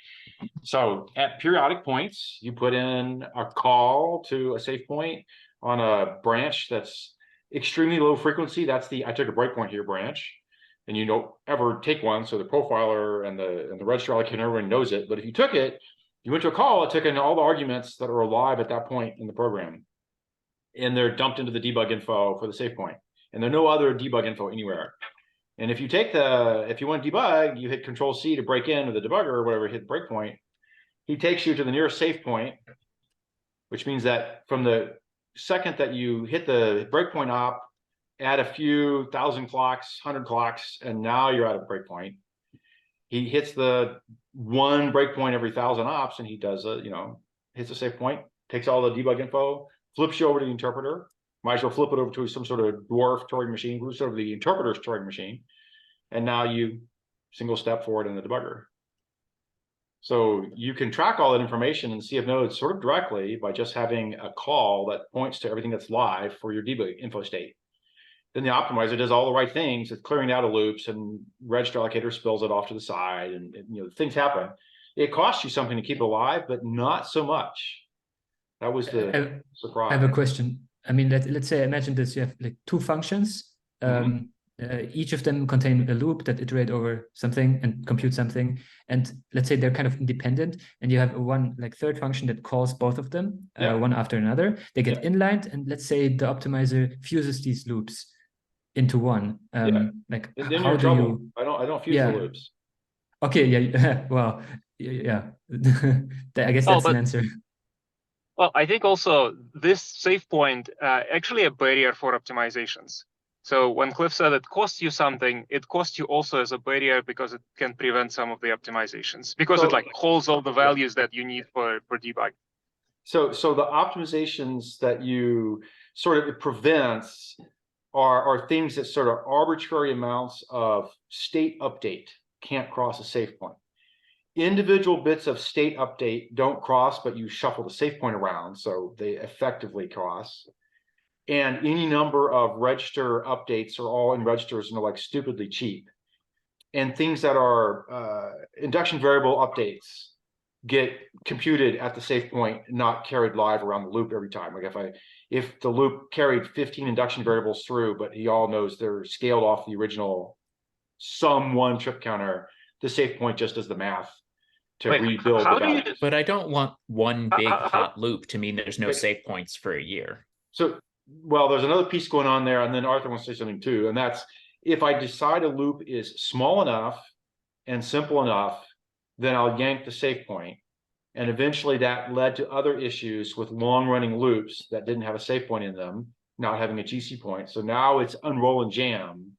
So at periodic points, you put in a call to a safe point on a branch that's extremely low frequency. That's the I took a breakpoint here branch, and you don't ever take one. So the profiler and the registrar allocator, everyone knows it. But if you took it, you went to a call, it took in all the arguments that are alive at that point in the program, and they're dumped into the debug info for the safe point. And there's no other debug info anywhere. And if you if you want to debug, you hit Control C to break in with the debugger or whatever, hit the breakpoint. He takes you to the nearest safe point, which means that from the second that you hit the breakpoint op, add a few 1,000 clocks, 100 clocks, and now you're at a breakpoint. He hits the one breakpoint every 1,000 ops, and he does hits a safe point, takes all the debug info, flips you over to the interpreter. Might as well flip it over to some sort of dwarf Turing machine, who's sort of the interpreter's Turing machine. And now you single step forward in the debugger. So you can track all that information in Sea of Nodes sort of directly by just having a call that points to everything that's live for your debug info state. Then the optimizer does all the right things. It's clearing out of loops, and register allocator spills it off to the side, and things happen. It costs you something to keep it alive, but not so much. That was the surprise. I have a question. I mean, let's say, imagine this, you have like two functions. Each of them contain a loop that iterate over something and compute something. And let's say they're kind of independent, and you have one like third function that calls both of them, one after another. They get inlined, and let's say the optimizer fuses these loops into one. Like and then how do you? I don't fuse the loops. Okay, yeah. Well, yeah. I guess that's an answer. Well, I think also this safe point actually a barrier for optimizations. So when Cliff said it costs you something, it costs you also as a barrier because it can prevent some of the optimizations, because it like holds all the values that you need for debug. So the optimizations that you sort of it prevents are things that sort of arbitrary amounts of state update can't cross a safe point. Individual bits of state update don't cross, but you shuffle the safe point around, so they effectively cross. And any number of register updates are all in registers and are like stupidly cheap. And things that are induction variable updates get computed at the safe point, not carried live around the loop every time. Like if the loop carried 15 induction variables through, but he all knows they're scaled off the original sum one trip counter, the safe point just does the math to rebuild the values. But I don't want one big hot loop to mean there's no safe points for a year. So, well, there's another piece going on there, and then Arthur wants to say something too, and that's if I decide a loop is small enough and simple enough, then I'll yank the safe point. And eventually that led to other issues with long-running loops that didn't have a safe point in them, not having a GC point. So now it's unroll and jam.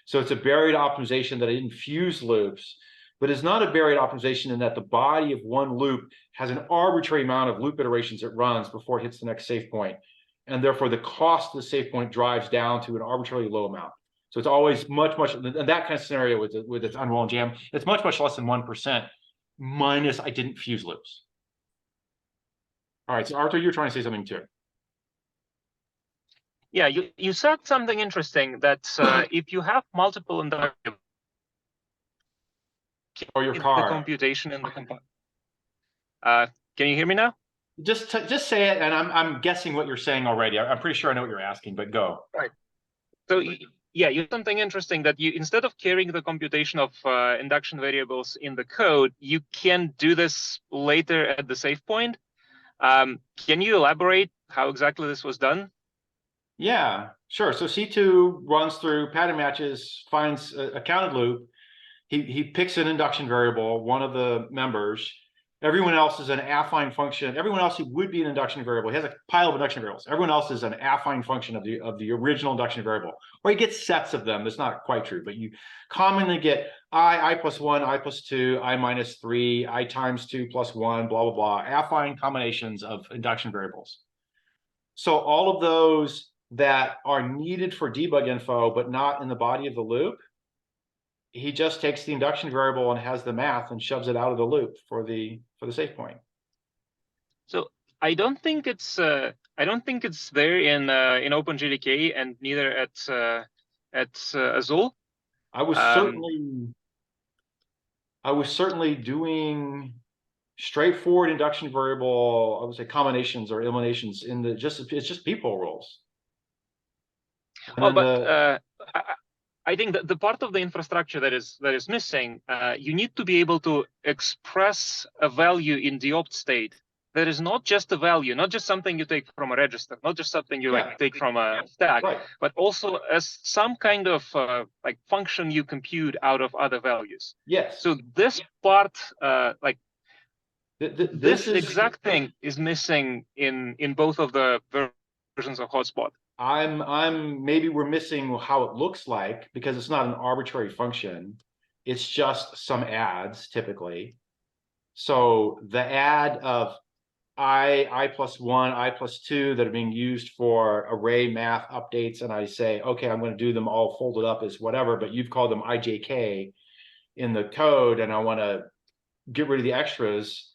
So it's a buried optimization that I didn't fuse loops, but it's not a buried optimization in that the body of one loop has an arbitrary amount of loop iterations it runs before it hits the next safe point. And therefore the cost of the safe point drives down to an arbitrarily low amount. So it's always much, and that kind of scenario with its unroll and jam, it's much less than 1% minus I didn't fuse loops. All right, so Arthur, you're trying to say something too. Yeah, you said something interesting that if you have multiple induction, or your car, the computation in the can you hear me now? Just say it, and I'm guessing what you're saying already. I'm pretty sure I know what you're asking, but go. Right. So yeah, you something interesting that you instead of carrying the computation of induction variables in the code, you can do this later at the safe point. Can you elaborate how exactly this was done? Yeah, sure. So C2 runs through pattern matches, finds a counted loop. He picks an induction variable, one of the members. Everyone else is an affine function. Everyone else who would be an induction variable. He has a pile of induction variables. Everyone else is an affine function of the original induction variable. Or he gets sets of them. That's not quite true, but you commonly get I plus 1, I plus 2, I minus 3, I times 2 plus 1, blah, blah, blah. Affine combinations of induction variables. So all of those that are needed for debug info, but not in the body of the loop, he just takes the induction variable and has the math and shoves it out of the loop for the save point. So I don't think it's there in OpenJDK and neither at Azul. I was certainly doing straightforward induction variable, I would say combinations or eliminations in the it's just people rules. Well, but I think that the part of the infrastructure that is missing, you need to be able to express a value in deopt state that is not just a value, not just something you take from a register, not just something you take from a stack, but also as some kind of like function you compute out of other values. Yes. So this part, this exact thing is missing in both of the versions of Hotspot. Maybe we're missing how it looks like because it's not an arbitrary function. It's just some adds typically. So the add of I plus 1, I plus 2 that are being used for array math updates, and I say, okay, I'm going to do them all folded up as whatever, but you've called them IJK in the code, and I want to get rid of the extras.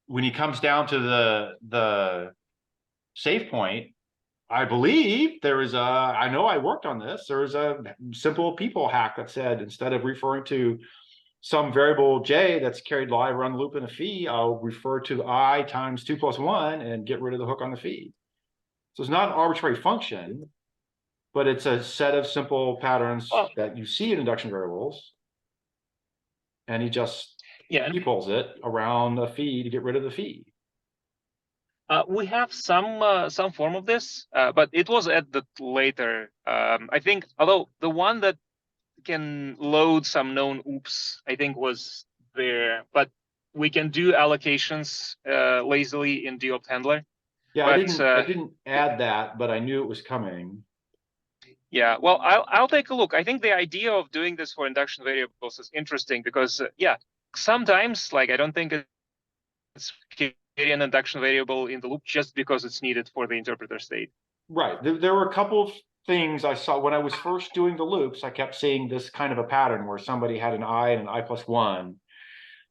When he comes down to the save point, I believe there is I know I worked on this. There is a simple people hack that said, instead of referring to some variable J that's carried live around the loop in a fee, I'll refer to I times 2 plus 1 and get rid of the hook on the fee. So it's not an arbitrary function, but it's a set of simple patterns that you see in induction variables. And he just pulls it around a fee to get rid of the fee. We have some form of this, but it was at the later. I think, although the one that can load some known oops, I think was there, but we can do allocations lazily in deopt handler. Yeah, but, I didn't add that, but I knew it was coming. Yeah, well, I'll take a look. I think the idea of doing this for induction variables is interesting because, sometimes, like, I don't think it's an induction variable in the loop just because it's needed for the interpreter state. Right. There were a couple of things I saw when I was first doing the loops. I kept seeing this kind of a pattern where somebody had an I and an I plus 1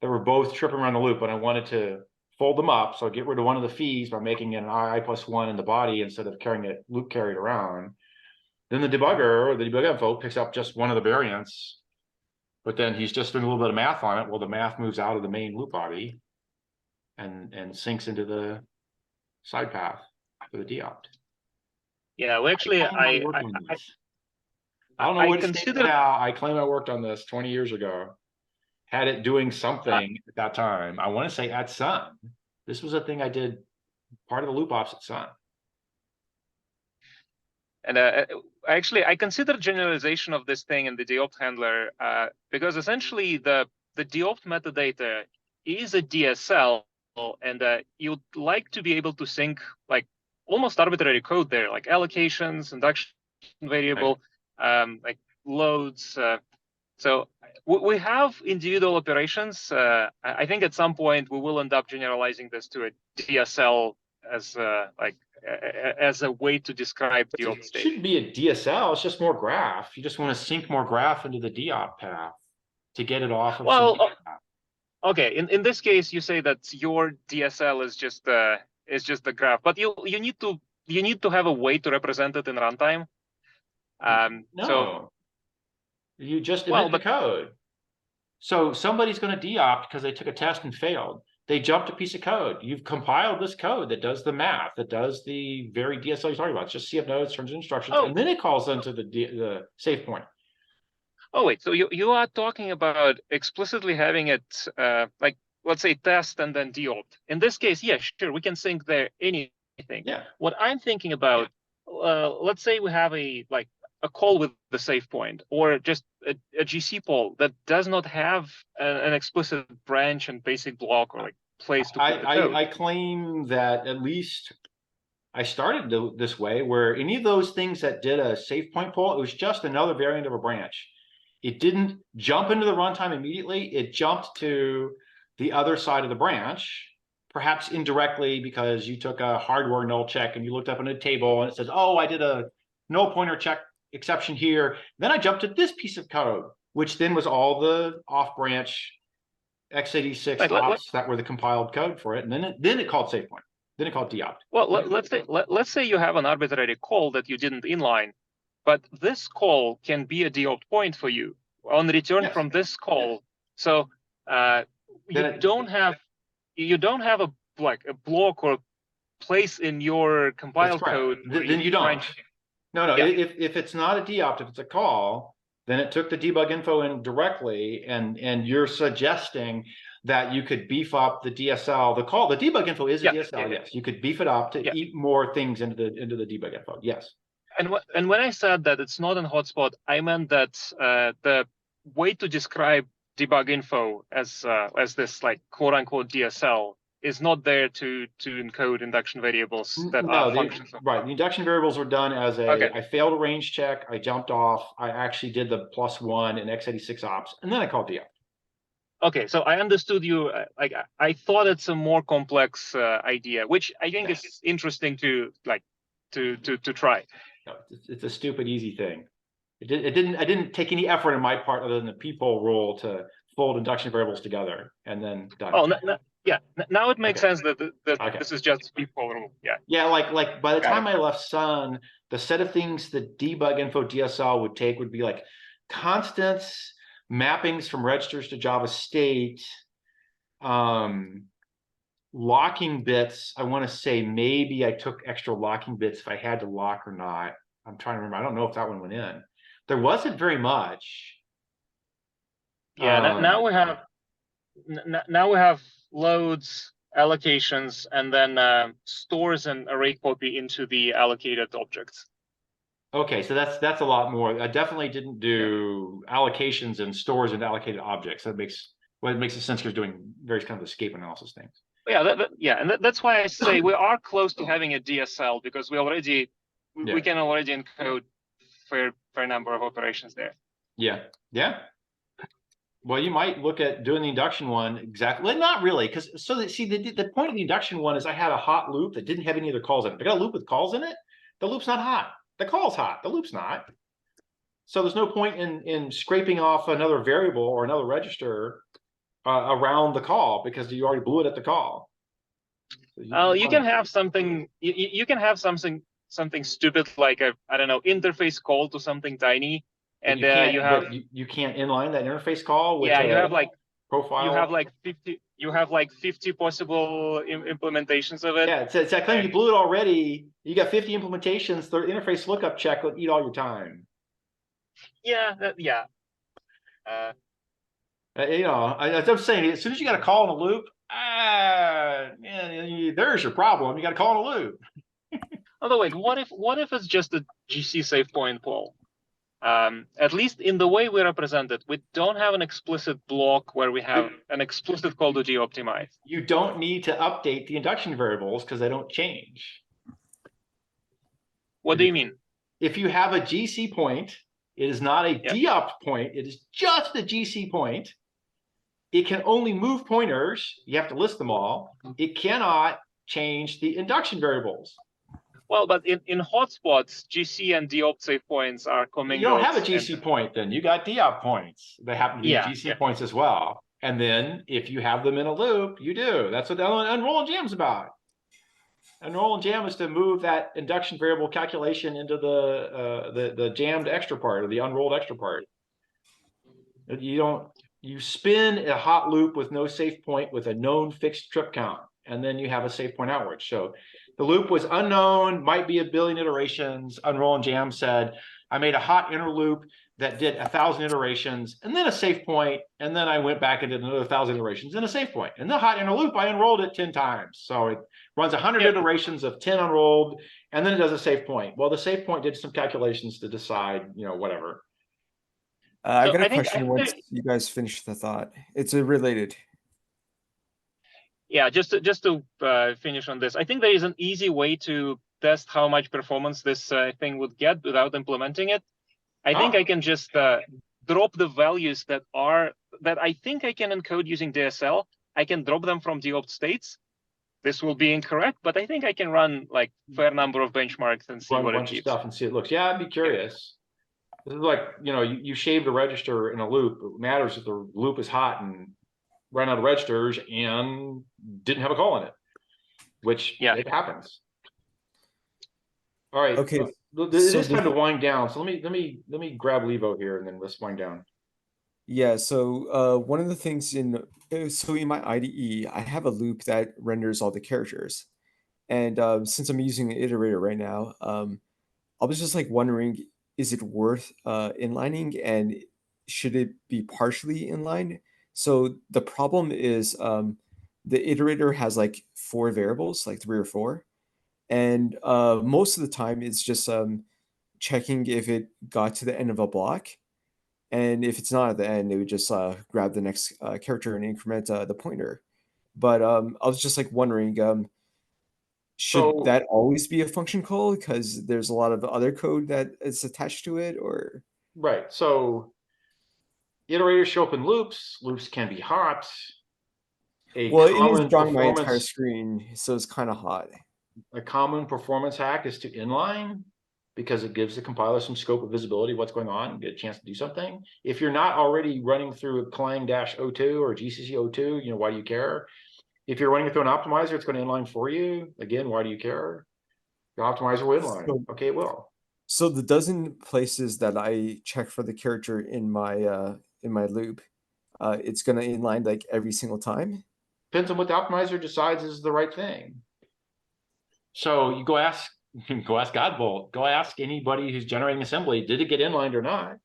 that were both tripping around the loop, and I wanted to fold them up. So I get rid of one of the fees by making an I plus 1 in the body instead of carrying it loop carried around. Then the debugger, or the debug info, picks up just one of the variants, but then he's just doing a little bit of math on it. Well, the math moves out of the main loop body and sinks into the side path for the deopt. Yeah, well, actually, I don't know what it's now. I claim I worked on this 20 years ago. Had it doing something at that time. I want to say at Sun. This was a thing I did part of the loop ops at Sun. And actually, I consider generalization of this thing in the deopt handler because essentially the deopt metadata is a DSL, and you'd like to be able to sync like almost arbitrary code there, like allocations, induction variable, like loads. So we have individual operations. I think at some point we will end up generalizing this to a DSL as a way to describe the deopt state. It shouldn't be a DSL. It's just more graph. You just want to sync more graph into the deopt path to get it off of okay. In this case, you say that your DSL is just the graph, but you need to have a way to represent it in runtime. No, so you just emit the code. So somebody's going to deopt because they took a test and failed. They jumped a piece of code. You've compiled this code that does the math, that does the very DSL you're talking about. It's just CF nodes, turns instructions, and then it calls into the save point. Oh, wait. So you are talking about explicitly having it like, let's say, test and then deopt. In this case, yeah, sure, we can sync there anything. Yeah. What I'm thinking about let's say we have a call with the save point, or just a GC poll that does not have an explicit branch and basic block or like place to put the code. I claim that at least I started this way, where any of those things that did a save point poll, it was just another variant of a branch. It didn't jump into the runtime immediately. It jumped to the other side of the branch, perhaps indirectly because you took a hardware null check and you looked up in a table and it says, oh, I did a null pointer check exception here. Then I jumped to this piece of code, which then was all the off branch x86 ops that were the compiled code for it. And then it called save point. Then it called deopt. Well, let's say you have an arbitrary call that you didn't inline, but this call can be a deopt point for you on return from this call. So you don't have a block or place in your compiled code. Then you don't. No. If it's not a deopt, if it's a call, then it took the debug info in directly, and you're suggesting that you could beef up the DSL. The debug info is a DSL. Yes, you could beef it up to eat more things into the debug info. Yes. And when I said that it's not in hotspot, I meant that the way to describe debug info as this like quote unquote DSL is not there to encode induction variables that are functions. Right. The induction variables were done as I failed a range check, I jumped off, I actually did the +1 in x86 ops, and then I called deopt. Okay, so I understood you. I thought it's a more complex idea, which I think is interesting to try. No, it's a stupid easy thing. I didn't take any effort on my part other than the people rule to fold induction variables together and then done. Oh, now it makes sense that this is just people rule. Yeah, like by the time I left Sun, the set of things the debug info DSL would take would be like constants, mappings from registers to Java state, locking bits. I want to say maybe I took extra locking bits if I had to lock or not. I'm trying to remember. I don't know if that one went in. There wasn't very much. Yeah. Now we have loads, allocations, and then stores and array copy into the allocated objects. Okay, so that's a lot more. I definitely didn't do allocations and stores and allocated objects. That makes sense because doing various kinds of escape analysis things. Yeah, and that's why I say we are close to having a DSL because we can already encode fair number of operations there. Yeah. Well, you might look at doing the induction one exactly. Well, not really, because the point of the induction one is I had a hot loop that didn't have any other calls in it. I got a loop with calls in it. The loop's not hot. The call's hot. The loop's not. So there's no point in scraping off another variable or another register around the call because you already blew it at the call. So you can have something. You can have something stupid like I don't know, interface call to something tiny, and you can't inline that interface call with you have like profile. You have like 50 possible implementations of it. Yeah, it's that claim you blew it already. You got 50 implementations. The interface lookup check will eat all your time. I'm saying, as soon as you got a call in a loop, there's your problem. You got a call in a loop. Although wait, what if it's just a GC save point poll? At least in the way we represent it, we don't have an explicit block where we have an explicit call to deoptimize. You don't need to update the induction variables because they don't change. What do you mean? If you have a GC point, it is not a deopt point. It is just a GC point. It can only move pointers. You have to list them all. It cannot change the induction variables. Well, but in hotspots, GC and deopt save points are commingled. You don't have a GC point then. You got deopt points. They happen to be GC points as well. And then if you have them in a loop, you do. That's what the unroll and jam's about. Unroll and jam is to move that induction variable calculation into the jammed extra part or the unrolled extra part. You spin a hot loop with no safe point with a known fixed trip count, and then you have a safe point outward. So the loop was unknown, might be a billion iterations. Unroll and jam said, I made a hot inner loop that did 1,000 iterations and then a safe point, and then I went back and did another 1,000 iterations and a safe point. And the hot inner loop, I unrolled it 10 times. So it runs 100 iterations of 10 unrolled, and then it does a safe point. Well, the safe point did some calculations to decide, whatever. I got a question once you guys finish the thought. It's related. Yeah, just to finish on this, I think there is an easy way to test how much performance this thing would get without implementing it. I think I can just drop the values that I think I can encode using DSL. I can drop them from deopt states. This will be incorrect, but I think I can run like fair number of benchmarks and see what it gives. Stuff and see it looks. Yeah, I'd be curious. This is like, you shaved a register in a loop. It matters if the loop is hot and ran out of registers and didn't have a call in it, which it happens. All right. Okay. It is time to wind down. So let me grab Levo here and then let's wind down. Yeah. So one of the things in my IDE, I have a loop that renders all the characters, and since I'm using an iterator right now, I was just like wondering, is it worth inlining, and should it be partially inlined? So the problem is the iterator has like 4 variables, like 3 or 4. And most of the time it's just checking if it got to the end of a block. And if it's not at the end, it would just grab the next character and increment the pointer. But I was just like wondering, should that always be a function call? Because there's a lot of other code that is attached to it, or? Right. So iterators show up in loops. Loops can be hot. It is drawing my entire screen, so it's kind of hot. A common performance hack is to inline, because it gives the compiler some scope of visibility of what's going on, get a chance to do something. If you're not already running through a Clang-02 or GCC02, why do you care? If you're running it through an optimizer, it's going to inline for you. Again, why do you care? The optimizer will inline. Okay, it will. So the dozen places that I check for the character in my loop, it's going to inline like every single time? Depends on what the optimizer decides is the right thing. So you go ask Godbolt, go ask anybody who's generating assembly, did it get inlined or not?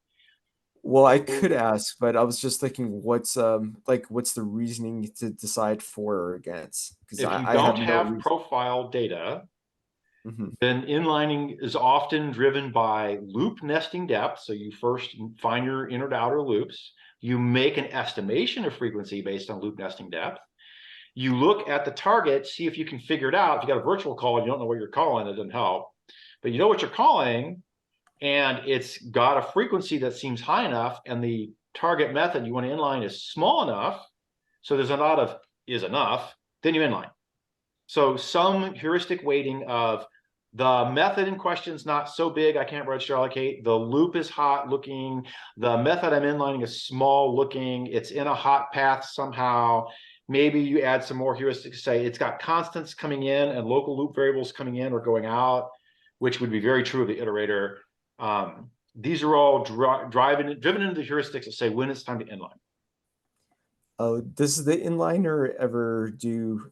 Well, I could ask, but I was just thinking, what's the reasoning to decide for or against? Because if you don't have profile data, then inlining is often driven by loop nesting depth. So you first find your inner to outer loops. You make an estimation of frequency based on loop nesting depth. You look at the target, see if you can figure it out. If you got a virtual call and you don't know what you're calling, it doesn't help. But you know what you're calling, and it's got a frequency that seems high enough, and the target method you want to inline is small enough, so there's a lot of is enough, then you inline. So some heuristic weighting of the method in question is not so big, I can't register allocate. The loop is hot looking. The method I'm inlining is small looking. It's in a hot path somehow. Maybe you add some more heuristics, say it's got constants coming in and local loop variables coming in or going out, which would be very true of the iterator. These are all driven into the heuristics that say when it's time to inline. Oh, does the inliner ever do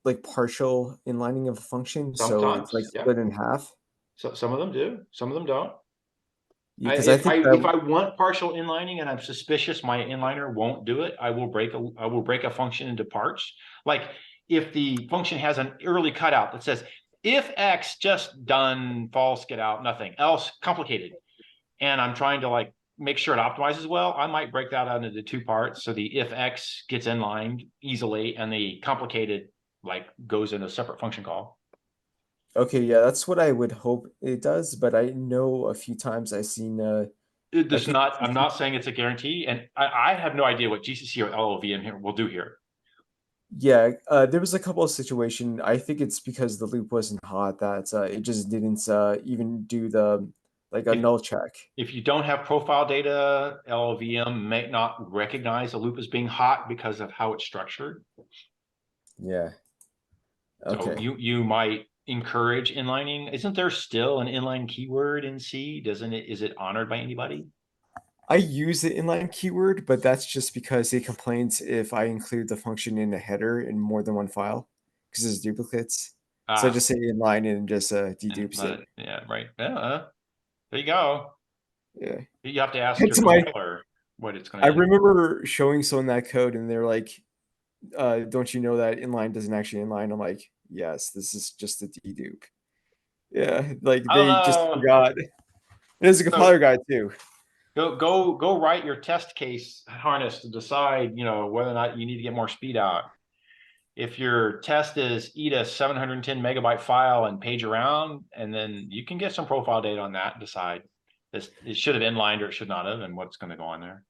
like partial inlining of a function? Sometimes, so it's like split in half? So some of them do, some of them don't. Yeah, if I want partial inlining and I'm suspicious my inliner won't do it, I will break a function into parts. Like if the function has an early cutout that says if X just done false, get out, nothing else complicated, and I'm trying to like make sure it optimizes well, I might break that out into 2 parts. So the if X gets inlined easily and the complicated like goes in a separate function call. Okay, yeah, that's what I would hope it does, but I know a few times I've seen I'm not saying it's a guarantee, and I have no idea what GCC or LLVM here will do here. Yeah, there was a couple of situations. I think it's because the loop wasn't hot that it just didn't even do the a null check. If you don't have profile data, LLVM may not recognize a loop as being hot because of how it's structured. Yeah. Okay. So you might encourage inlining. Isn't there still an inline keyword in C? Is it honored by anybody? I use the inline keyword, but that's just because it complains if I include the function in a header in more than one file because there's duplicates. So I just say inline and just dedupes it. Yeah, right. There you go. Yeah. You have to ask your It's my- compiler what it's gonna I do. remember showing someone that code and they're like, don't you know that inline doesn't actually inline? I'm like, yes, this is just a dedupe. Yeah, like I don't they just know. forgot. There's a compiler guide too. Go write your test case harness to decide, you know, whether or not you need to get more speed out. If your test is eat a 710 megabyte file and page around, and then you can get some profile data on that and decide this, it should have inlined or it should not have, and what's going to go on there.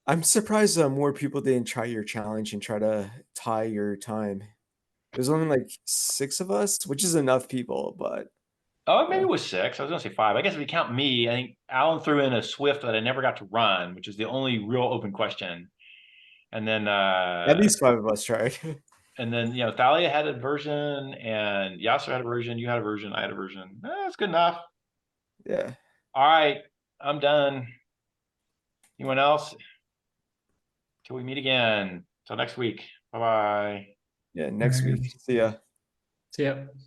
I'm surprised more people didn't try your challenge and try to tie your time. There's only like 6 of us, which is enough people, but Oh, maybe it was 6. I was gonna say 5. I guess if you count me, I think Alan threw in a Swift that I never got to run, which is the only real open question. And then at least 5 of us tried. and then, you know, Thalia had a version, and Yasser had a version, you had a version, I had a version. That's good enough. Yeah. All right, I'm done. Anyone else? Till we meet again. Till next week. Bye-bye. Yeah, next week. See ya. So yeah.